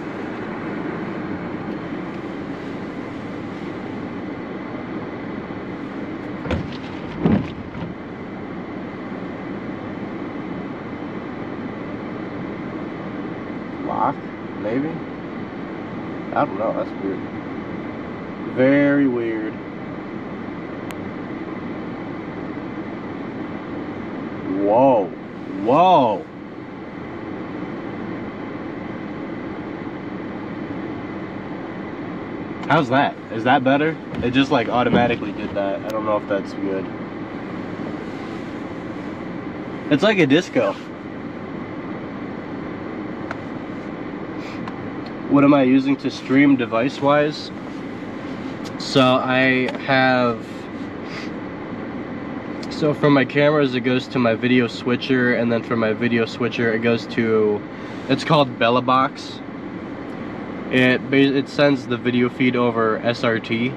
Lock? Maybe? I don't know, that's weird. Very weird. Whoa. Whoa. How's that? Is that better? It just like automatically did that. I don't know if that's good. It's like a disco. What am I using to stream device-wise? So I have... So from my cameras it goes to my video switcher, and then from my video switcher it goes to... It's called BellaBox. It sends the video feed over SRT,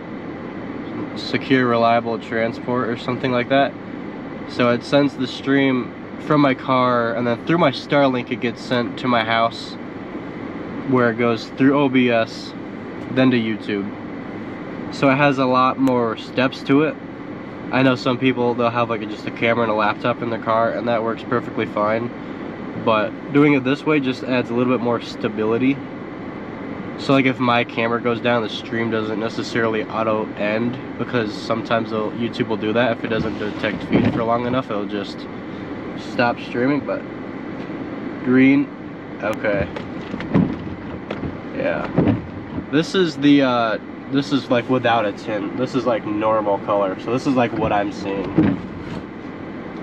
Secure Reliable Transport, or something like that. So it sends the stream from my car, and then through my Starlink it gets sent to my house. where it goes through OBS, then to YouTube. So it has a lot more steps to it. I know some people, they'll have like just a camera and a laptop in their car, and that works perfectly fine. But doing it this way just adds a little bit more stability. So like if my camera goes down, the stream doesn't necessarily auto end, because sometimes YouTube will do that. If it doesn't detect feed for long enough, it'll just stop streaming. But green, okay, yeah. This is the this is like without a tint. This is like normal color. So this is like what I'm seeing.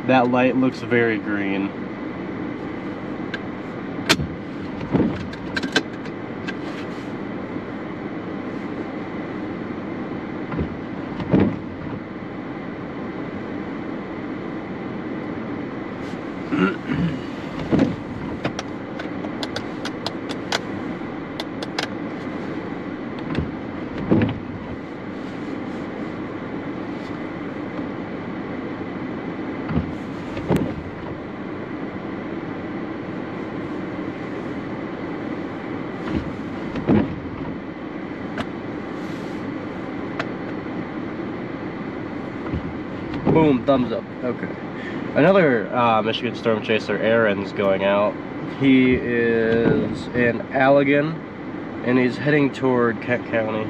That light looks very green. Boom, thumbs up. Okay. Another Michigan Storm Chaser, Aaron's going out. He is in Allegan, and he's heading toward Kent County.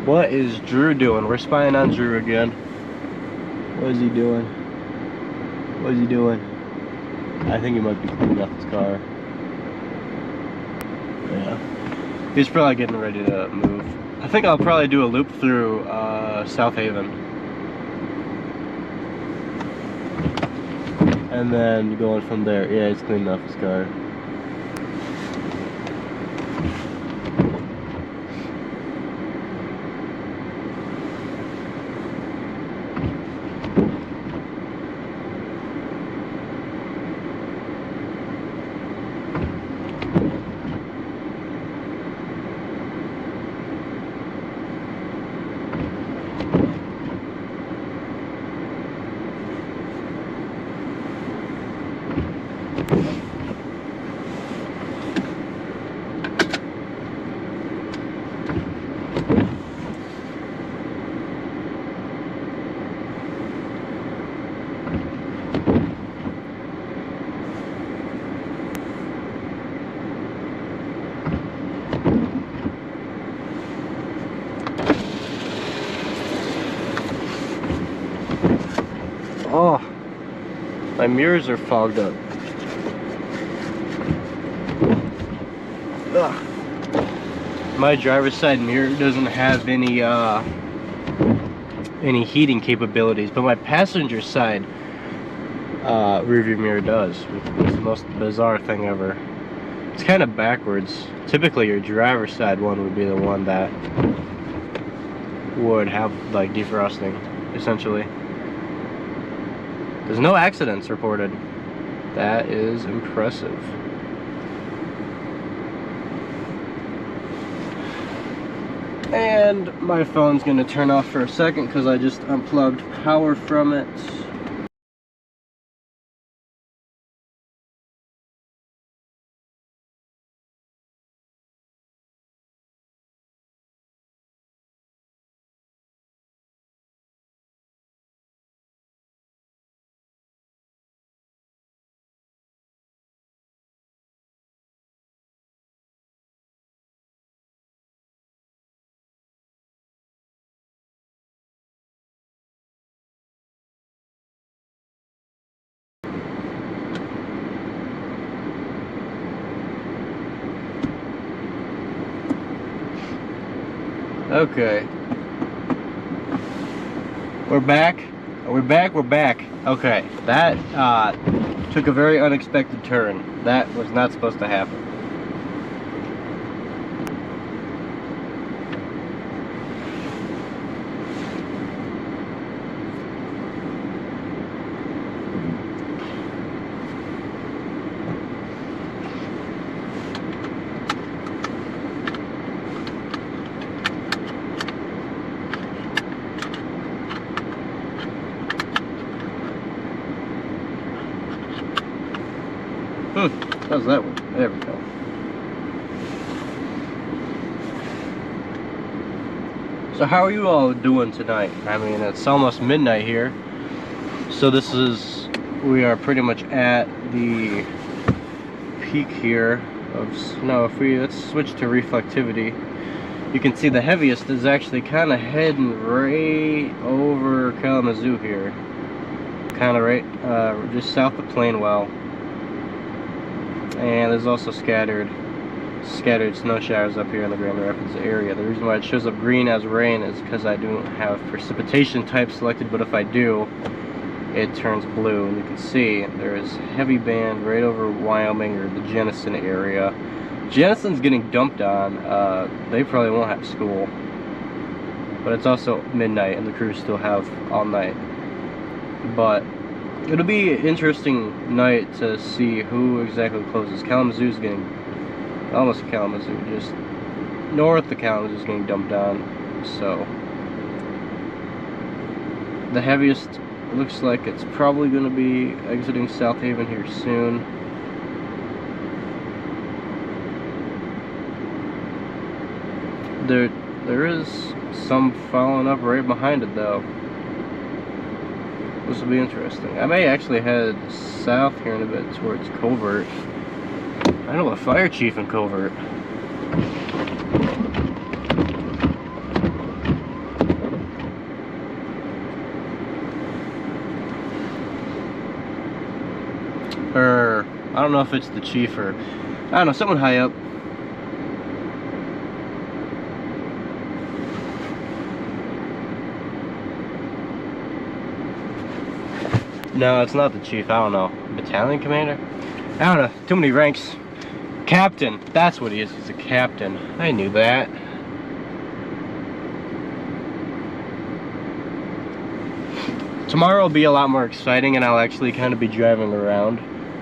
What is Drew doing? We're spying on Drew again. What is he doing? What is he doing? I think he might be cleaning up his car. Yeah. He's probably getting ready to move. I think I'll probably do a loop through South Haven. And then going from there. Yeah, he's cleaning up his car. Oh, my mirrors are fogged up. Ugh. My driver's side mirror doesn't have any heating capabilities, but my passenger side rearview mirror does. It's the most bizarre thing ever. It's kind of backwards. Typically your driver's side one would be the one that would have like defrosting, essentially. There's no accidents reported. That is impressive. And my phone's gonna turn off for a second because I just unplugged power from it. Okay. We're back. We're back. Okay. That took a very unexpected turn. That was not supposed to happen. How's that work? There we go. So how are you all doing tonight? I mean, it's almost midnight here. So we are pretty much at the peak here of snow. Let's switch to reflectivity. You can see the heaviest is actually kind of heading right over Kalamazoo here. Kind of right, just south of Plainwell. And there's also scattered snow showers up here in the Grand Rapids area. The reason why it shows up green as rain is because I don't have precipitation type selected, but if I do, it turns blue. And you can see there is heavy band right over Wyoming or the Jenison area. Jenison's getting dumped on. They probably won't have school, but it's also midnight and the crews still have all night. But it'll be an interesting night to see who exactly closes. Kalamazoo's getting, almost Kalamazoo, just north of Kalamazoo's getting dumped on. So the heaviest looks like it's probably going to be exiting South Haven here soon. There is some following up right behind it though. This will be interesting. I may actually head south here in a bit towards Covert. I know a fire chief in Covert. Or I don't know if it's the chief or I don't know, someone high up. No, it's not the chief. I don't know. Battalion commander? I don't know. Too many ranks. Captain. That's what he is. He's a captain. I knew that. Tomorrow will be a lot more exciting and I'll actually kind of be driving around.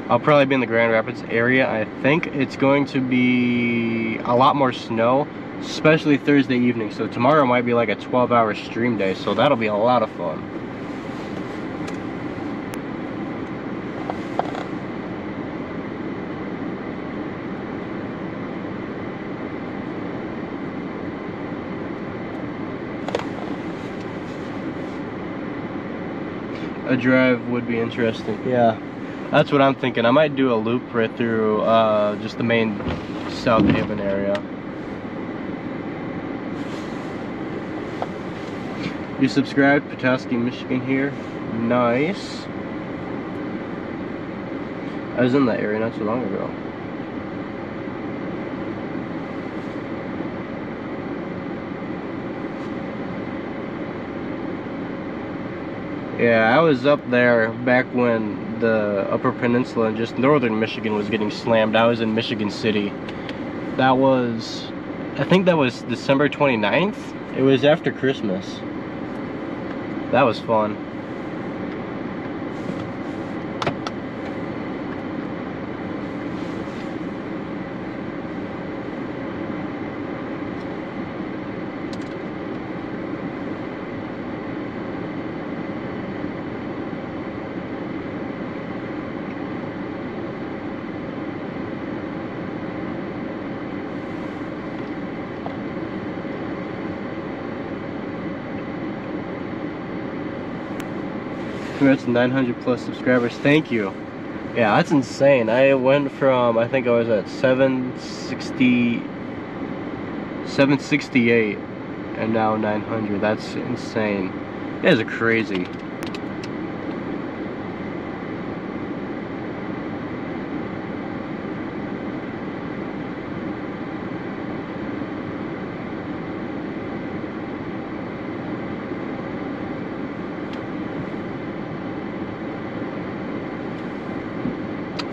I'll probably be in the Grand Rapids area. I think it's going to be a lot more snow, especially Thursday evening. So tomorrow might be like a 12-hour stream day. So that'll be a lot of fun. A drive would be interesting. Yeah, that's what I'm thinking. I might do a loop right through just the main South Haven area. You subscribed, Petoskey, Michigan here. Nice. I was in that area not too long ago. Yeah, I was up there back when the Upper Peninsula and just northern Michigan was getting slammed. I was in Michigan City. That was, I think that was December 29th. It was after Christmas. That was fun. Congrats to 900 plus subscribers. Thank you. Yeah, that's insane. I went from, I think I was at 768 and now 900. That's insane. You guys are crazy.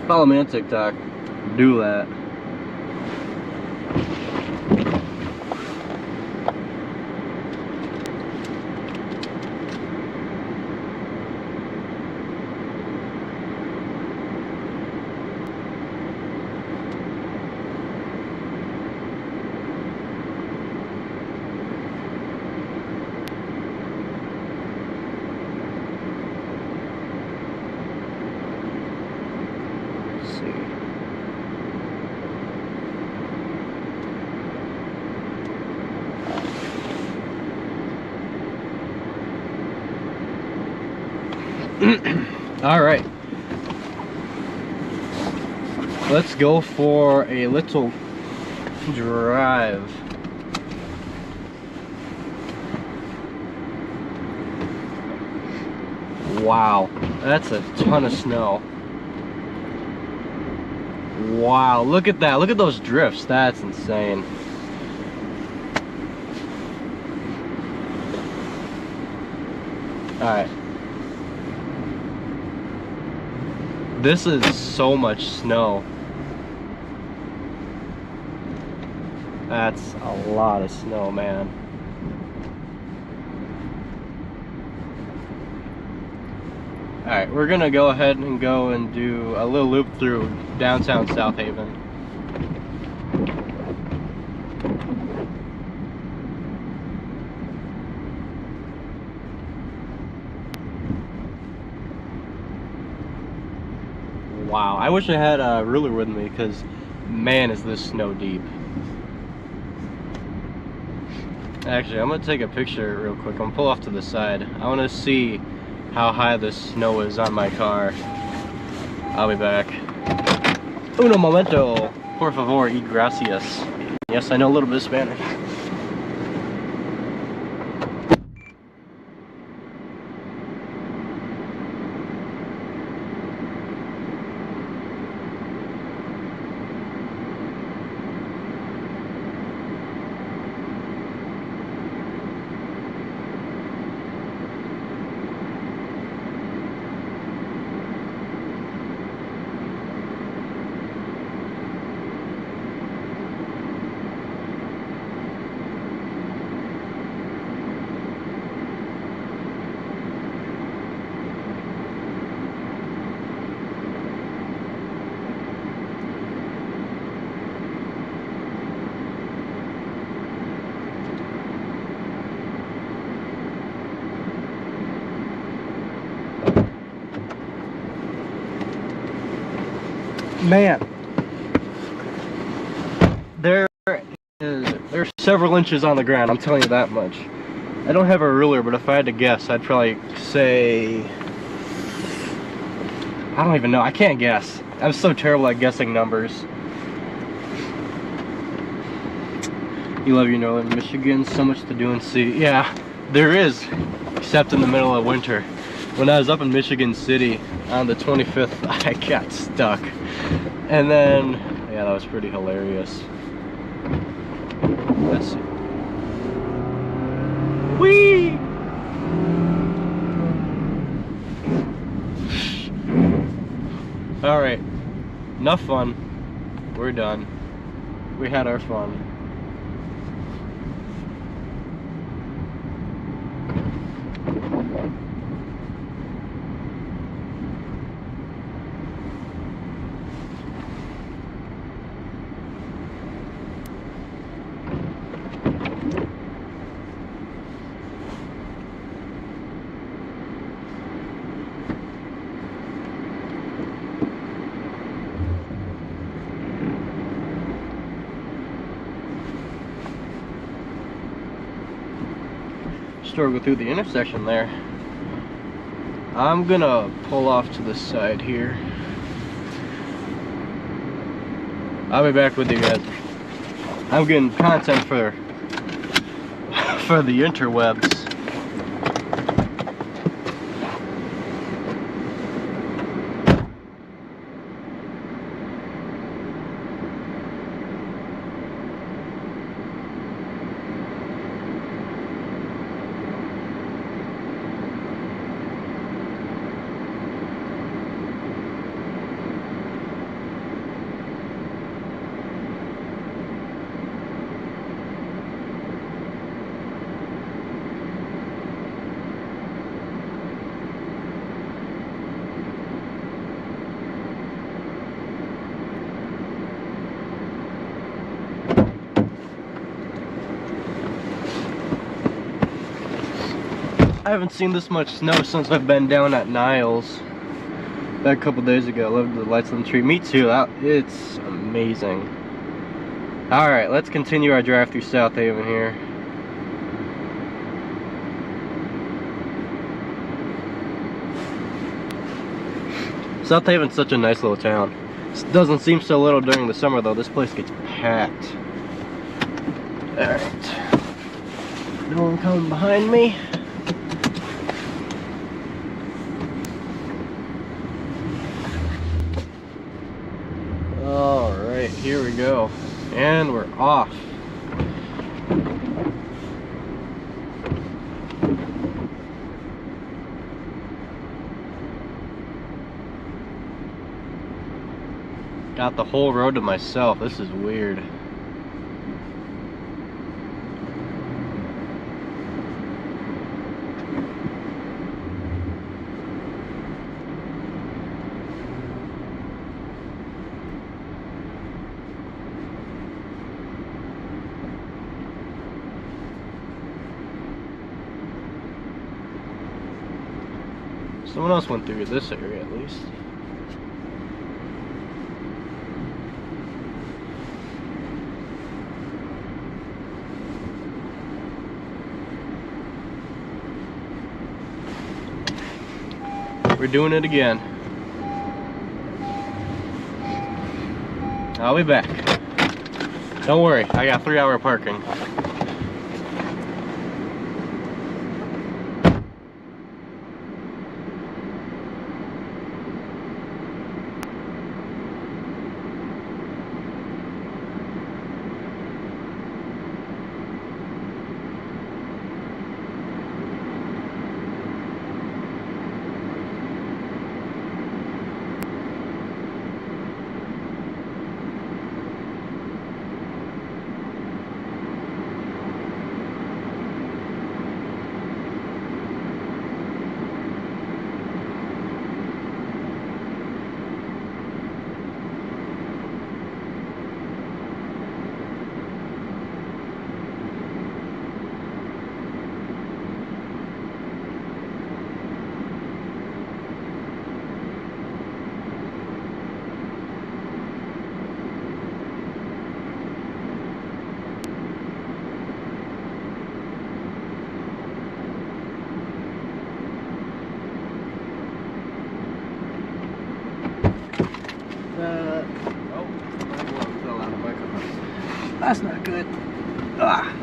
Follow me on TikTok. Do that. All right. Let's go for a little drive. Wow, that's a ton of snow. Wow, look at that. Look at those drifts. That's insane. All right. This is so much snow. That's a lot of snow, man. Alright, we're gonna go ahead and go and do a little loop through downtown South Haven. Wow, I wish I had a ruler with me because, man, is this snow deep. Actually, I'm gonna take a picture real quick. I'm gonna pull off to the side. I wanna see how high the snow is on my car. I'll be back. Uno momento. Por favor, y gracias. Yes, I know a little bit of Spanish. Man, there's several inches on the ground, I'm telling you that much. I don't have a ruler, but if I had to guess, I'd probably say, I don't even know, I can't guess. I'm so terrible at guessing numbers. You love your northern Michigan, so much to do and see. Yeah, there is, except in the middle of winter. When I was up in Michigan City on the 25th, I got stuck. And then, yeah, that was pretty hilarious. Let's see. Whee! Alright, enough fun. We're done. We had our fun. Struggle through the intersection there. I'm gonna pull off to the side here. I'll be back with you guys. I'm getting content for the interwebs. I haven't seen this much snow since I've been down at Niles. That a couple days ago. I loved the lights on the tree. Me too. It's amazing. Alright, let's continue our drive through South Haven here. South Haven's such a nice little town. It doesn't seem so little during the summer though. This place gets packed. Alright. No one coming behind me. Alright, here we go. And we're off. Got the whole road to myself. This is weird. Someone else went through this area at least. We're doing it again. I'll be back. Don't worry, I got 3-hour parking. Oh, my glove fell out of my car. That's not good. Ah.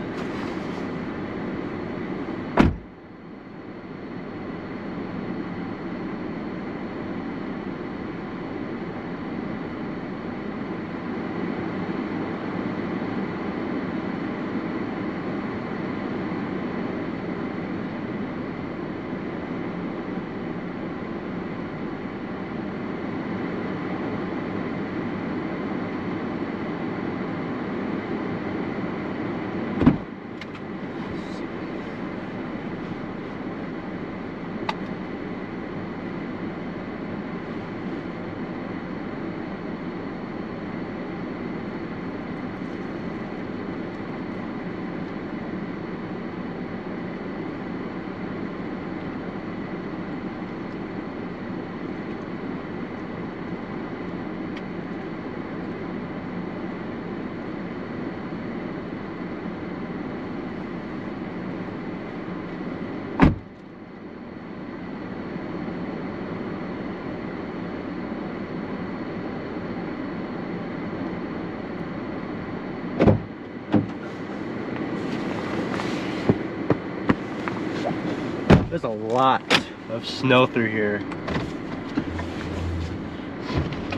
There's a lot of snow through here.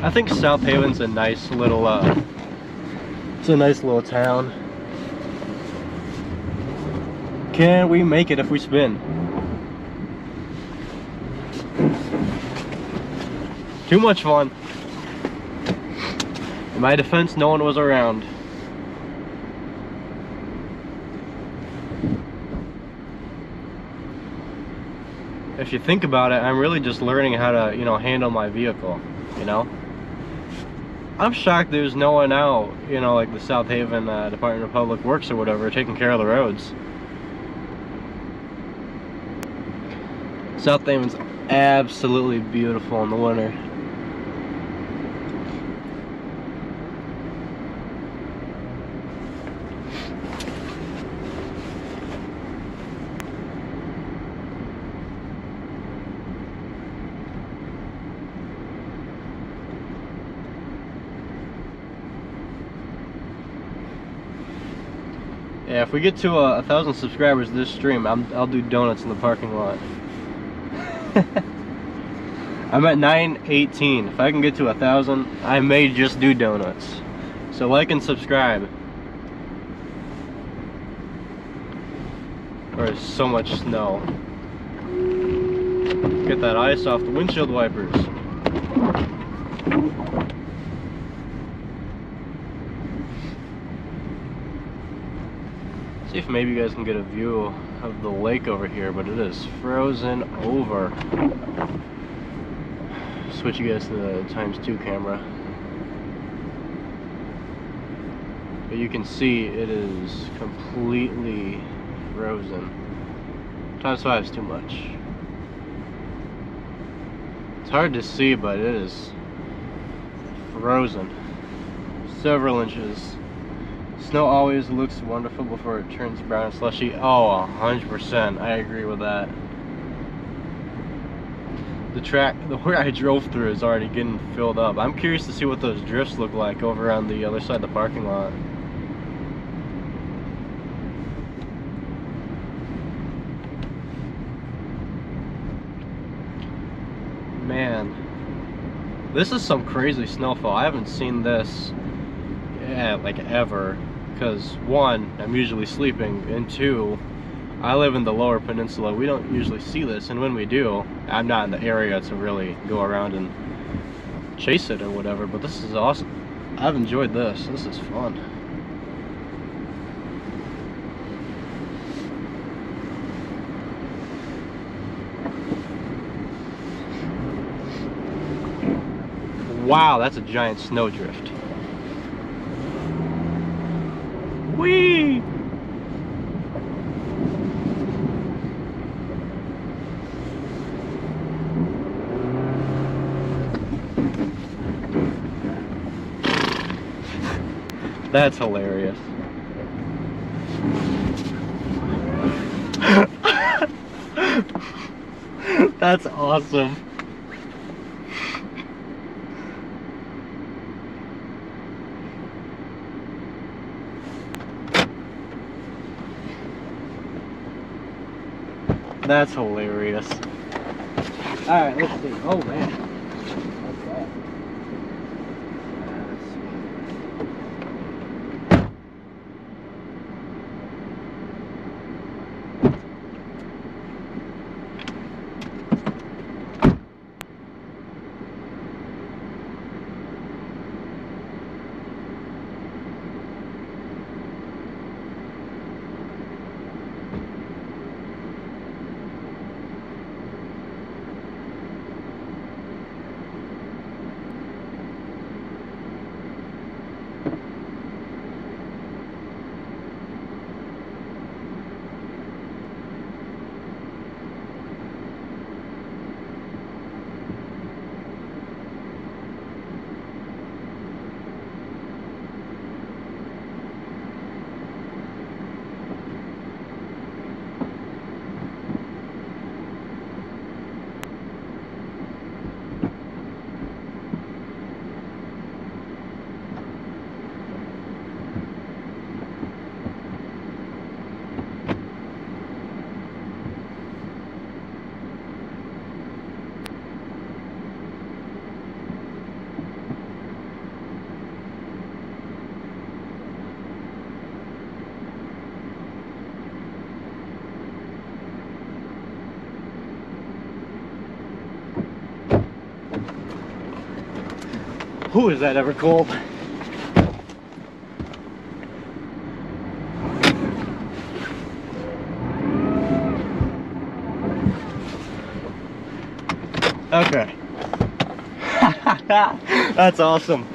I think South Haven's a nice little it's a nice little town. Can we make it if we spin? Too much fun. In my defense, no one was around. If you think about it, I'm really just learning how to, you know, handle my vehicle, you know? I'm shocked there's no one out, you know, like the South Haven Department of Public Works or whatever, taking care of the roads. South Haven's absolutely beautiful in the winter. Yeah, if we get to 1,000 subscribers this stream, I'll do donuts in the parking lot. I'm at 918. If I can get to 1,000, I may just do donuts. So like and subscribe. There's so much snow. Get that ice off the windshield wipers. See if maybe you guys can get a view of the lake over here, but it is frozen over. Switch you guys to the ×2 camera. But you can see it is completely frozen. ×5 is too much. It's hard to see, but it is frozen. Several inches. Snow always looks wonderful before it turns brown and slushy. Oh, 100%. I agree with that. The where I drove through is already getting filled up. I'm curious to see what those drifts look like over on the other side of the parking lot. Man, this is some crazy snowfall. I haven't seen this, like ever. Because one, I'm usually sleeping, and two, I live in the lower peninsula. We don't usually see this, and when we do, I'm not in the area to really go around and chase it or whatever, but this is awesome. I've enjoyed this. This is fun. Wow, that's a giant snowdrift. Whee! That's hilarious. That's awesome. That's hilarious. Alright, let's see. Oh man. What's that? Let's Who is that ever cold? Okay. That's awesome.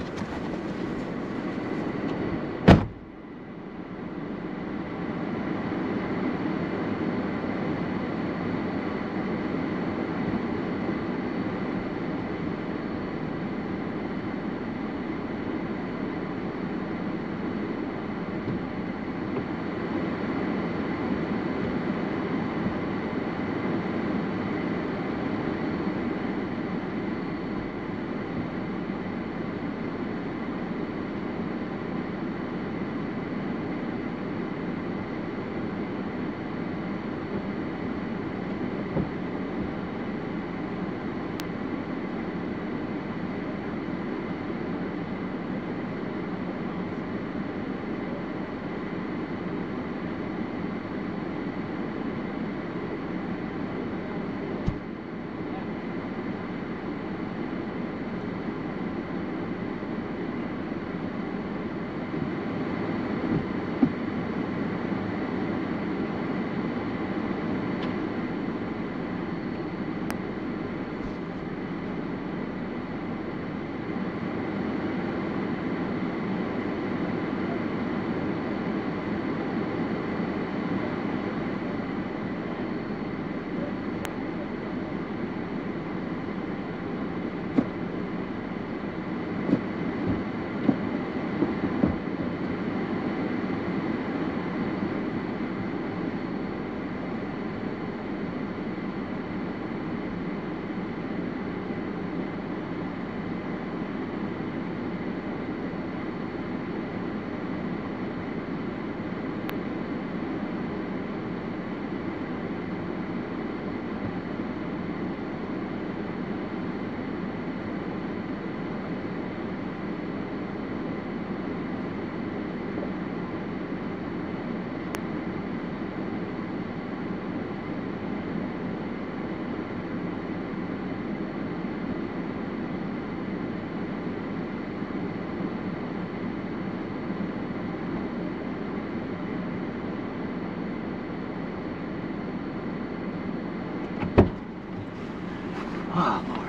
Oh, Lord.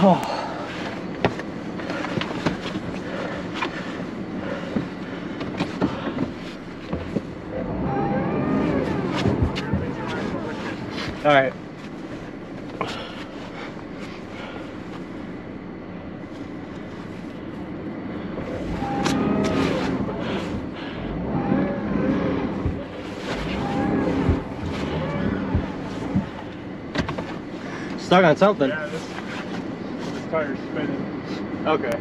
Oh. All right. Stuck on something. Yeah, this tire's spinning. Okay.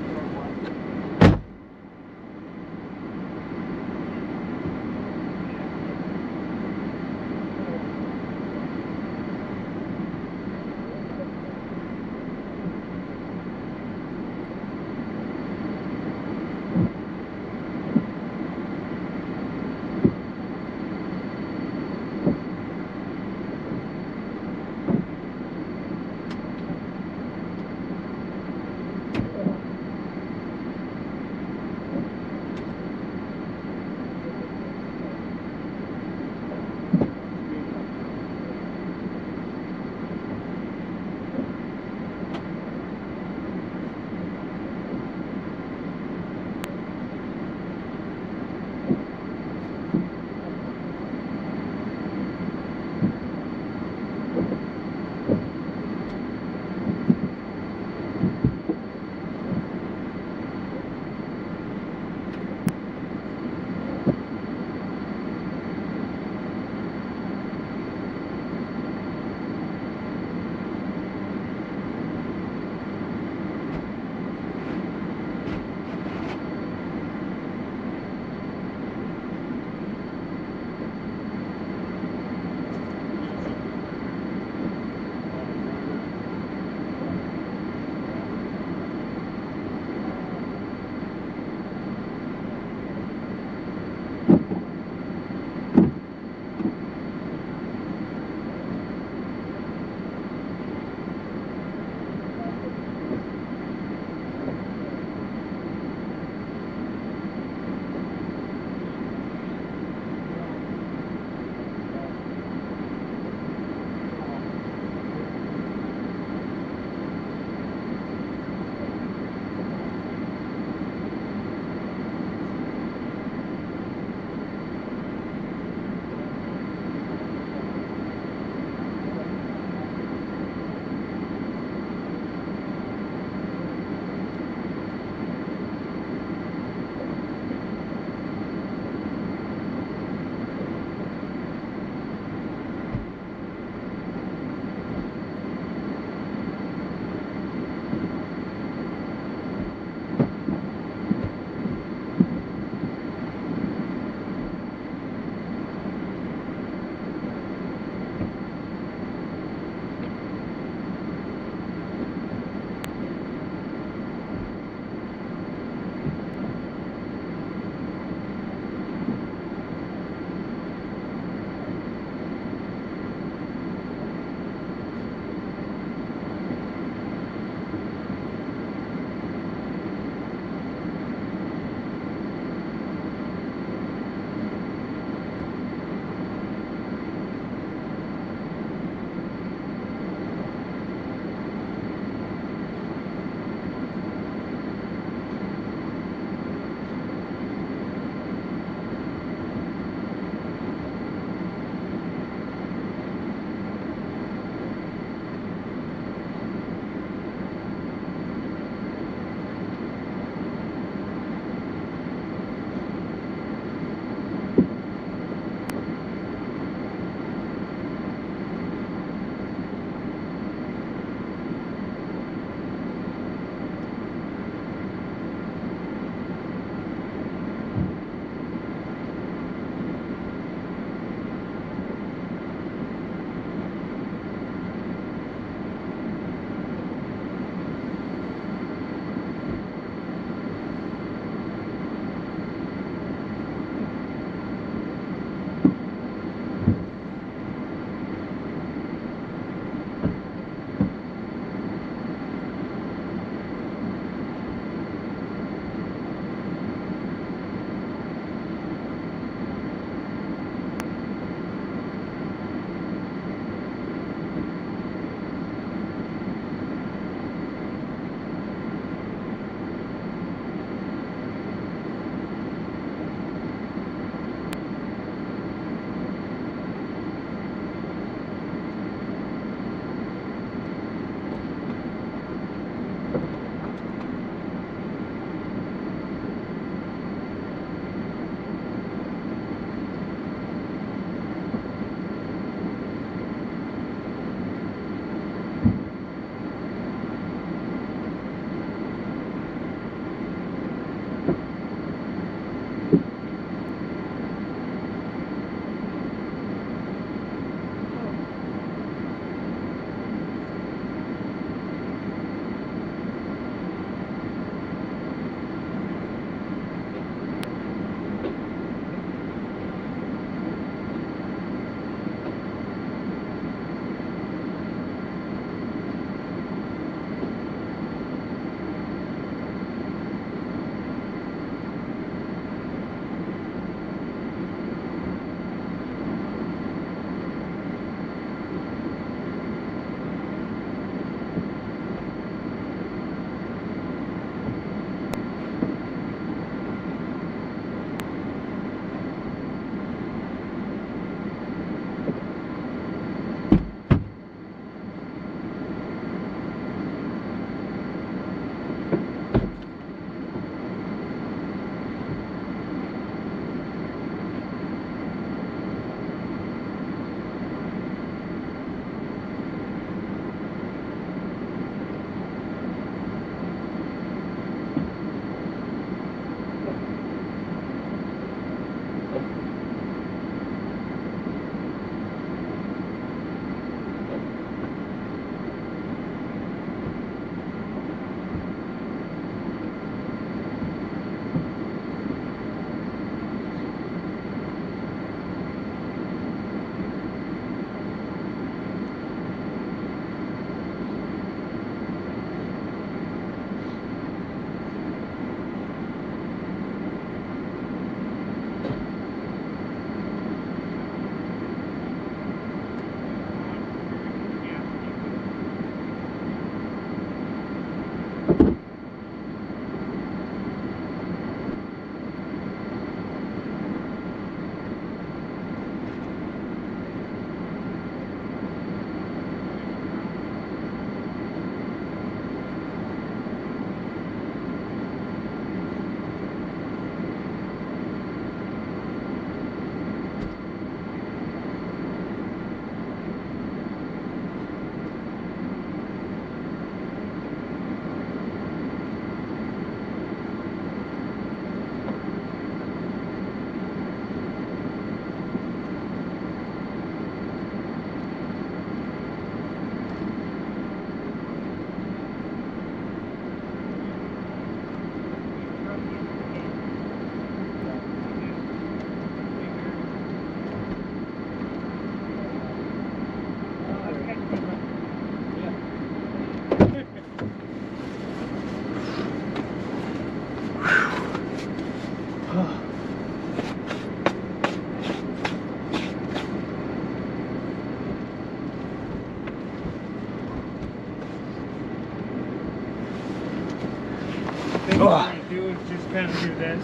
just kind of do this.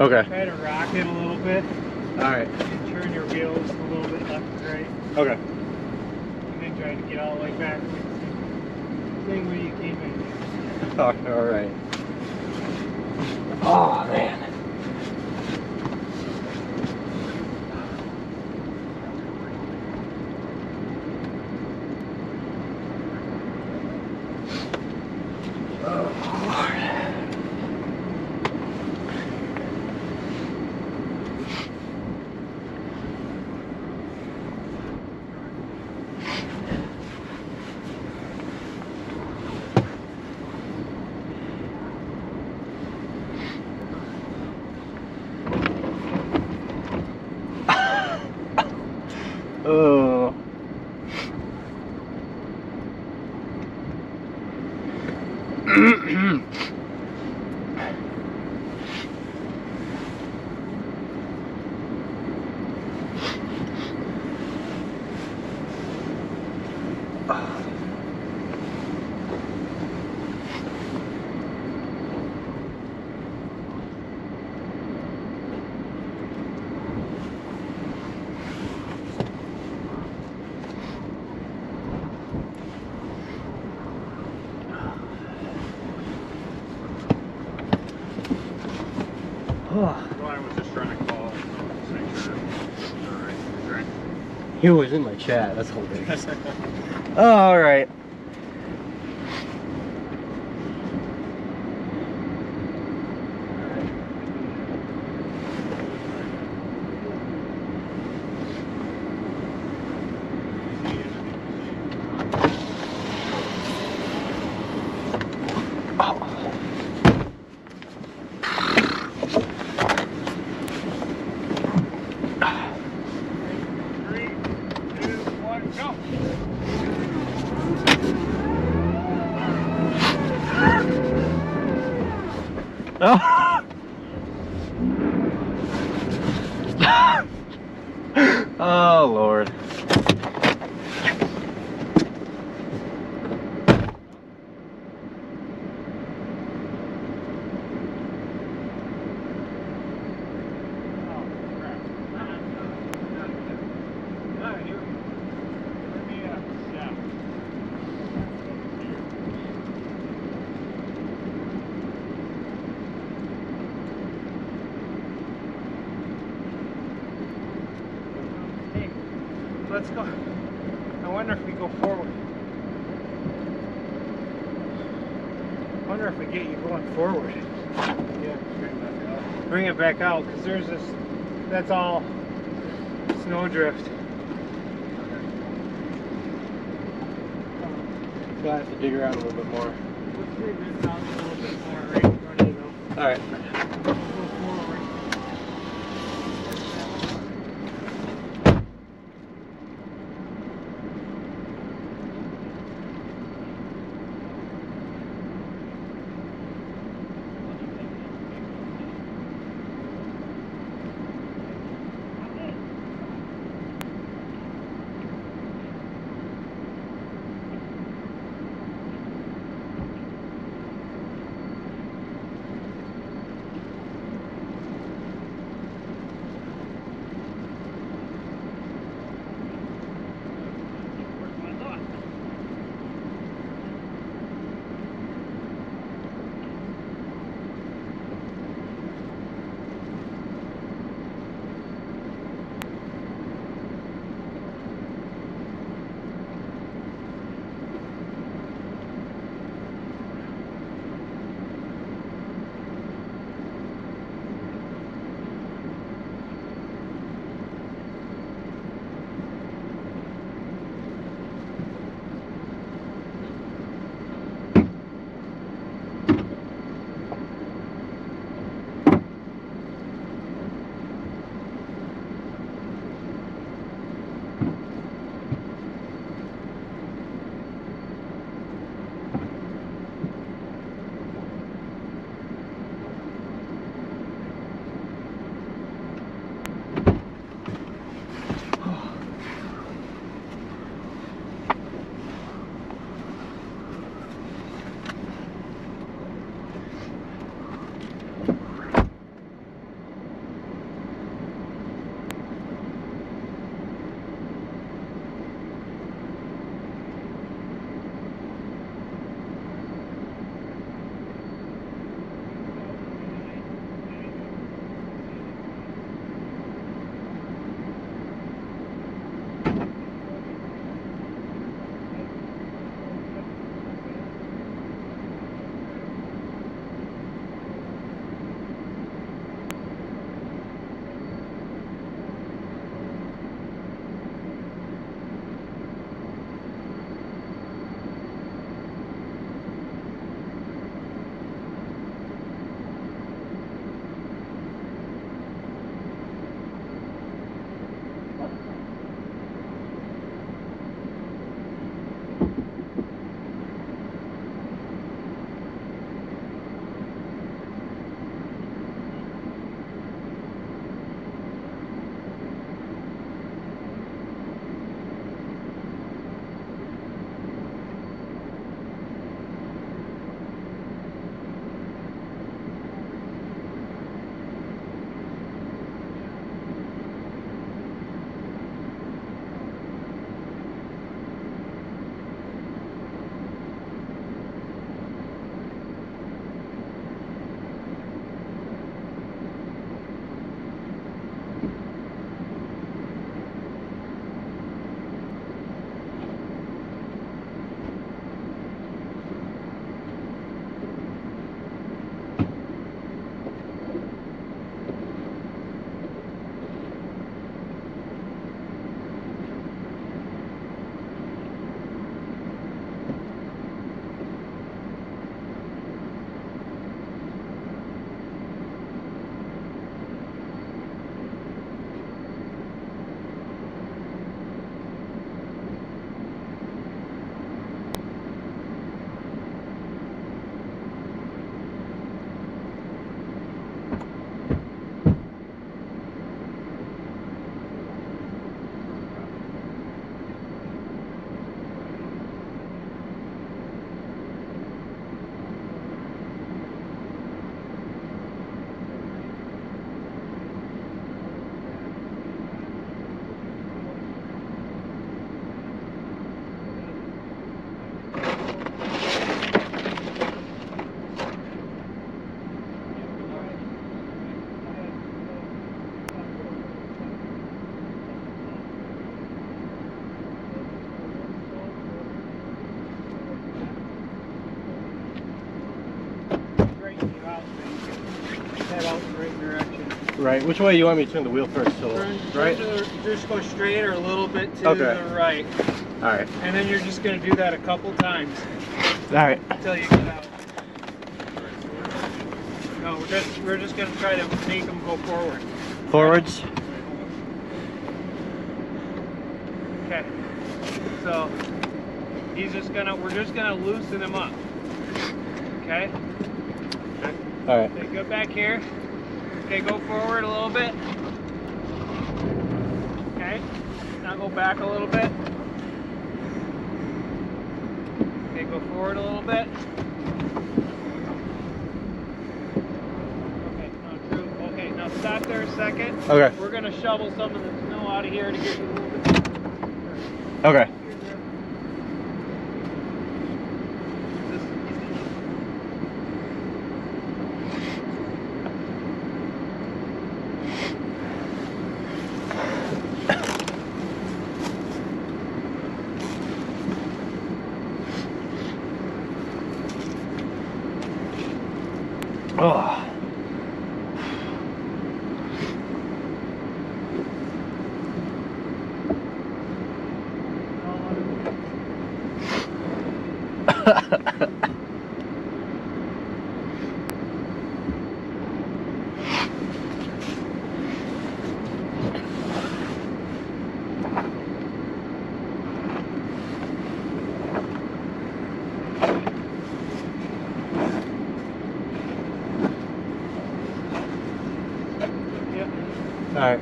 Okay. Try to rock it a little bit. All right. And turn your wheels a little bit left and right. Okay. And then try to get all the way back. Same way you came in. All right. Oh man. Oh. Well, I was just trying to call to make sure. All right. He was in my chat. That's hilarious. Oh, all right. Oh. Oh Lord. Let's go. I wonder if we go forward. I wonder if we get you going forward. Yeah, bring it back out because there's this. That's all snowdrift. So I have to dig around a little bit more. Let's dig this out a little bit more right in front of you though. All right. Go forward. Right. Which way do you want me to turn the wheel first? So, right? Just go straight or a little bit to Okay. the right. All right. And then you're just going to do that a couple times All right. until you get out. No, we're just going to try to make them go forward. Forwards. Okay. So we're just gonna loosen him up. Okay? All right. Okay, go back here. Okay, go forward a little bit. Okay. Now go back a little bit. Okay, go forward a little bit. Okay, no, true. Okay, now stop there a second. Okay. We're gonna shovel some of the snow out of here to get you a little bit. Okay. Oh. All right.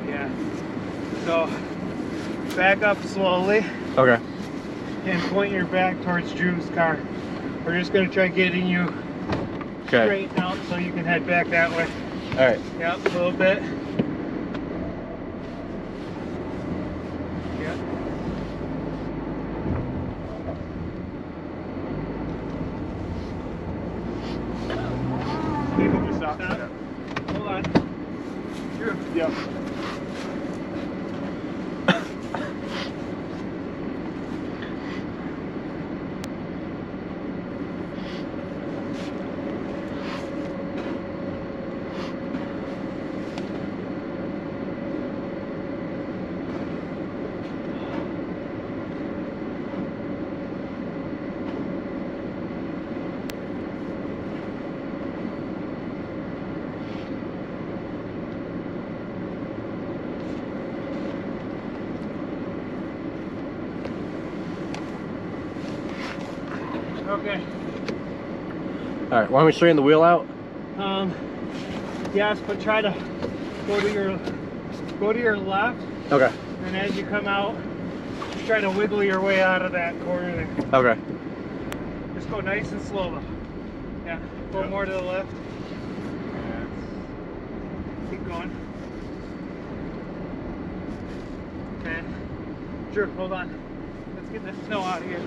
Yeah. So back up slowly Okay. and point your back towards Drew's car. We're just gonna try getting you Okay. straightened out so you can head back that way. All right. Yep, a little bit. Yep. Stop. Hold on. Drew. Yep. Okay. All right. Want me to straighten the wheel out? Yes, but try to go to your left, Okay. and as you come out, just try to wiggle your way out of that corner there. Okay. Just go nice and slow though. Yeah, go Yep. more to the left. Keep going. Okay. Drew, hold on. Let's get this snow out of here.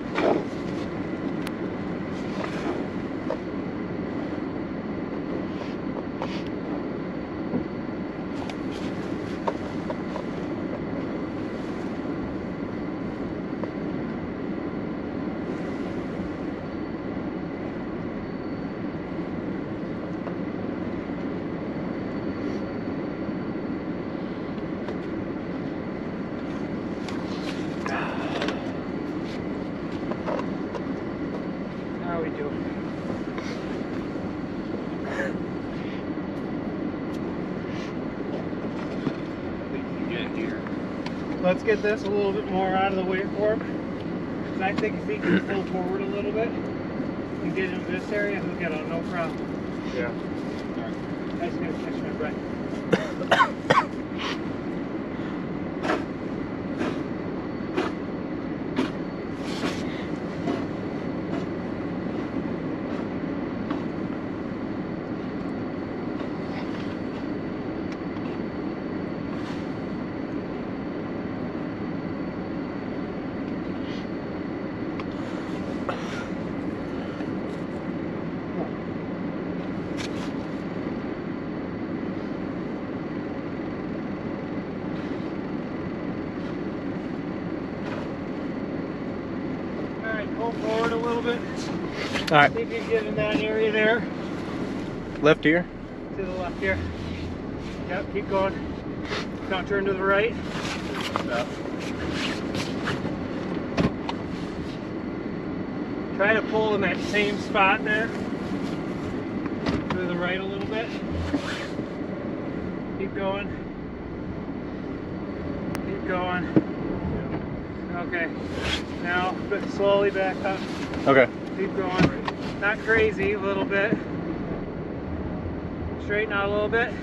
How are we doing? Let's get this a little bit more out of the way for him. 'Cause I think if he can pull forward a little bit and get into this area, he'll get on no problem. Yeah. I just gotta catch my breath. All right. See if you can get in that area there. Left here. To the left here. Yep, keep going. Now turn to the right. Yep. Try to pull in that same spot there. To the right a little bit. Keep going. Keep going. Okay. Now, but slowly back up. Okay. Keep going. Not crazy, a little bit. Straighten out a little bit.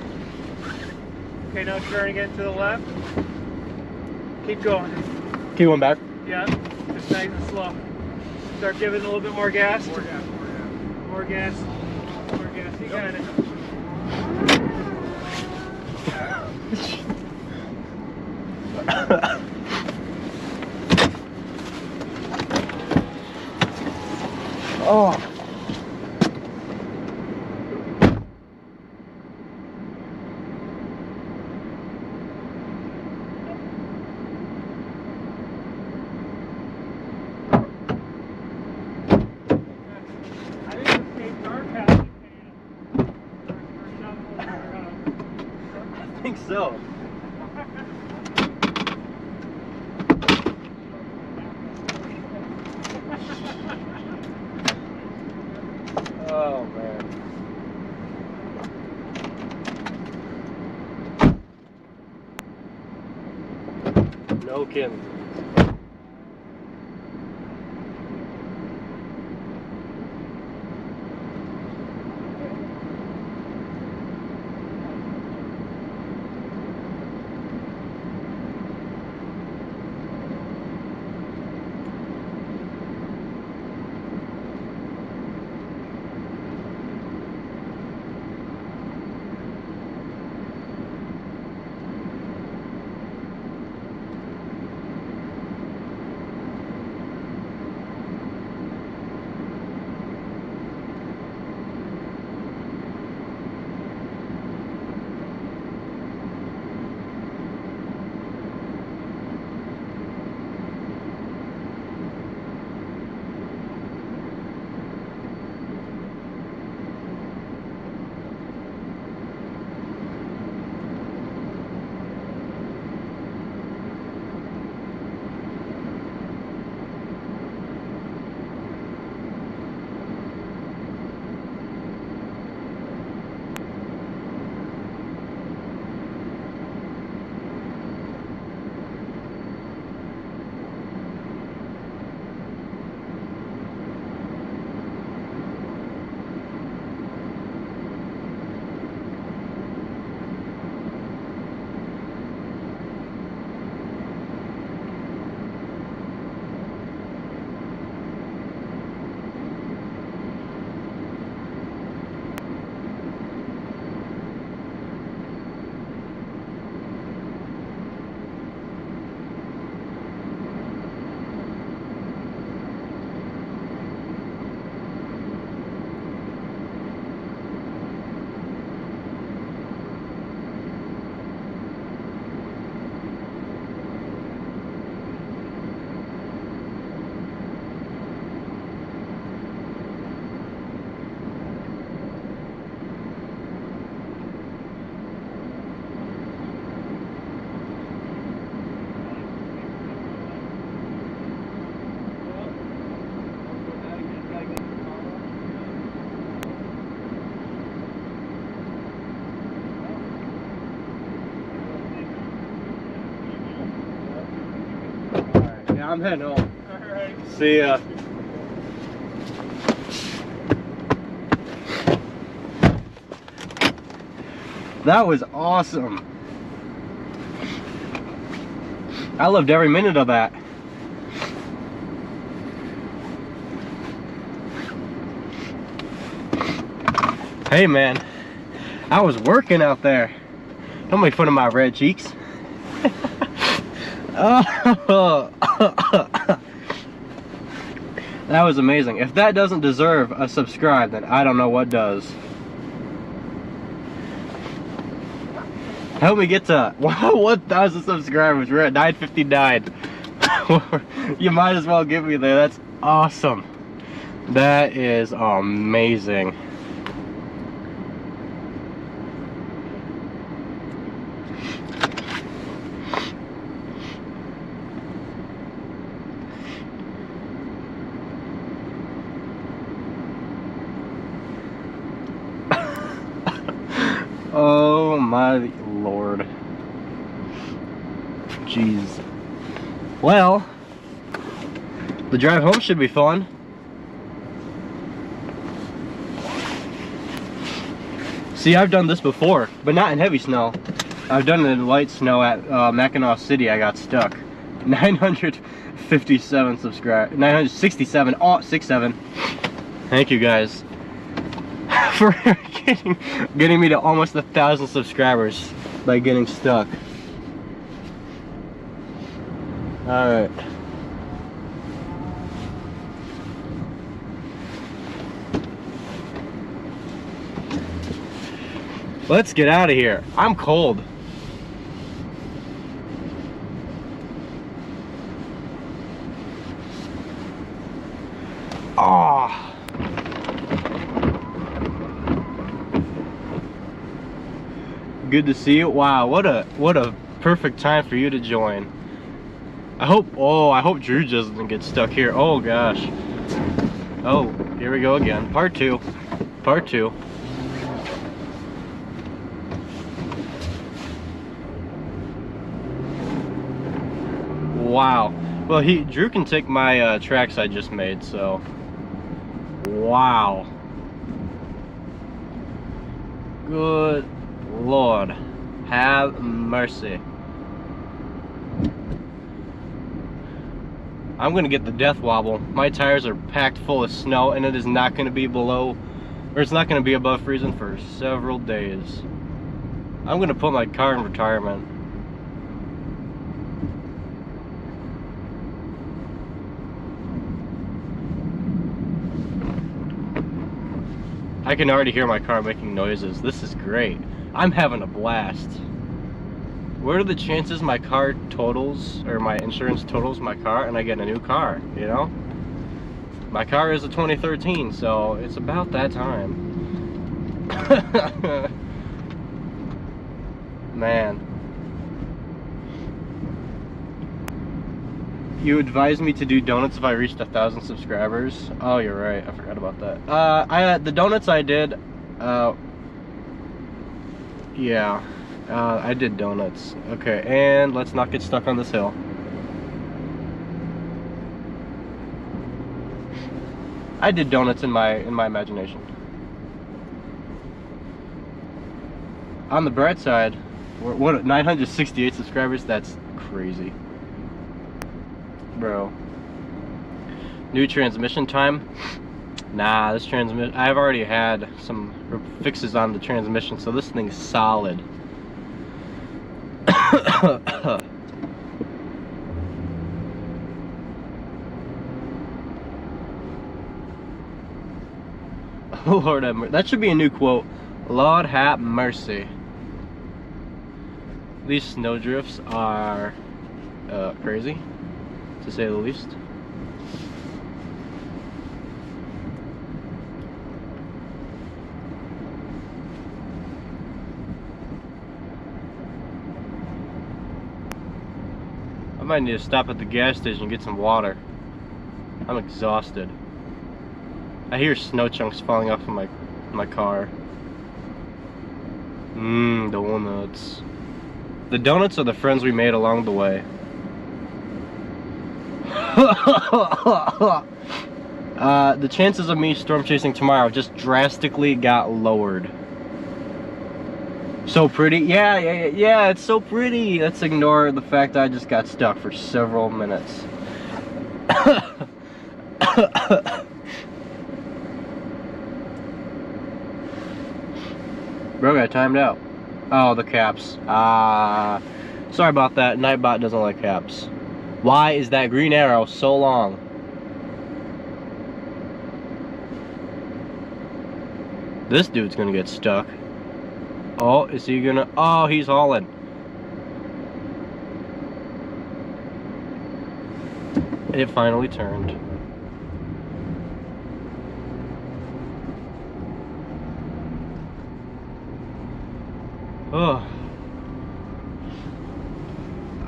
Okay, now turn again to the left. Keep going. Keep going back. Yeah, just nice and slow. Start giving a little bit more gas. More gas, more gas. More gas. More gas. You got it. Oh. I think the same dark path. I think so. Oh man. No kidding. Yeah, I'm heading home. Alright. See ya. That was awesome. I loved every minute of that. Hey man, I was working out there. Don't make fun of my red cheeks. Oh, that was amazing. If that doesn't deserve a subscribe, then I don't know what does. Help me get to 1,000 subscribers. We're at 959. You might as well get me there. That's awesome. That is amazing. Oh my lord. Jeez. Well, the drive home should be fun. See, I've done this before, but not in heavy snow. I've done it in light snow at Mackinac City. I got stuck. 957 subscribers. 967. Oh, 67. Thank you guys for getting me to almost 1,000 subscribers by getting stuck. All right. Let's get out of here. I'm cold. Ah. Good to see you. Wow, what a perfect time for you to join. I hope Drew doesn't get stuck here. Oh gosh. Oh, here we go again. Part 2. Part 2. Wow. Well, Drew can take my tracks I just made, so. Wow. Good Lord. Have mercy. I'm gonna get the death wobble. My tires are packed full of snow, and it is not gonna be below, or it's not gonna be above freezing for several days. I'm gonna put my car in retirement. I can already hear my car making noises. This is great. I'm having a blast. What are the chances my car totals, or my insurance totals my car and I get a new car, you know? My car is a 2013, so it's about that time. Man. You advised me to do donuts if I reached 1,000 subscribers. Oh, you're right. I forgot about that. The donuts I did, yeah, I did donuts. Okay, and let's not get stuck on this hill. I did donuts in my imagination. On the bright side, what 968 subscribers? That's crazy. Bro. New transmission time? Nah, this transmission, I've already had some fixes on the transmission, so this thing's solid. Lord have mercy. That should be a new quote. Lord have mercy. These snowdrifts are crazy, to say the least. I might need to stop at the gas station and get some water. I'm exhausted. I hear snow chunks falling off of my car. Donuts. The donuts are the friends we made along the way. The chances of me storm chasing tomorrow just drastically got lowered. So pretty. Yeah, it's so pretty. Let's ignore the fact I just got stuck for several minutes. Bro got timed out. Oh, the caps. Sorry about that. Nightbot doesn't like caps. Why is that green arrow so long? This dude's gonna get stuck. Oh, is he gonna? Oh, he's hauling. It finally turned. Oh.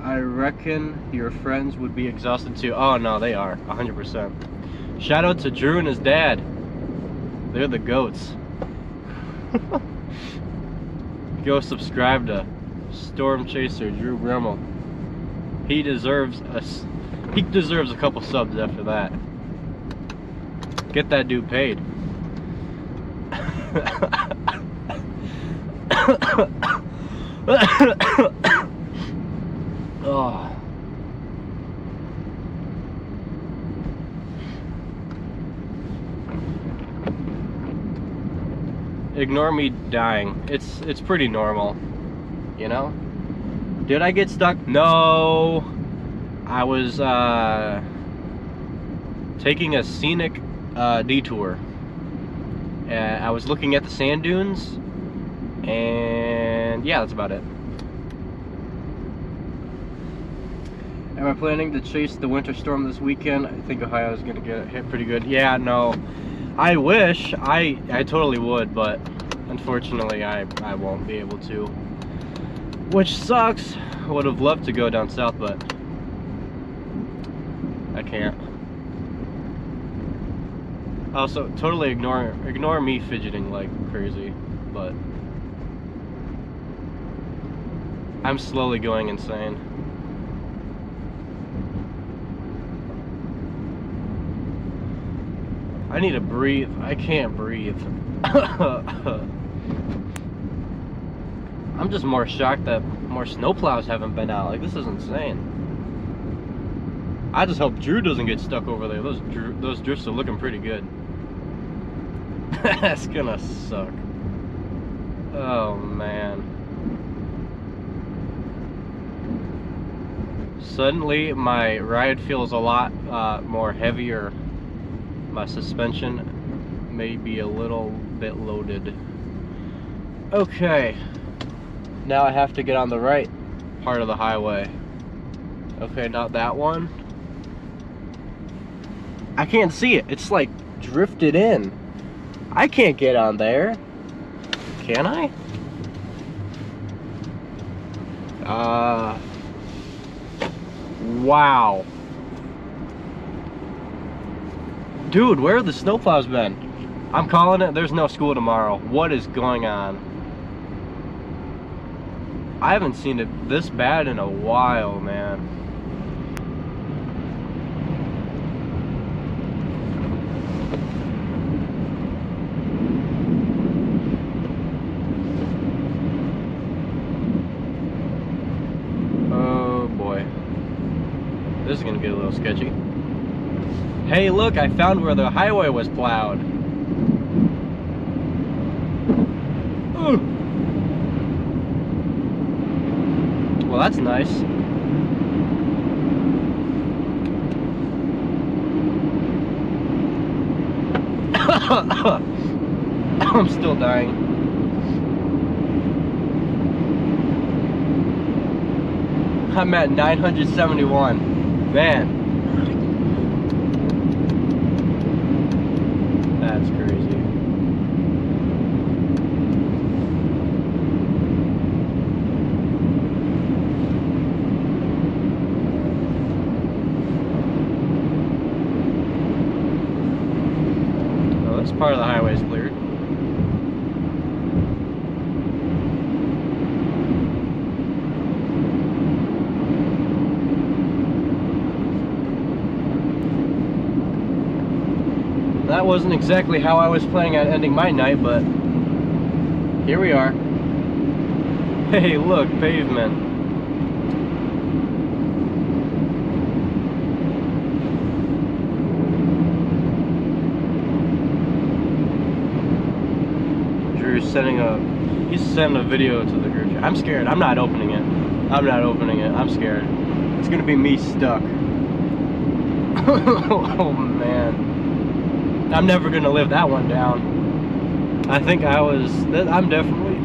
I reckon your friends would be exhausted too. Oh no, they are, 100%. Shout out to Drew and his dad. They're the goats. Go subscribe to Storm Chaser Drew Bremmel. He deserves a couple subs after that. Get that dude paid. Oh. Ignore me dying. It's pretty normal, you know? Did I get stuck? No. I was taking a scenic detour. I was looking at the sand dunes, and yeah, that's about it. Am I planning to chase the winter storm this weekend? I think Ohio is gonna get hit pretty good. Yeah, no. I wish. I totally would, but unfortunately I won't be able to. Which sucks. I would have loved to go down south, but I can't. Also, totally ignore me fidgeting like crazy, but I'm slowly going insane. I need to breathe. I can't breathe. I'm just more shocked that more snowplows haven't been out. Like, this is insane. I just hope Drew doesn't get stuck over there. Those drifts are looking pretty good. That's gonna suck. Oh man. Suddenly my ride feels a lot more heavier. My suspension may be a little bit loaded. Okay. Now I have to get on the right part of the highway. Okay, not that one. I can't see it. It's like drifted in. I can't get on there. Can I? Wow. Dude, where have the snowplows been? I'm calling it. There's no school tomorrow. What is going on? I haven't seen it this bad in a while, man. Oh boy. This is gonna get a little sketchy. Hey, look, I found where the highway was plowed. Ooh. Well, that's nice. I'm still dying. I'm at 971. Man. That's crazy. Well, this part of the highway is cleared. That wasn't exactly how I was planning on ending my night, but here we are. Hey, look, pavement. Drew's sending a video to the group chat. I'm scared. I'm not opening it. I'm not opening it. I'm scared. It's gonna be me stuck. Oh man. I'm never gonna live that one down. I think I'm definitely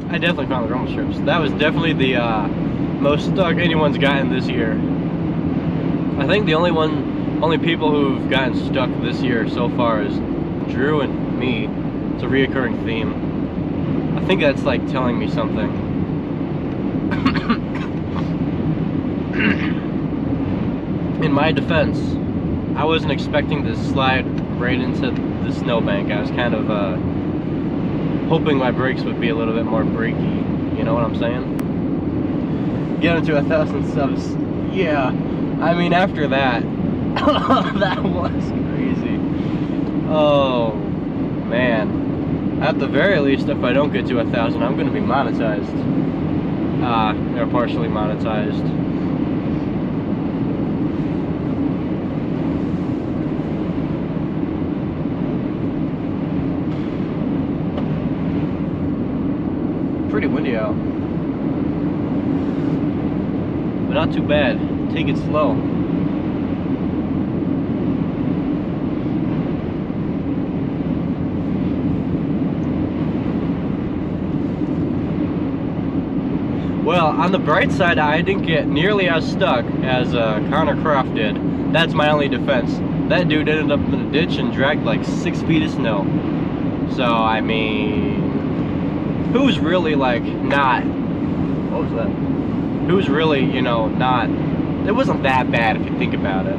I definitely found the rumble strips. That was definitely the most stuck anyone's gotten this year. I think the only people who've gotten stuck this year so far is Drew and me. It's a reoccurring theme. I think that's like telling me something. In my defense, I wasn't expecting to slide right into the snowbank. I was kind of hoping my brakes would be a little bit more brakey. You know what I'm saying? Getting to 1,000 subs. Yeah. I mean, after that, that was crazy. Oh, man. At the very least, if I don't get to 1,000, I'm going to be monetized. Or partially monetized. Pretty windy out. But not too bad. Take it slow. Well, on the bright side, I didn't get nearly as stuck as Connor Croft did. That's my only defense. That dude ended up in a ditch and dragged like 6 feet of snow. So, I mean, who's really like not, what was that? Who's really, you know, not, it wasn't that bad if you think about it.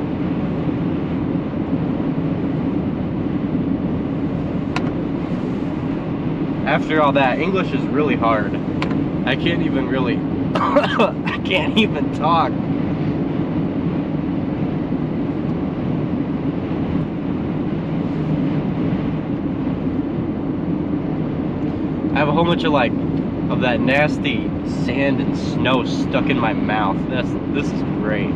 After all that, English is really hard. I can't even really, I can't even talk. I have a whole bunch of like, of that nasty sand and snow stuck in my mouth. This is great.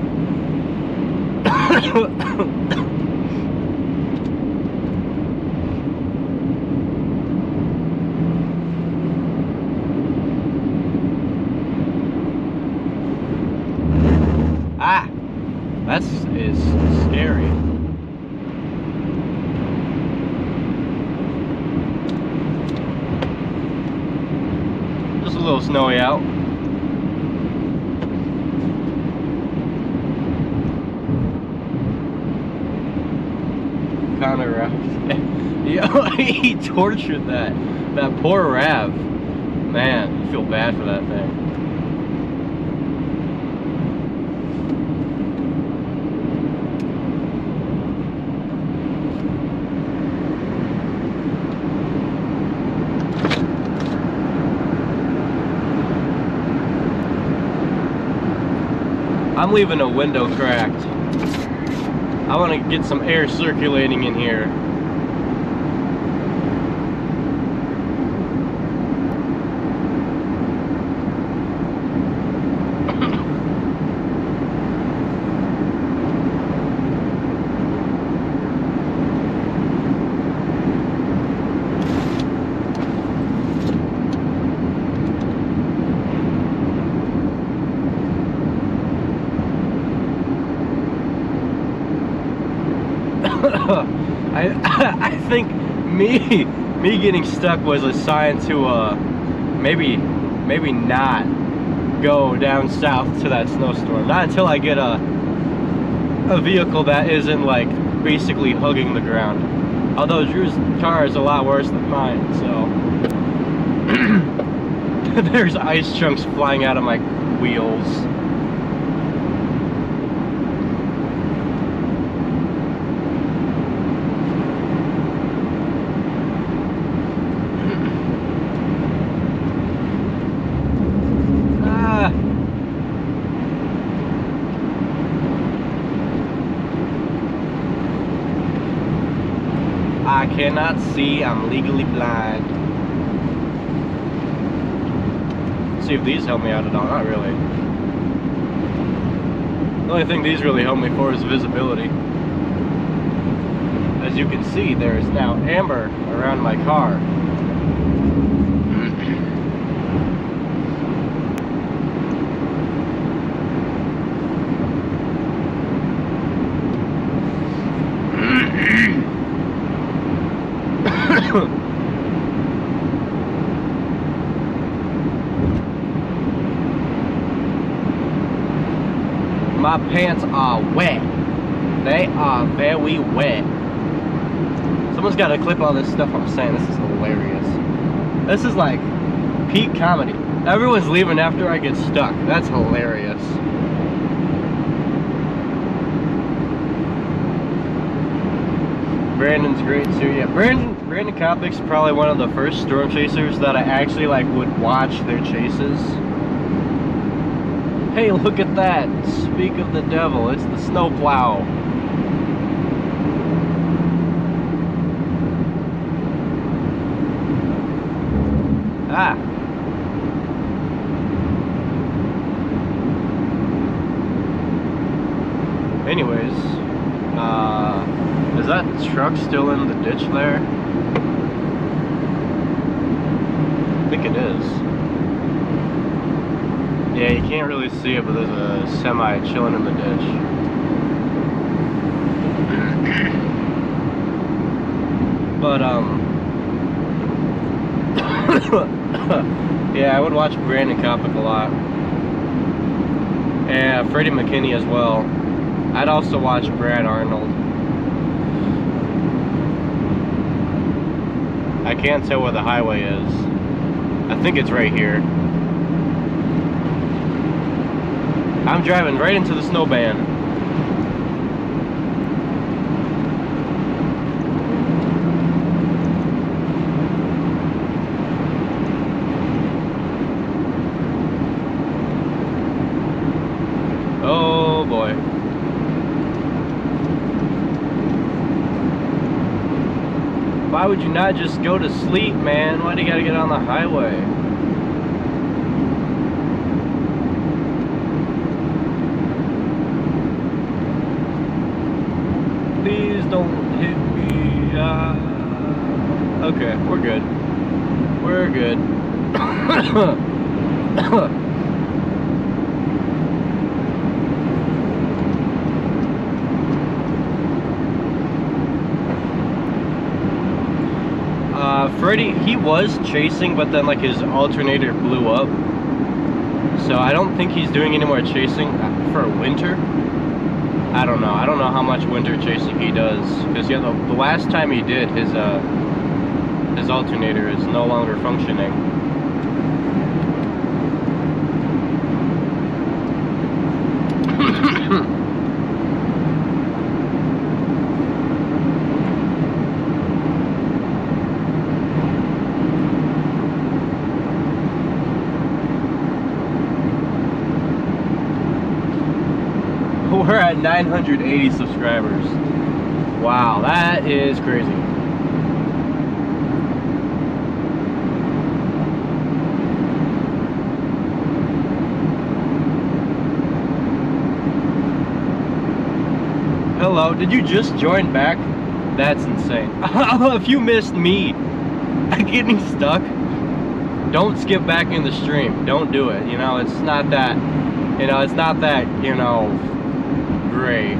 Ah, that is scary. Just a little snowy out. Connor, yo, he tortured that poor Rav. Man, you feel bad for that thing. I'm leaving a window cracked. I want to get some air circulating in here. I think me getting stuck was a sign to maybe not go down south to that snowstorm. Not until I get a vehicle that isn't like basically hugging the ground. Although Drew's car is a lot worse than mine, so there's ice chunks flying out of my wheels. I cannot see, I'm legally blind. Let's see if these help me out at all. Not really. The only thing these really help me for is visibility. As you can see, there is now amber around my car. My pants are wet. They are very wet. Someone's got to clip all this stuff I'm saying. This is hilarious. hilarious. This is like peak comedy. Everyone's leaving after I get stuck. That's hilarious. Brandon's great too. Yeah, Brandon Kopic's probably one of the first storm chasers that I actually like would watch their chases. Hey, look at that! Speak of the devil, it's the snowplow. Ah. Anyways, is that truck still in the ditch there? I think it is. Yeah, you can't really see it, but there's a semi chilling in the ditch. But, yeah, I would watch Brandon Kopic a lot. And Freddie McKinney as well. I'd also watch Brad Arnold. I can't tell where the highway is. I think it's right here. I'm driving right into the snow band. Oh boy. Why would you not just go to sleep, man? Why do you gotta get on the highway? Please don't hit me. Okay, we're good. We're good. Freddie, he was chasing, but then like his alternator blew up. So I don't think he's doing any more chasing for winter. I don't know how much winter chasing he does, because yeah, the last time he did, his alternator is no longer functioning. We're at 980 subscribers. Wow, that is crazy. Hello, did you just join back? That's insane. If you missed me getting stuck, don't skip back in the stream. Don't do it. You know, it's not that, great.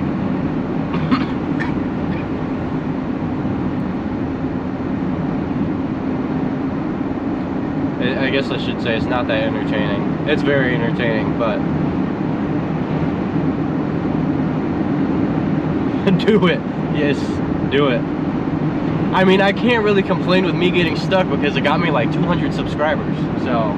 I guess I should say it's not that entertaining. It's very entertaining, but do it. Yes, do it. I mean, I can't really complain with me getting stuck because it got me like 200 subscribers, so.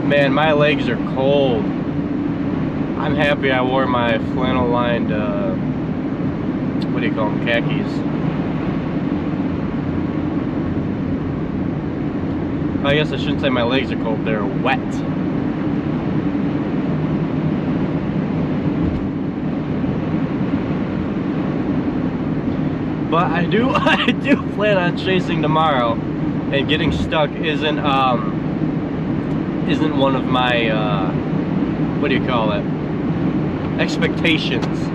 Man, my legs are cold. I'm happy I wore my flannel lined, what do you call them, khakis. I guess I shouldn't say my legs are cold, they're wet. But I do plan on chasing tomorrow, and getting stuck isn't one of my, what do you call it, expectations.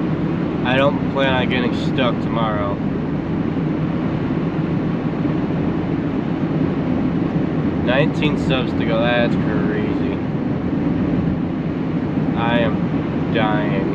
I don't plan on getting stuck tomorrow. $19 subs to go, that's crazy. I am dying.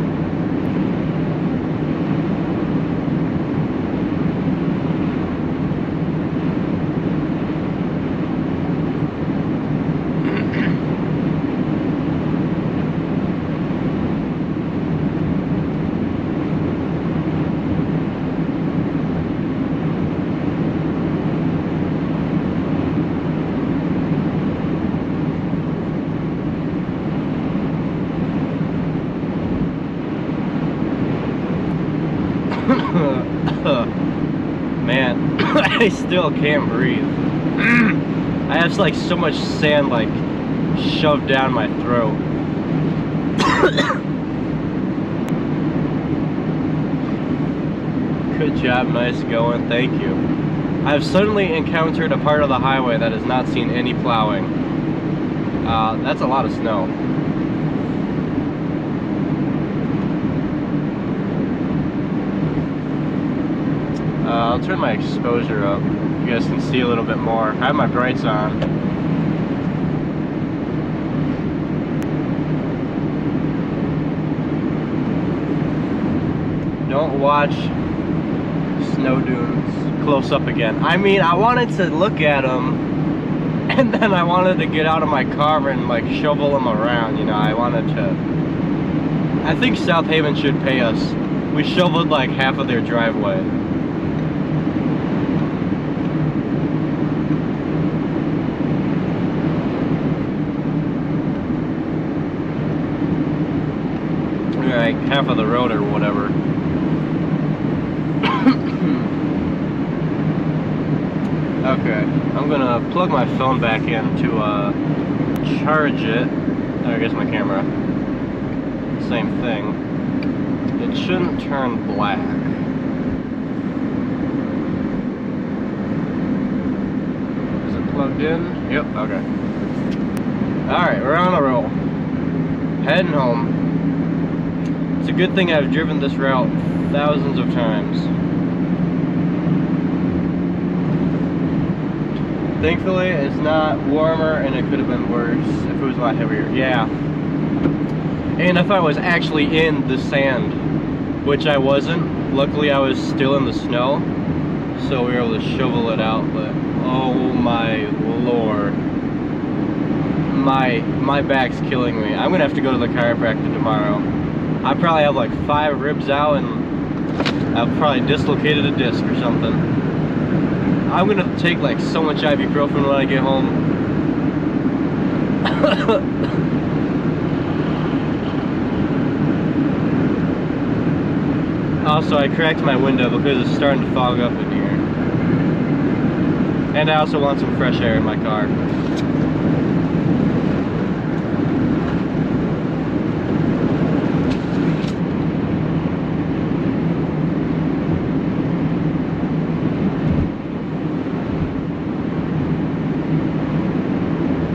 Man, I still can't breathe. I have like so much sand like shoved down my throat. Good job, nice going, thank you. I've suddenly encountered a part of the highway that has not seen any plowing. That's a lot of snow. I'll turn my exposure up. You guys can see a little bit more. I have my brights on. Don't watch snow dunes close up again. I mean, I wanted to look at them, and then I wanted to get out of my car and like shovel them around, you know. I think South Haven should pay us. We shoveled like half of their driveway. Like half of the road or whatever. Okay, I'm gonna plug my phone back in to charge it. Oh, I guess my camera. Same thing. It shouldn't turn black. Is it plugged in? Yep, okay. Alright, we're on a roll. Heading home. It's a good thing I've driven this route thousands of times. Thankfully, it's not warmer, and it could have been worse if it was a lot heavier. Yeah. And if I was actually in the sand, which I wasn't. Luckily, I was still in the snow, so we were able to shovel it out, but oh my lord. My back's killing me. I'm gonna have to go to the chiropractor tomorrow. I probably have like 5 ribs out, and I've probably dislocated a disc or something. I'm gonna take like so much ibuprofen when I get home. Also, I cracked my window because it's starting to fog up in here. And I also want some fresh air in my car.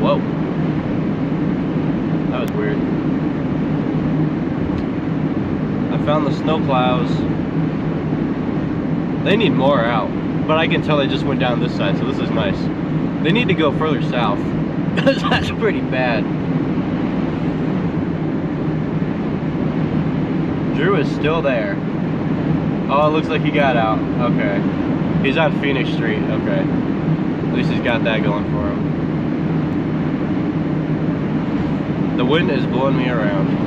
Whoa. That was weird. I found the snow plows. They need more out, but I can tell they just went down this side, so this is nice. They need to go further south, because that's pretty bad. Drew is still there. Oh, it looks like he got out. Okay. He's on Phoenix Street. Okay. At least he's got that going for him. The wind is blowing me around.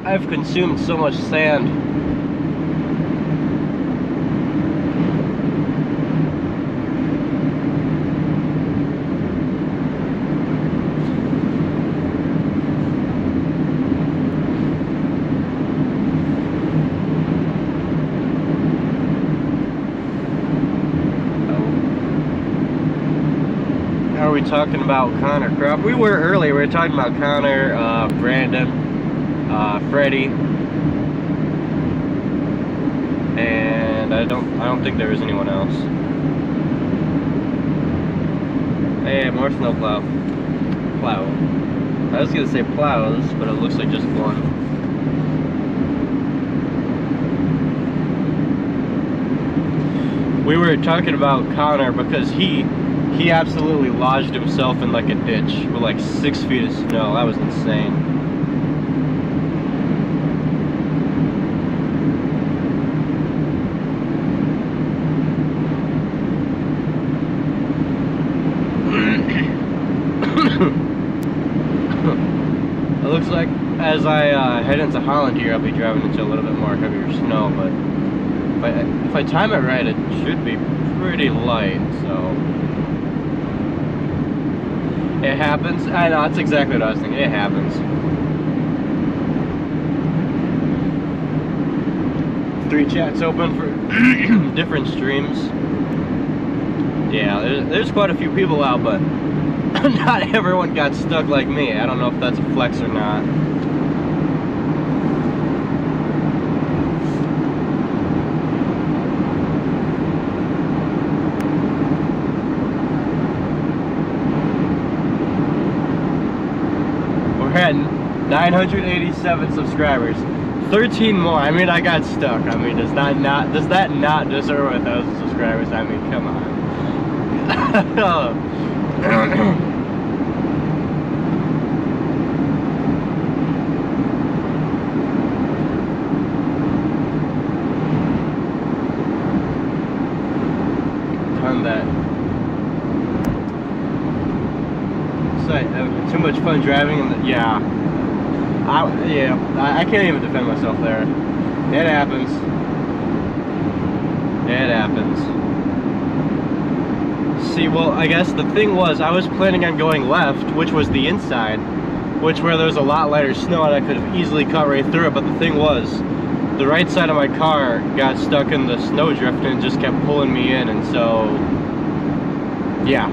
I've consumed so much sand. Are we talking about Connor Crop? We were earlier. We were talking about Connor, Brandon, Freddie, and I don't think there is anyone else. Hey, more snowplow. Plow. I was gonna say plows, but it looks like just one. We were talking about Connor because he absolutely lodged himself in like a ditch with like 6 feet of snow. That was insane. head into Holland here, I'll be driving into a little bit more heavier snow, but if I time it right, it should be pretty light, so. It happens. I know, that's exactly what I was thinking. It happens. 3 chats open for different streams. Yeah, there's quite a few people out, but not everyone got stuck like me. I don't know if that's a flex or not. We're at 987 subscribers. 13 more. I mean, I got stuck. I mean, does that not deserve 1,000 subscribers? I mean, come on. Done that. So, too much fun driving in the, yeah. I can't even defend myself there. It happens. It happens. See, well, I guess the thing was, I was planning on going left, which was the inside, where there was a lot lighter snow and I could have easily cut right through it, but the thing was, the right side of my car got stuck in the snowdrift and just kept pulling me in, and so, yeah,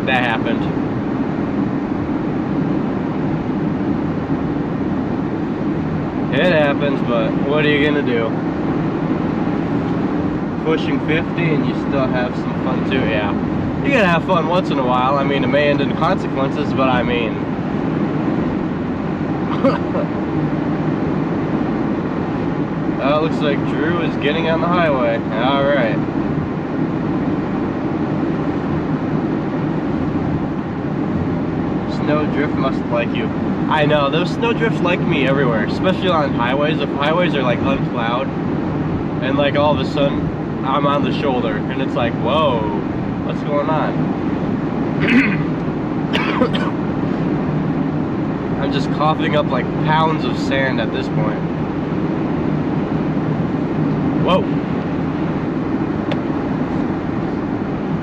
that happened. It happens, but what are you gonna do? Pushing 50 and you still have some fun too, yeah. You gotta have fun once in a while. I mean, it may end in consequences, but I mean... Oh, it looks like Drew is getting on the highway. Alright. Snowdrift must like you. I know, those snowdrifts like me everywhere, especially on highways. If highways are like unplowed, and like all of a sudden I'm on the shoulder, and it's like, whoa, what's going on? I'm just coughing up like pounds of sand at this point. Whoa.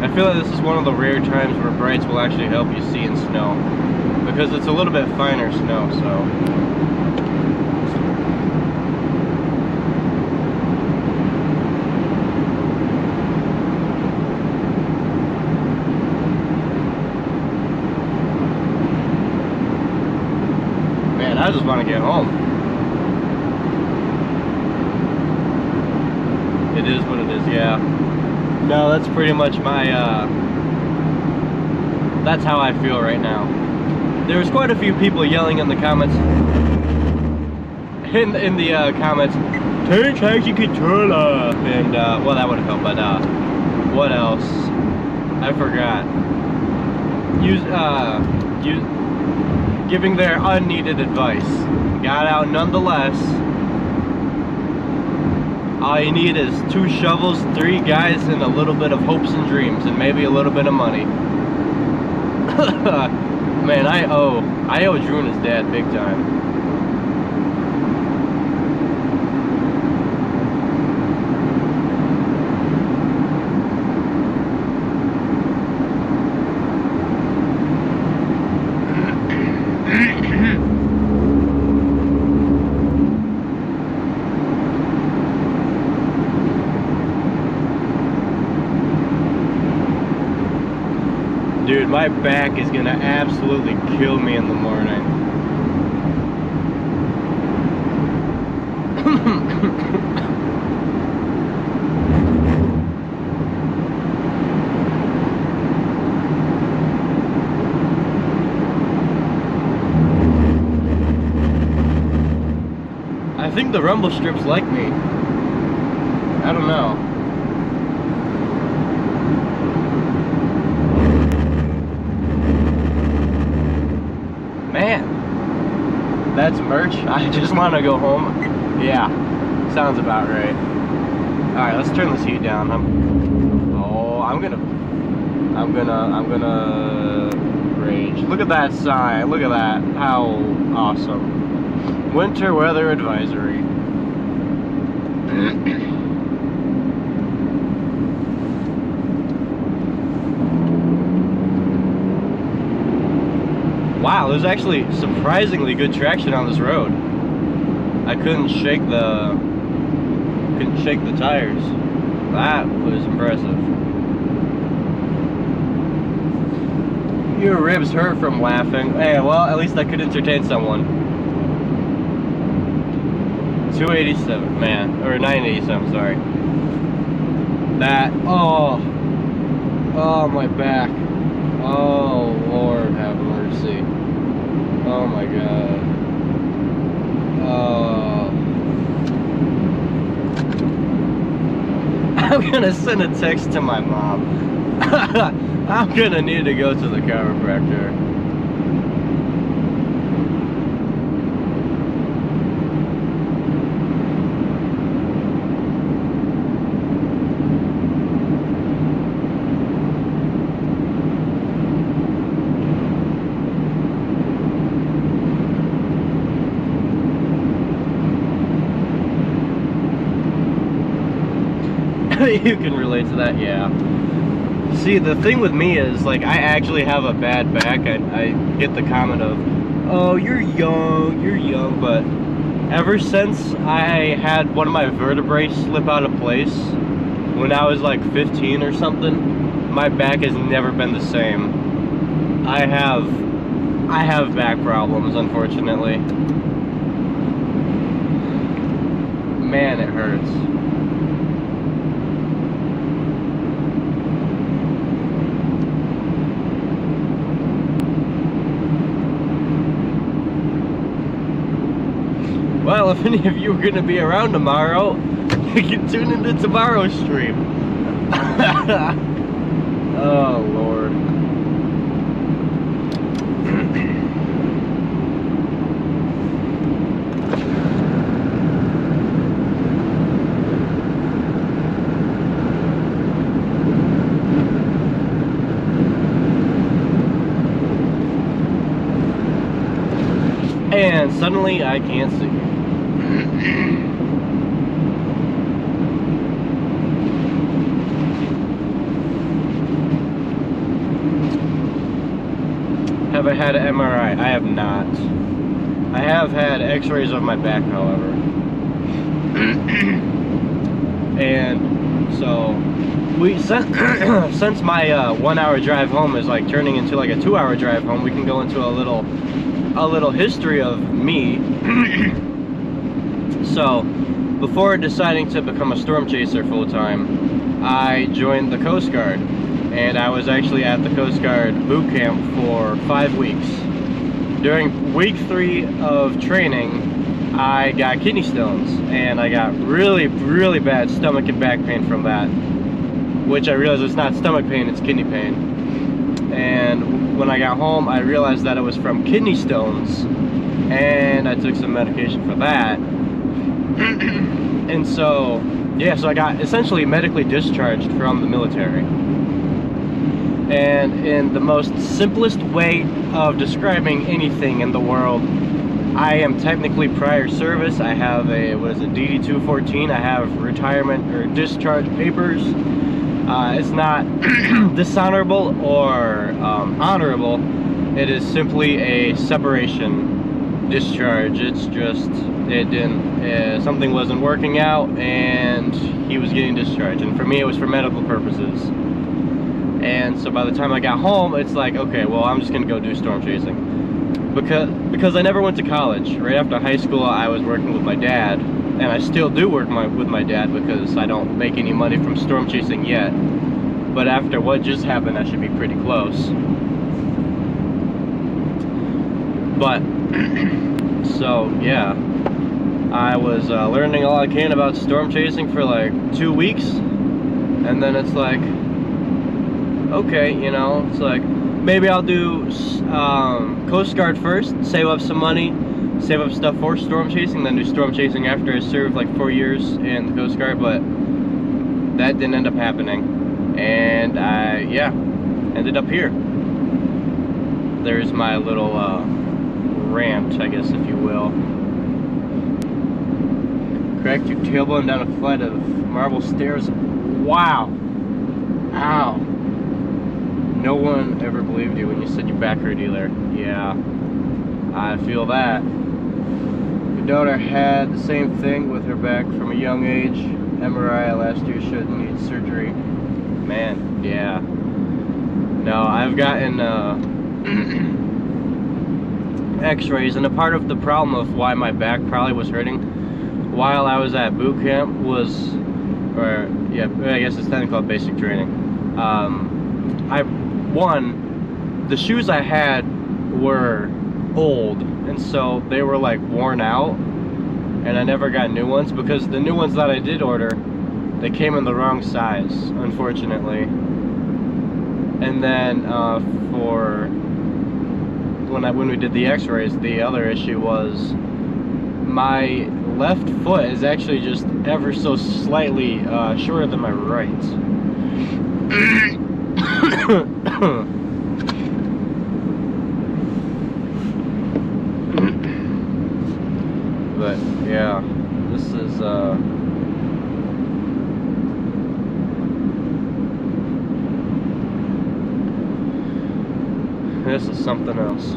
I feel like this is one of the rare times where brights will actually help you see in snow, because it's a little bit finer snow, so. Man, I just want to get home. It is what it is, yeah. No, that's pretty much my, that's how I feel right now. There's quite a few people yelling in the comments, comments, turn traction control off, and, well, that would have helped, but, what else? I forgot. Giving their unneeded advice. Got out nonetheless. All you need is 2 shovels, 3 guys, and a little bit of hopes and dreams, and maybe a little bit of money. Man, I owe Drew and his dad big time. Dude, my back is gonna absolutely kill me in the morning. I think the rumble strips like me. I don't know. Man, that's merch. I just want to go home. Yeah, sounds about right. All right, let's turn this heat down. I'm gonna rage. Look at that sign. Look at that. How awesome. Winter weather advisory. Wow, there's actually surprisingly good traction on this road. I couldn't shake the tires. That was impressive. Your ribs hurt from laughing. Hey, well, at least I could entertain someone. 287, man, or 987, sorry. That, oh, my back. Oh, Lord have mercy. Oh my God. Oh. I'm gonna send a text to my mom. I'm gonna need to go to the chiropractor. You can relate to that, yeah. See, the thing with me is, like, I actually have a bad back. I get the comment of, oh, you're young, but ever since I had one of my vertebrae slip out of place when I was like 15 or something, my back has never been the same. I have back problems, unfortunately. Man, it hurts. Well, if any of you are going to be around tomorrow, you can tune into tomorrow's stream. Oh, Lord. And suddenly I can't see. Have I had an MRI? I have not. I have had x-rays of my back, however. And so, since my 1 hour drive home is like turning into like a 2 hour drive home, we can go into a little history of me. So, before deciding to become a storm chaser full-time, I joined the Coast Guard, and I was actually at the Coast Guard boot camp for 5 weeks. During week 3 of training, I got kidney stones, and I got really, really bad stomach and back pain from that, which I realized it's not stomach pain, it's kidney pain. And when I got home, I realized that it was from kidney stones, and I took some medication for that. And so, yeah, so I got essentially medically discharged from the military. And in the most simplest way of describing anything in the world, I am technically prior service. I have a, what is it, DD-214. I have retirement or discharge papers. It's not dishonorable or honorable. It is simply a separation discharge. It's just, it didn't, something wasn't working out and he was getting discharged. And for me, it was for medical purposes. And so by the time I got home, it's like, okay, well, I'm just gonna go do storm chasing. Because I never went to college. Right after high school, I was working with my dad, and I still do work with my dad because I don't make any money from storm chasing yet. But after what just happened, I should be pretty close. But, so, yeah. I was learning all I can about storm chasing for like 2 weeks, and then it's like, okay, you know, it's like, maybe I'll do Coast Guard first, save up some money, save up stuff for storm chasing, then do storm chasing after I served like 4 years in the Coast Guard, but that didn't end up happening. And I, yeah, ended up here. There's my little rant, I guess, if you will. Cracked your tailbone down a flight of marble stairs. Wow. Ow. No one ever believed you when you said your back hurt either. Yeah. I feel that. Your daughter had the same thing with her back from a young age. MRI last year shouldn't need surgery. Man, yeah. No, I've gotten x-rays, and a part of the problem of why my back probably was hurting while I was at boot camp was, or yeah, I guess it's technically called basic training. The shoes I had were old, and so they were like worn out, and I never got new ones because the new ones that I did order, they came in the wrong size, unfortunately. And then for when we did the x-rays, the other issue was my left foot is actually just ever so slightly shorter than my right. But yeah, this is something else.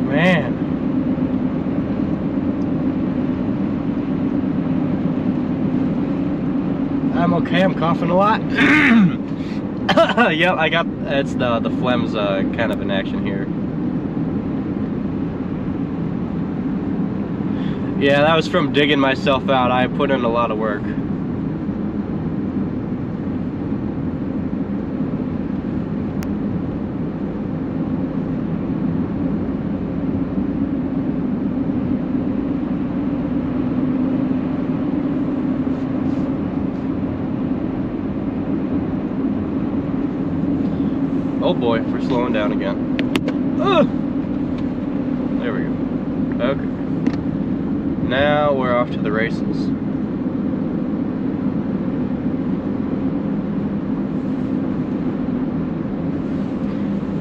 Man. I'm okay, I'm coughing a lot. Yep, I got, it's the phlegm's kind of in action here. Yeah, that was from digging myself out. I put in a lot of work. Oh boy, we're slowing down again. Ugh. There we go. Okay. Now we're off to the races.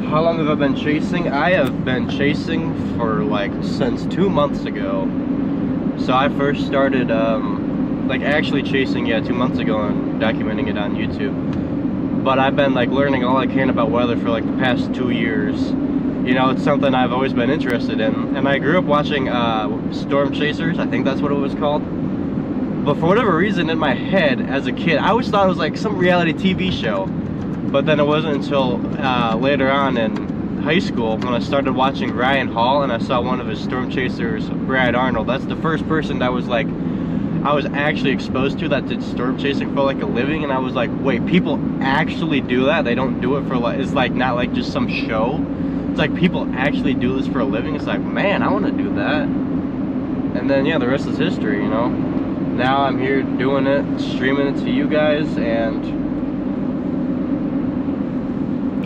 How long have I been chasing? I have been chasing for like since 2 months ago. So I first started like actually chasing, yeah, 2 months ago and documenting it on YouTube. But I've been like learning all I can about weather for like the past 2 years. You know, it's something I've always been interested in. And I grew up watching Storm Chasers, I think that's what it was called. But for whatever reason in my head as a kid, I always thought it was like some reality TV show. But then it wasn't until later on in high school when I started watching Ryan Hall and I saw one of his Storm Chasers, Brad Arnold. That's the first person that was like, I was actually exposed to that did storm chasing for like a living, and I was like, wait, people actually do that? They don't do it for like, it's like not like just some show. It's like people actually do this for a living. It's like, man, I want to do that. And then yeah, the rest is history, you know. Now I'm here doing it, streaming it to you guys, and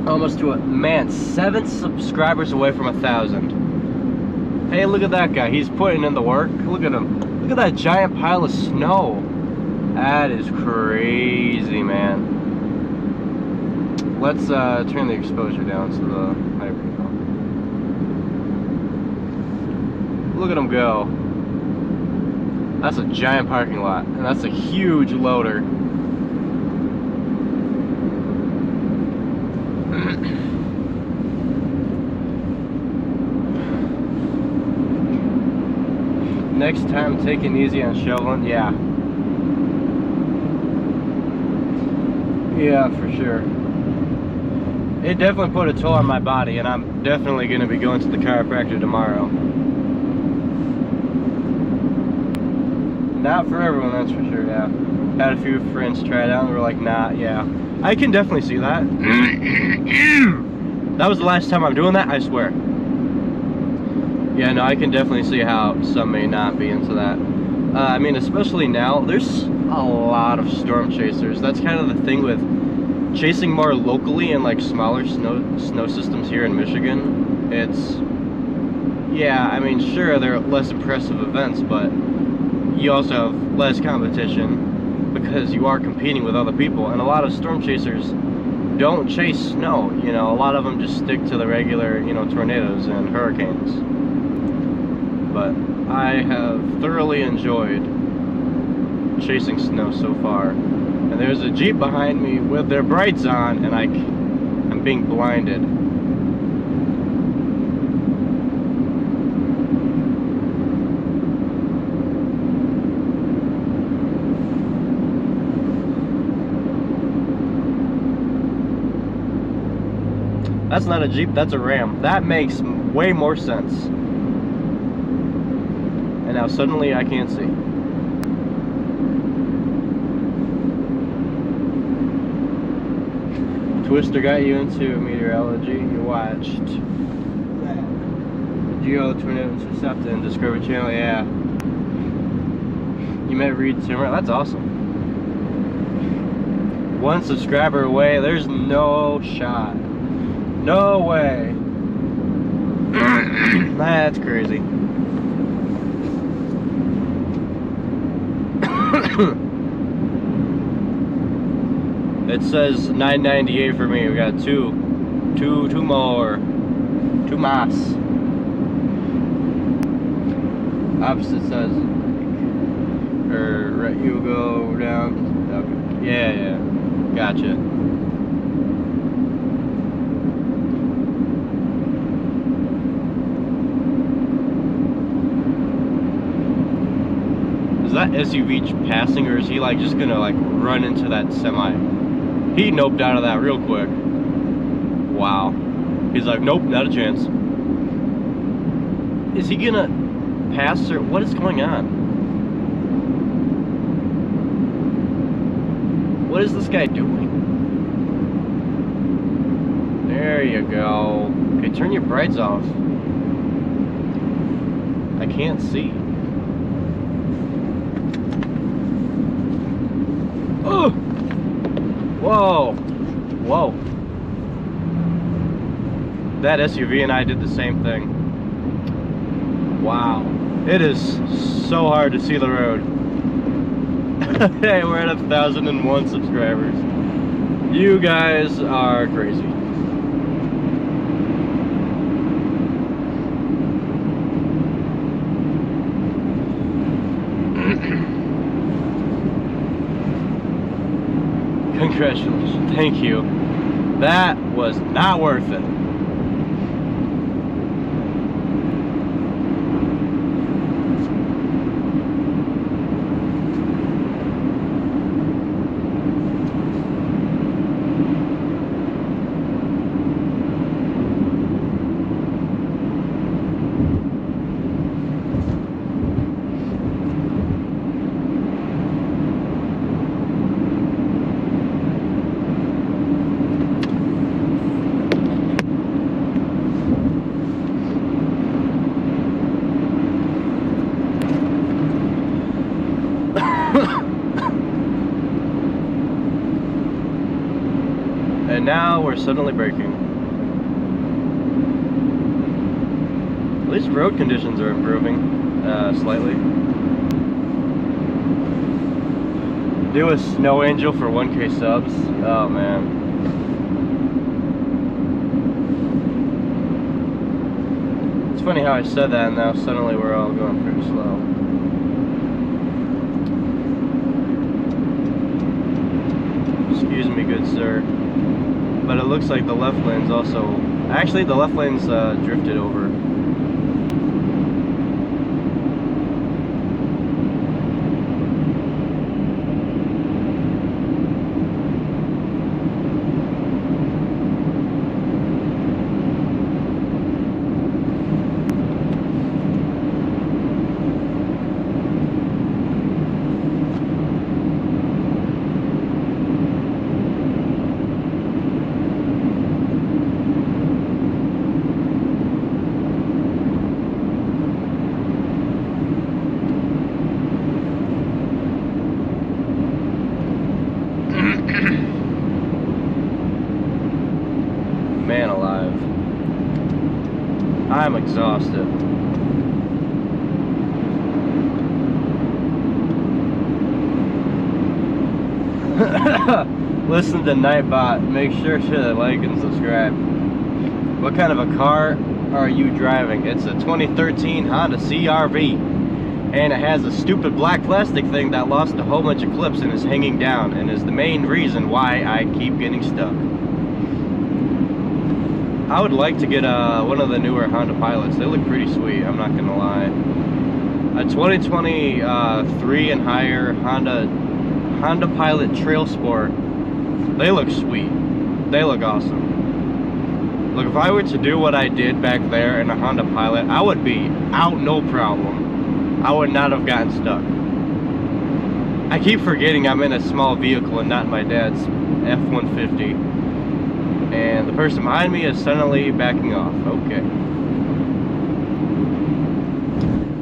almost to man, 7 subscribers away from 1,000. Hey, look at that guy. He's putting in the work. Look at him. Look at that giant pile of snow. That is crazy, man. Let's turn the exposure down so the there we go. Look at him go. That's a giant parking lot, and that's a huge loader. Next time, take it easy on shoveling. Yeah. Yeah, for sure. It definitely put a toll on my body, and I'm definitely going to be going to the chiropractor tomorrow. Not for everyone, that's for sure, yeah. Had a few friends try it out and were like, nah, yeah. I can definitely see that. That was the last time I'm doing that, I swear. Yeah, no, I can definitely see how some may not be into that. I mean, especially now, there's a lot of storm chasers. That's kind of the thing with chasing more locally in like smaller snow systems here in Michigan. It's, yeah, I mean, sure, they're less impressive events, but you also have less competition because you are competing with other people, and a lot of storm chasers don't chase snow. You know, a lot of them just stick to the regular, you know, tornadoes and hurricanes. But I have thoroughly enjoyed chasing snow so far. And there's a Jeep behind me with their brights on, and I'm being blinded. That's not a Jeep, that's a Ram. That makes way more sense. And now suddenly I can't see. Twister got you into meteorology. You watched that Geo Tornado Intercepted and Discovery Channel. Yeah. You met Reed Timmer. That's awesome. 1 subscriber away. There's no shot. No way. That's crazy. It says 998 for me. We got two more. 2 mas. Opposite says, or you go down. Okay. Yeah. Gotcha. Is that SUV passing, or is he like just gonna like run into that semi? He noped out of that real quick. Wow. He's like, nope, not a chance. Is he gonna pass, or what is going on? What is this guy doing? There you go. Okay, turn your brights off. I can't see. Oh! Whoa! Whoa. That SUV and I did the same thing. Wow. It is so hard to see the road. Hey, we're at 1,001 subscribers. You guys are crazy. Congratulations. Thank you. That was not worth it. And now we're suddenly braking. At least road conditions are improving slightly. Do a snow angel for 1K subs. Oh man. It's funny how I said that and now suddenly we're all going pretty slow. Excuse me, good sir. But it looks like the left lane's also... Actually, the left lane's drifted over. listen to Nightbot. Make sure to like and subscribe. What kind of a car are you driving? It's a 2013 Honda CR-V, and it has a stupid black plastic thing that lost a whole bunch of clips and is hanging down, and is the main reason why I keep getting stuck. I would like to get one of the newer Honda Pilots. They look pretty sweet, I'm not gonna lie. A 2023 and higher Honda Pilot Trail Sport. They look sweet. They look awesome. Look, if I were to do what I did back there in a Honda Pilot, I would be out no problem. I would not have gotten stuck. I keep forgetting I'm in a small vehicle and not my dad's F-150. And the person behind me is suddenly backing off. Okay.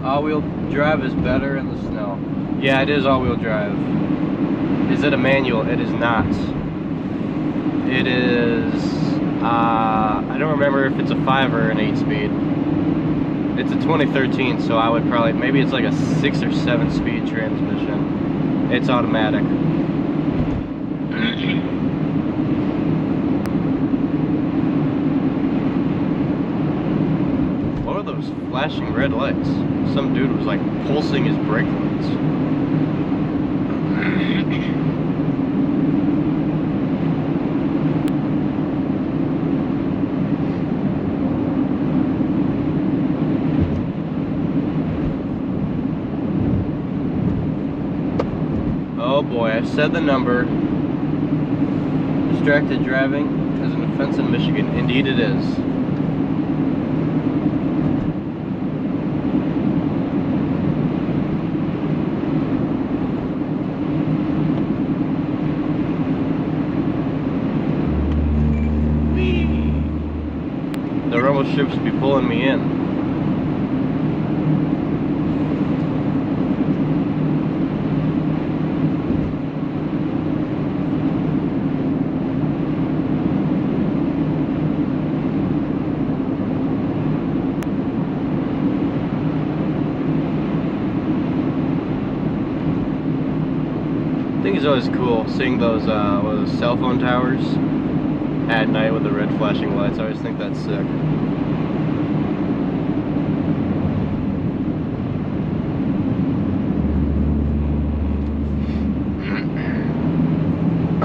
All-wheel drive is better in the snow. Yeah, it is all-wheel drive. Is it a manual? It is not. It is... I don't remember if it's a 5 or an 8-speed. It's a 2013, so I would probably... Maybe it's like a 6 or 7-speed transmission. It's automatic. What are those flashing red lights? Some dude was like pulsing his brake lights. Oh boy, I said the number. Distracted driving is an offense in Michigan. Indeed it is. The rumble strips be pulling me in. I think it's always cool seeing those cell phone towers at night with the red flashing lights. I always think that's sick.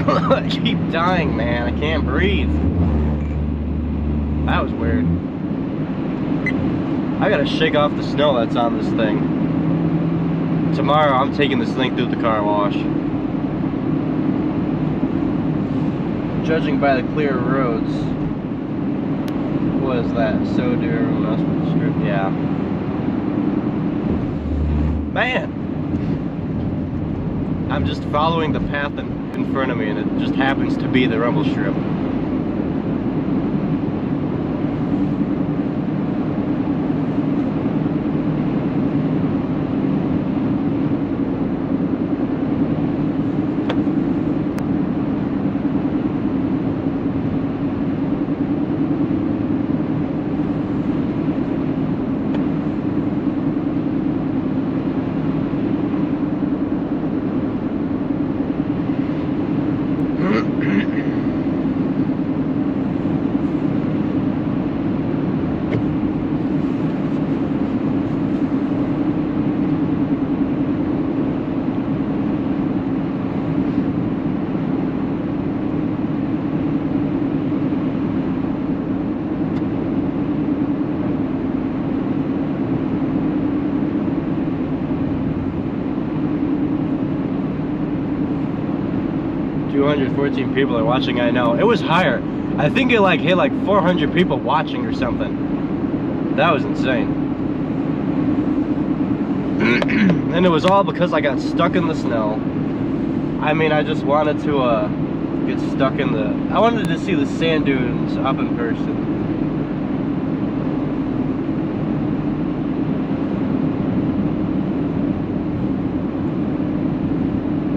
I keep dying, man. I can't breathe. That was weird. I gotta shake off the snow that's on this thing. Tomorrow I'm taking this thing through the car wash. Judging by the clear roads, what is that? So dear, strip. Yeah. Man, I'm just following the path in front of me, and it just happens to be the rumble strip. $214 people are watching. I know it was higher. I think it like hit like 400 people watching or something. That was insane. And it was all because I got stuck in the snow. I mean, I just wanted to get stuck in the... I wanted to see the sand dunes up in person.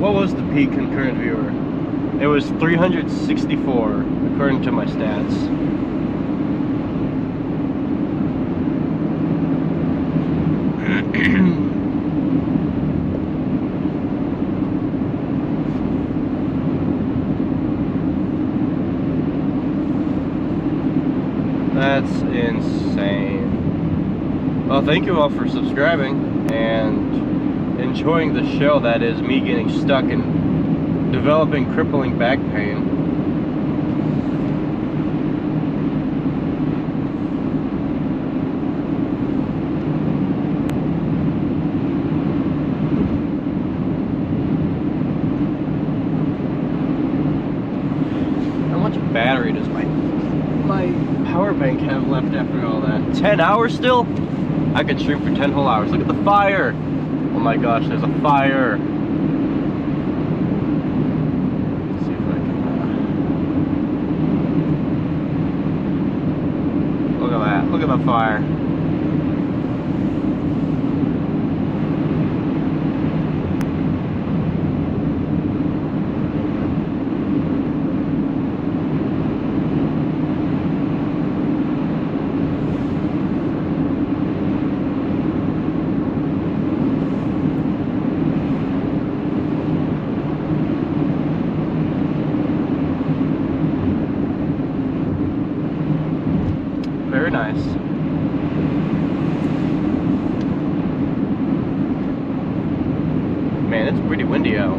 What was the peak concurrent viewer? It was 364 according to my stats. Well, thank you all for subscribing and enjoying the show that is me getting stuck and developing crippling back pain. How much battery does my power bank have left after all that? 10 hours still? I could stream for 10 whole hours. Look at the fire! Oh my gosh, there's a fire! Let's see if I can... Look at that. Look at the fire. Very nice. Man, it's pretty windy out.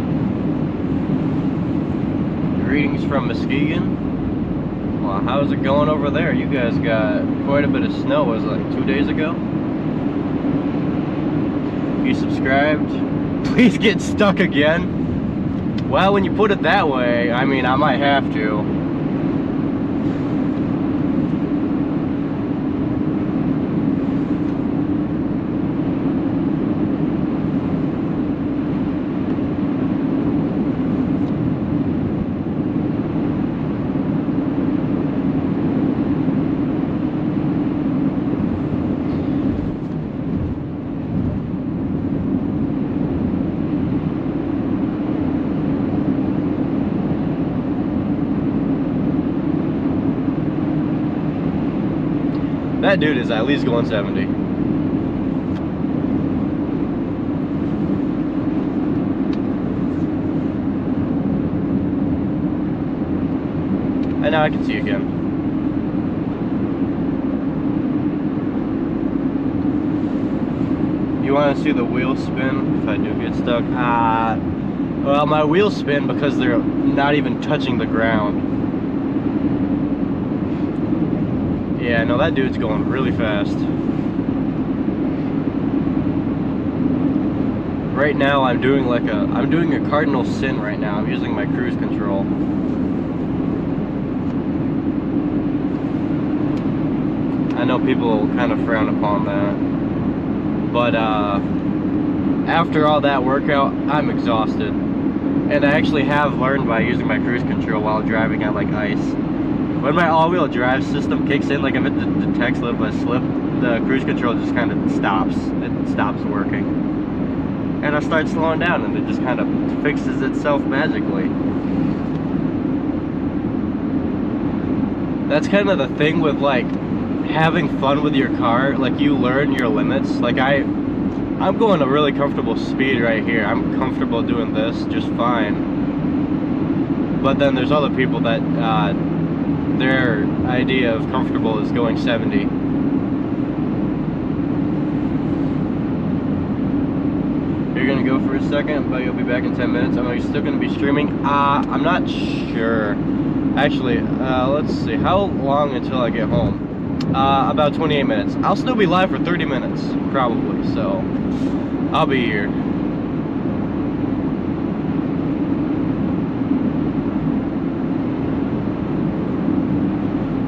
Greetings from Muskegon. Well, how's it going over there? You guys got quite a bit of snow. Was it like 2 days ago? You subscribed? Please get stuck again. Well, when you put it that way, I mean, I might have to. That dude is at least going 70. And now I can see again. You want to see the wheels spin if I do get stuck? Well, my wheels spin because they're not even touching the ground. Yeah, no, that dude's going really fast. Right now, I'm doing a cardinal sin right now. I'm using my cruise control. I know people kind of frown upon that, but after all that workout, I'm exhausted. And I actually have learned by using my cruise control while driving on like ice. When my all-wheel drive system kicks in, like if it detects a little bit of slip, the cruise control just kind of stops. It stops working. And I start slowing down and it just kind of fixes itself magically. That's kind of the thing with like having fun with your car. Like you learn your limits. Like I'm going a really comfortable speed right here. I'm comfortable doing this just fine. But then there's other people that their idea of comfortable is going 70. You're gonna go for a second, but you'll be back in 10 minutes. Am I still gonna be streaming? I'm not sure. Actually, let's see. How long until I get home? About 28 minutes. I'll still be live for 30 minutes, probably. So, I'll be here.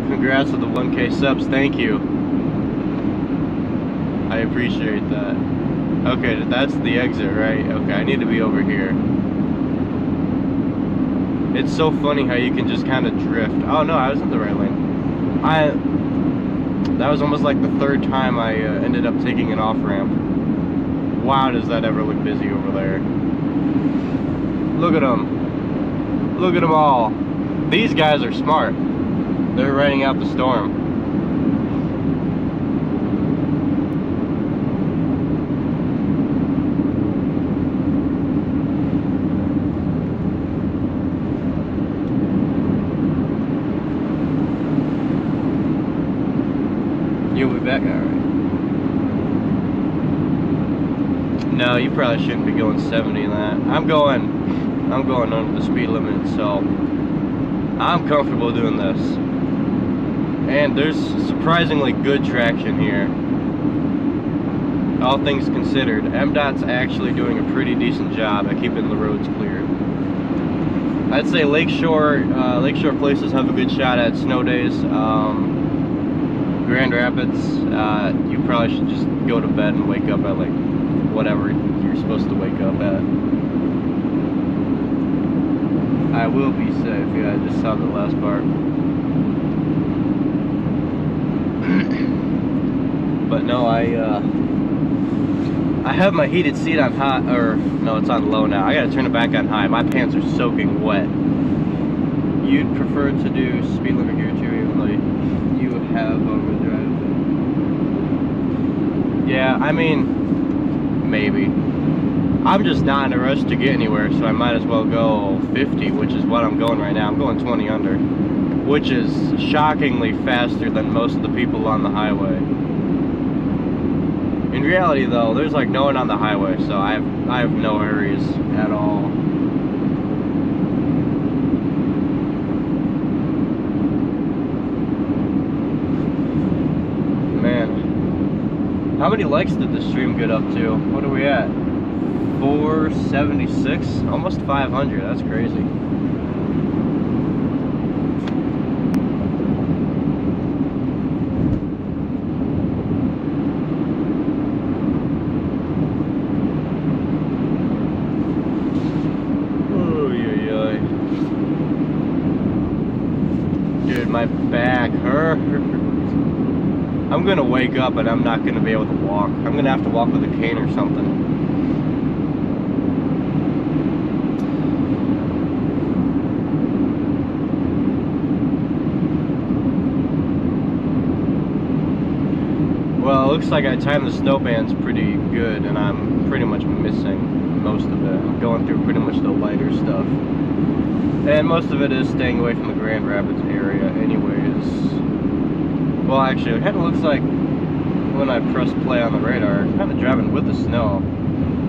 Congrats with the 1K subs, thank you. I appreciate that. Okay, that's the exit, right? Okay, I need to be over here. It's so funny how you can just kind of drift. Oh no, I was in the right lane. That was almost like the third time I ended up taking an off-ramp. Wow, does that ever look busy over there. Look at them. Look at them all. These guys are smart. They're riding out the storm. You'll be back, alright. No, you probably shouldn't be going 70 in that. I'm going under the speed limit, so I'm comfortable doing this. And there's surprisingly good traction here. All things considered, MDOT's actually doing a pretty decent job at keeping the roads clear. I'd say lakeshore places have a good shot at snow days. Grand Rapids, you probably should just go to bed and wake up at like whatever you're supposed to wake up at. I will be safe. Yeah, I just saw the last part. But no, I have my heated seat on high, or no, it's on low now. I gotta turn it back on high. My pants are soaking wet. You'd prefer to do speed limit gear too, even though you have all-wheel drive? Yeah, I mean, maybe. I'm just not in a rush to get anywhere, so I might as well go 50, which is what I'm going right now. I'm going 20 under, which is shockingly faster than most of the people on the highway. In reality, though, there's like no one on the highway, so I have no hurries at all. Man, how many likes did this stream get up to? What are we at? 476, almost 500. That's crazy. Dude, my back hurts. I'm gonna wake up and I'm not gonna be able to walk. I'm gonna have to walk with a cane or something. Well, it looks like I timed the snow bands pretty good, and I'm pretty much missing most of it. I'm going through pretty much the lighter stuff. And most of it is staying away from the Grand Rapids area anyways. Well, actually, it kind of looks like when I press play on the radar, I'm kind of driving with the snow.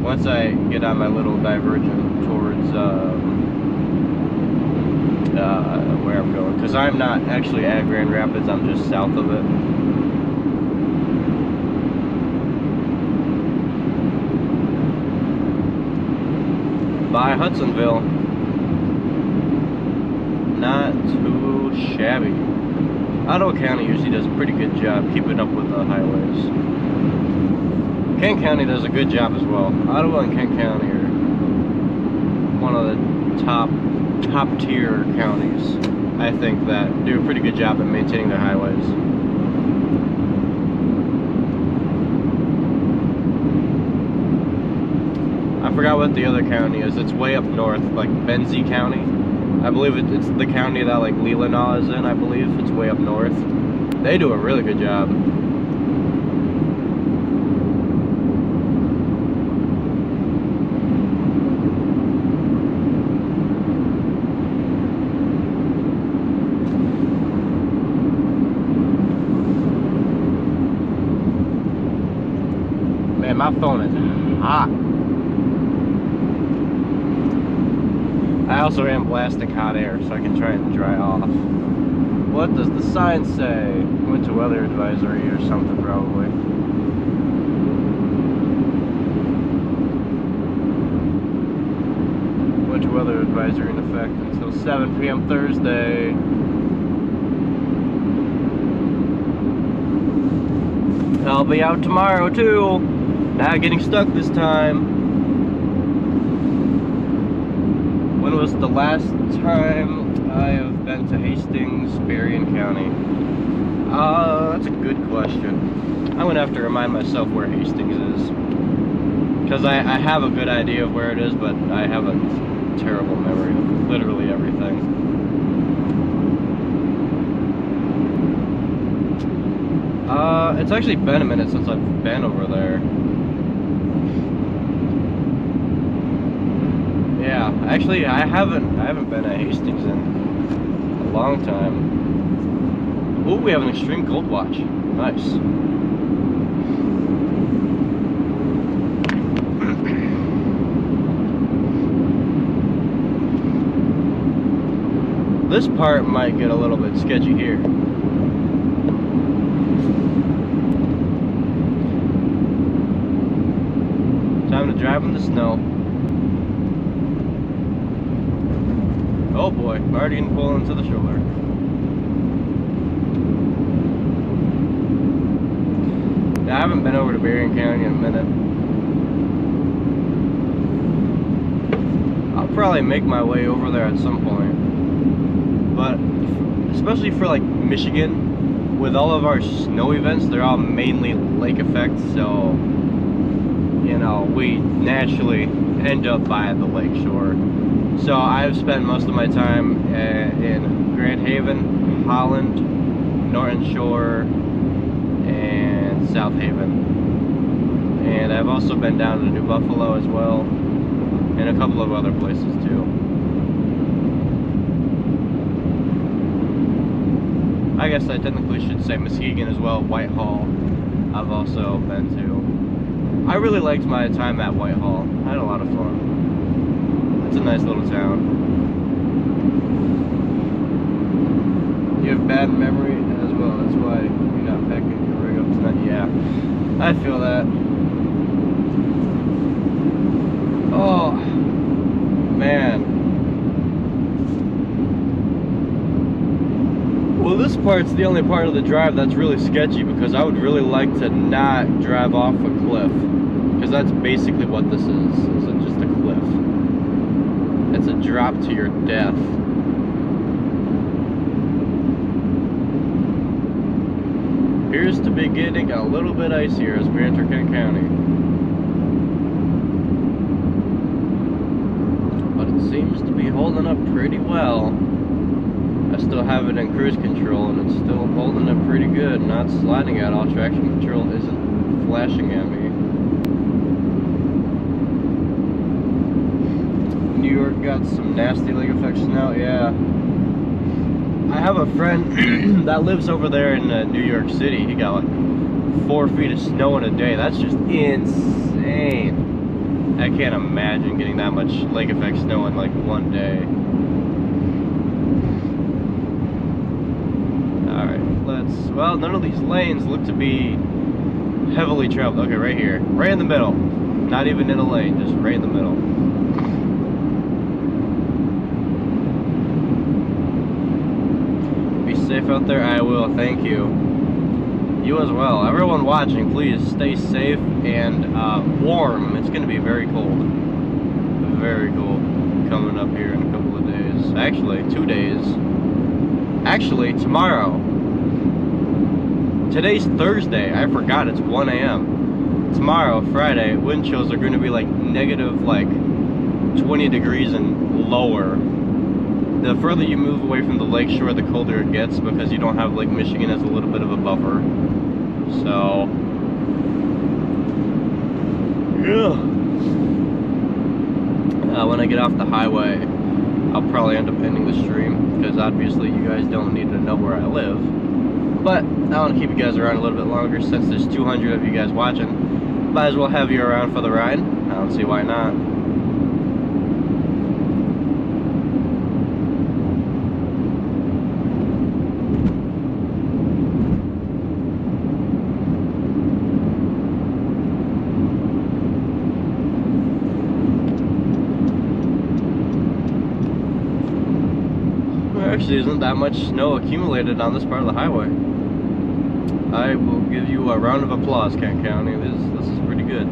Once I get on my little divergent towards where I'm going. Because I'm not actually at Grand Rapids, I'm just south of it. By Hudsonville. Not too shabby. Ottawa County usually does a pretty good job keeping up with the highways. Kent County does a good job as well. Ottawa and Kent County are one of the top tier counties, I think, that do a pretty good job at maintaining their highways. I forgot what the other county is. It's way up north, like Benzie County. I believe it's the county that like Leelanau is in, I believe. It's way up north. They do a really good job. Man, my phone is hot. I also am blasting hot air, so I can try and dry off. What does the sign say? Winter weather advisory or something, probably. Winter weather advisory in effect until 7 p.m. Thursday. I'll be out tomorrow, too. Not getting stuck this time. When was the last time I have been to Hastings, Berrien County? That's a good question. I'm gonna have to remind myself where Hastings is, because I have a good idea of where it is, but I have a terrible memory of literally everything. It's actually been a minute since I've been over there. Yeah, actually, I haven't been at Hastings in a long time. Ooh, we have an extreme cold watch. Nice. this part might get a little bit sketchy here. Time to drive in the snow. Oh boy, already gonna pull into the shoulder. Yeah, I haven't been over to Berrien County in a minute. I'll probably make my way over there at some point. But especially for like Michigan, with all of our snow events, they're all mainly lake effect, so you know, we naturally end up by the lake shore. So I've spent most of my time in Grand Haven, Holland, Norton Shore, and South Haven. And I've also been down to New Buffalo as well, and a couple of other places too. I guess I technically should say Muskegon as well. Whitehall I've also been to. I really liked my time at Whitehall. I had a lot of fun. It's a nice little town. You have bad memory as well. That's why you're not packing your rig up tonight. Yeah, I feel that. Oh, man. Well, this part's the only part of the drive that's really sketchy, because I would really like to not drive off a cliff, because that's basically what this is. It's just a cliff. It's a drop to your death. Appears to be getting a little bit icier as we enter Kent County. But it seems to be holding up pretty well. I still have it in cruise control and it's still holding up pretty good, not sliding at all. Traction control isn't flashing at me. New York got some nasty lake effect snow, yeah. I have a friend that lives over there in New York City. He got like 4 feet of snow in a day. That's just insane. I can't imagine getting that much lake effect snow in like one day. Well, none of these lanes look to be heavily traveled. Okay, right here. Right in the middle. Not even in a lane, just right in the middle. Be safe out there. I will, thank you. You as well. Everyone watching, please stay safe and warm. It's going to be very cold. Very cold coming up here in a couple of days. Actually, 2 days. Actually, tomorrow. Today's Thursday. I forgot it's 1 a.m. Tomorrow, Friday, wind chills are going to be like negative like 20 degrees and lower. The further you move away from the lake shore, the colder it gets, because you don't have Lake Michigan as a little bit of a buffer. So, yeah. When I get off the highway, I'll probably end up ending the stream, because obviously you guys don't need to know where I live. But I want to keep you guys around a little bit longer since there's 200 of you guys watching. Might as well have you around for the ride. I don't see why not. There actually isn't that much snow accumulated on this part of the highway. I will give you a round of applause, Kent County. This is pretty good.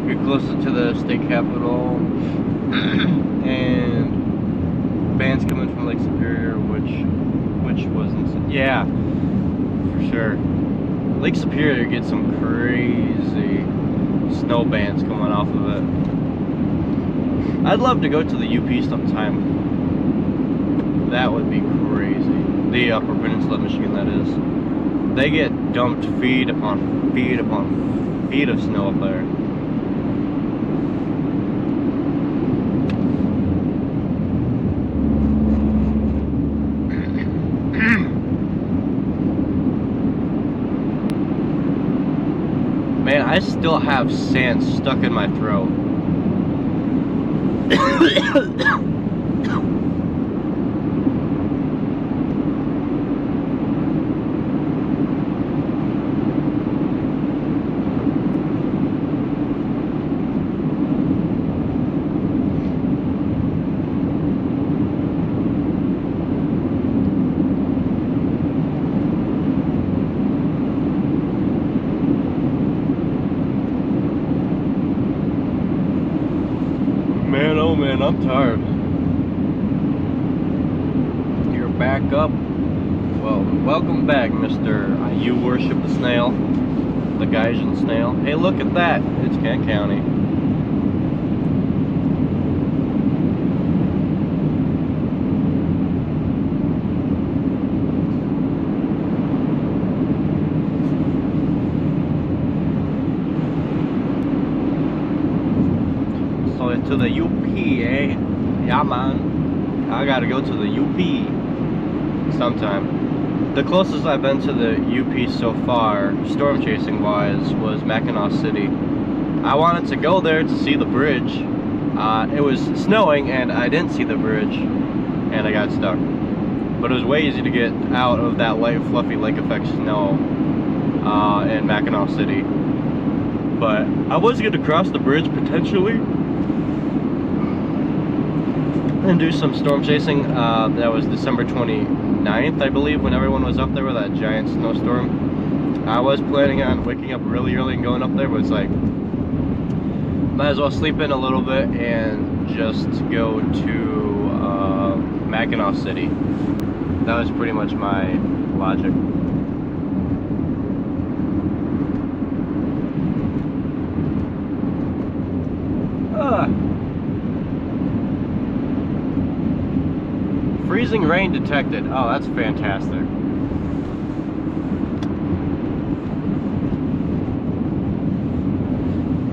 Get closer to the state capitol, and bands coming from Lake Superior, which wasn't, yeah, for sure. Lake Superior gets some crazy snow bands coming off of it. I'd love to go to the UP sometime. That would be crazy. The Upper Peninsula of Michigan, that is. They get dumped feet upon feet upon feet of snow up there. Man, I still have sand stuck in my throat. Man, oh man, I'm tired. You're back up. Well, welcome back, Mr. You Worship the Snail. The Gaijin Snail. Hey, look at that. It's Kent County. To the UP, eh? Yeah, man. I gotta go to the UP sometime. The closest I've been to the UP so far, storm chasing wise, was Mackinac City. I wanted to go there to see the bridge. It was snowing and I didn't see the bridge and I got stuck. But it was way easy to get out of that light fluffy lake effect snow in Mackinac City. But I was going to cross the bridge potentially and do some storm chasing. That was December 29th, I believe, when everyone was up there with that giant snowstorm. I was planning on waking up really early and going up there, but it's like, might as well sleep in a little bit and just go to Mackinac City. That was pretty much my logic. Freezing rain detected. Oh, that's fantastic.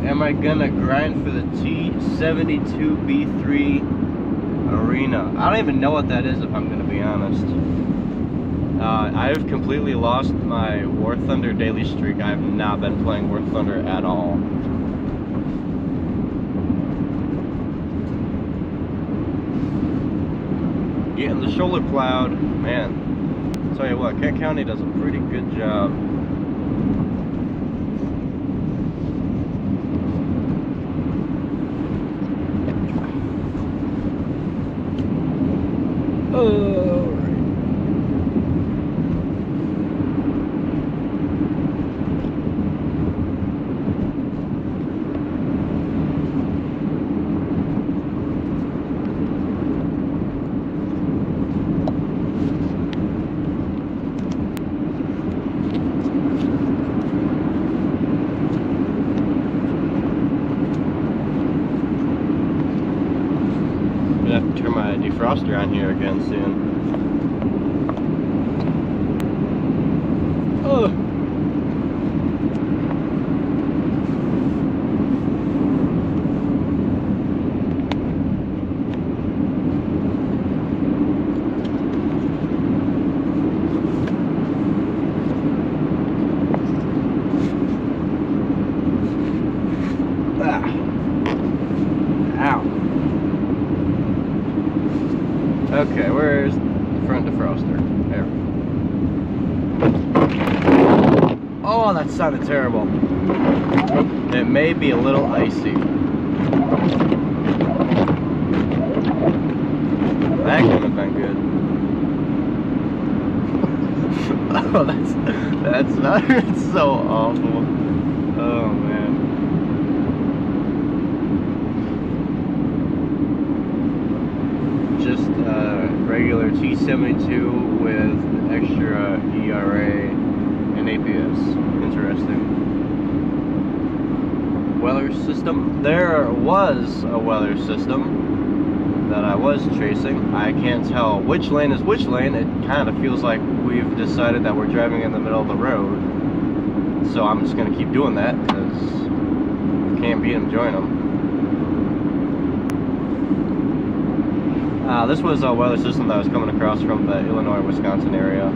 Am I gonna grind for the T72B3 Arena? I don't even know what that is, if I'm gonna be honest. I've completely lost my War Thunder daily streak. I have not been playing War Thunder at all. Getting the shoulder plowed, man. I'll tell you what, Kent County does a pretty good job. Turn my defroster on here again soon. Oh. Ah. Ow. Okay, where's the front defroster? There. Oh, that sounded terrible. It may be a little icy. That could have been good. Oh, that's not. It's so awful. Oh man. Just regular T72 with extra ERA and APS. Interesting. Weather system. There was a weather system that I was chasing. I can't tell which lane is which lane. It kind of feels like we've decided that we're driving in the middle of the road. So I'm just going to keep doing that because if you can't beat them, join them. This was a weather system that was coming across from the Illinois-Wisconsin area,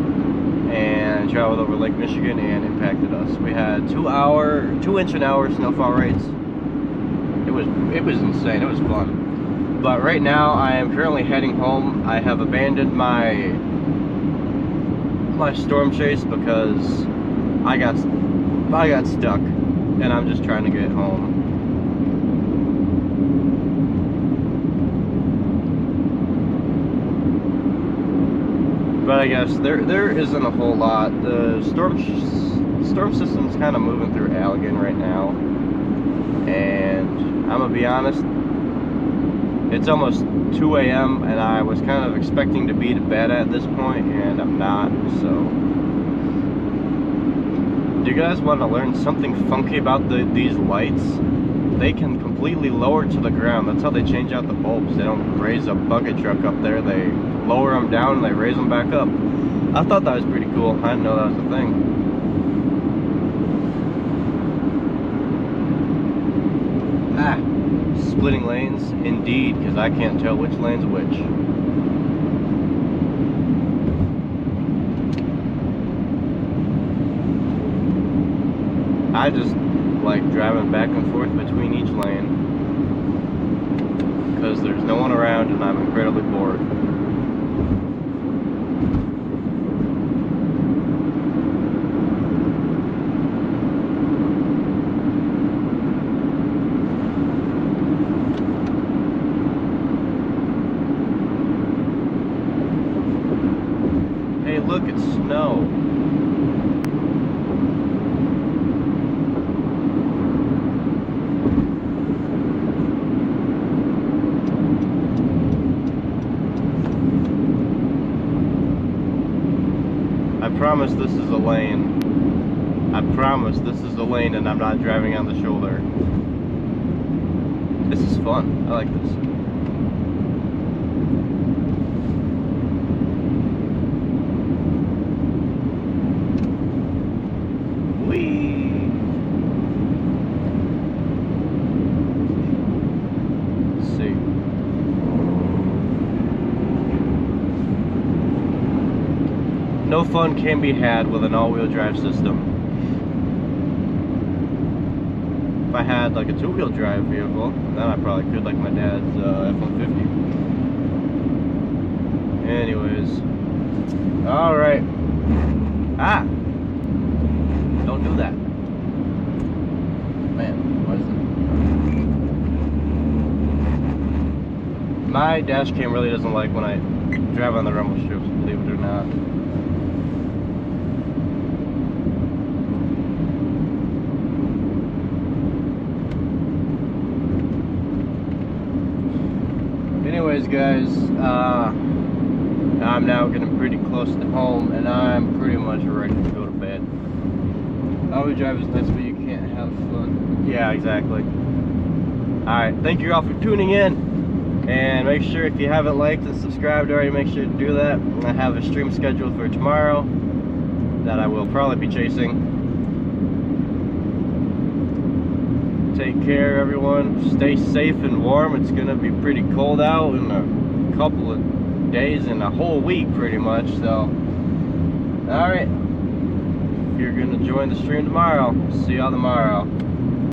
and traveled over Lake Michigan and impacted us. We had 2-inch-an-hour snowfall rates. It was insane. It was fun. But right now I am currently heading home. I have abandoned my storm chase because I got stuck, and I'm just trying to get home. But I guess there isn't a whole lot. The storm system's kind of moving through Allegan right now, and I'm gonna be honest, it's almost 2 a.m. and I was kind of expecting to be to bed at this point, and I'm not. So, do you guys want to learn something funky about these lights? They can completely lower to the ground. That's how they change out the bulbs. They don't raise a bucket truck up there. They lower them down and they raise them back up. I thought that was pretty cool. I didn't know that was a thing. Splitting lanes, indeed, because I can't tell which lane's which. I just like driving back and forth between each lane because there's no one around and I'm incredibly bored. Hey, look, it's snow. I promise this is a lane. I promise this is a lane and I'm not driving on the shoulder. This is fun. I like this. Whee! Let's see. No fun can be had with an all-wheel drive system. If I had like a two-wheel drive vehicle, then I probably could, like my dad's F-150. Anyways, all right. Don't do that, man. What is it? My dash cam really doesn't like when I drive on the rumble strips, believe it or not. Anyways, guys, I'm now getting pretty close to home, and I'm pretty much ready to go to bed. All-wheel drive is nice, but you can't have fun. Yeah, exactly. Alright, thank you all for tuning in, and make sure if you haven't liked and subscribed already, make sure to do that. I have a stream scheduled for tomorrow that I will probably be chasing. Take care, everyone. Stay safe and warm. It's gonna be pretty cold out in a couple of days and a whole week pretty much, so alright, if you're gonna join the stream tomorrow, see y'all tomorrow.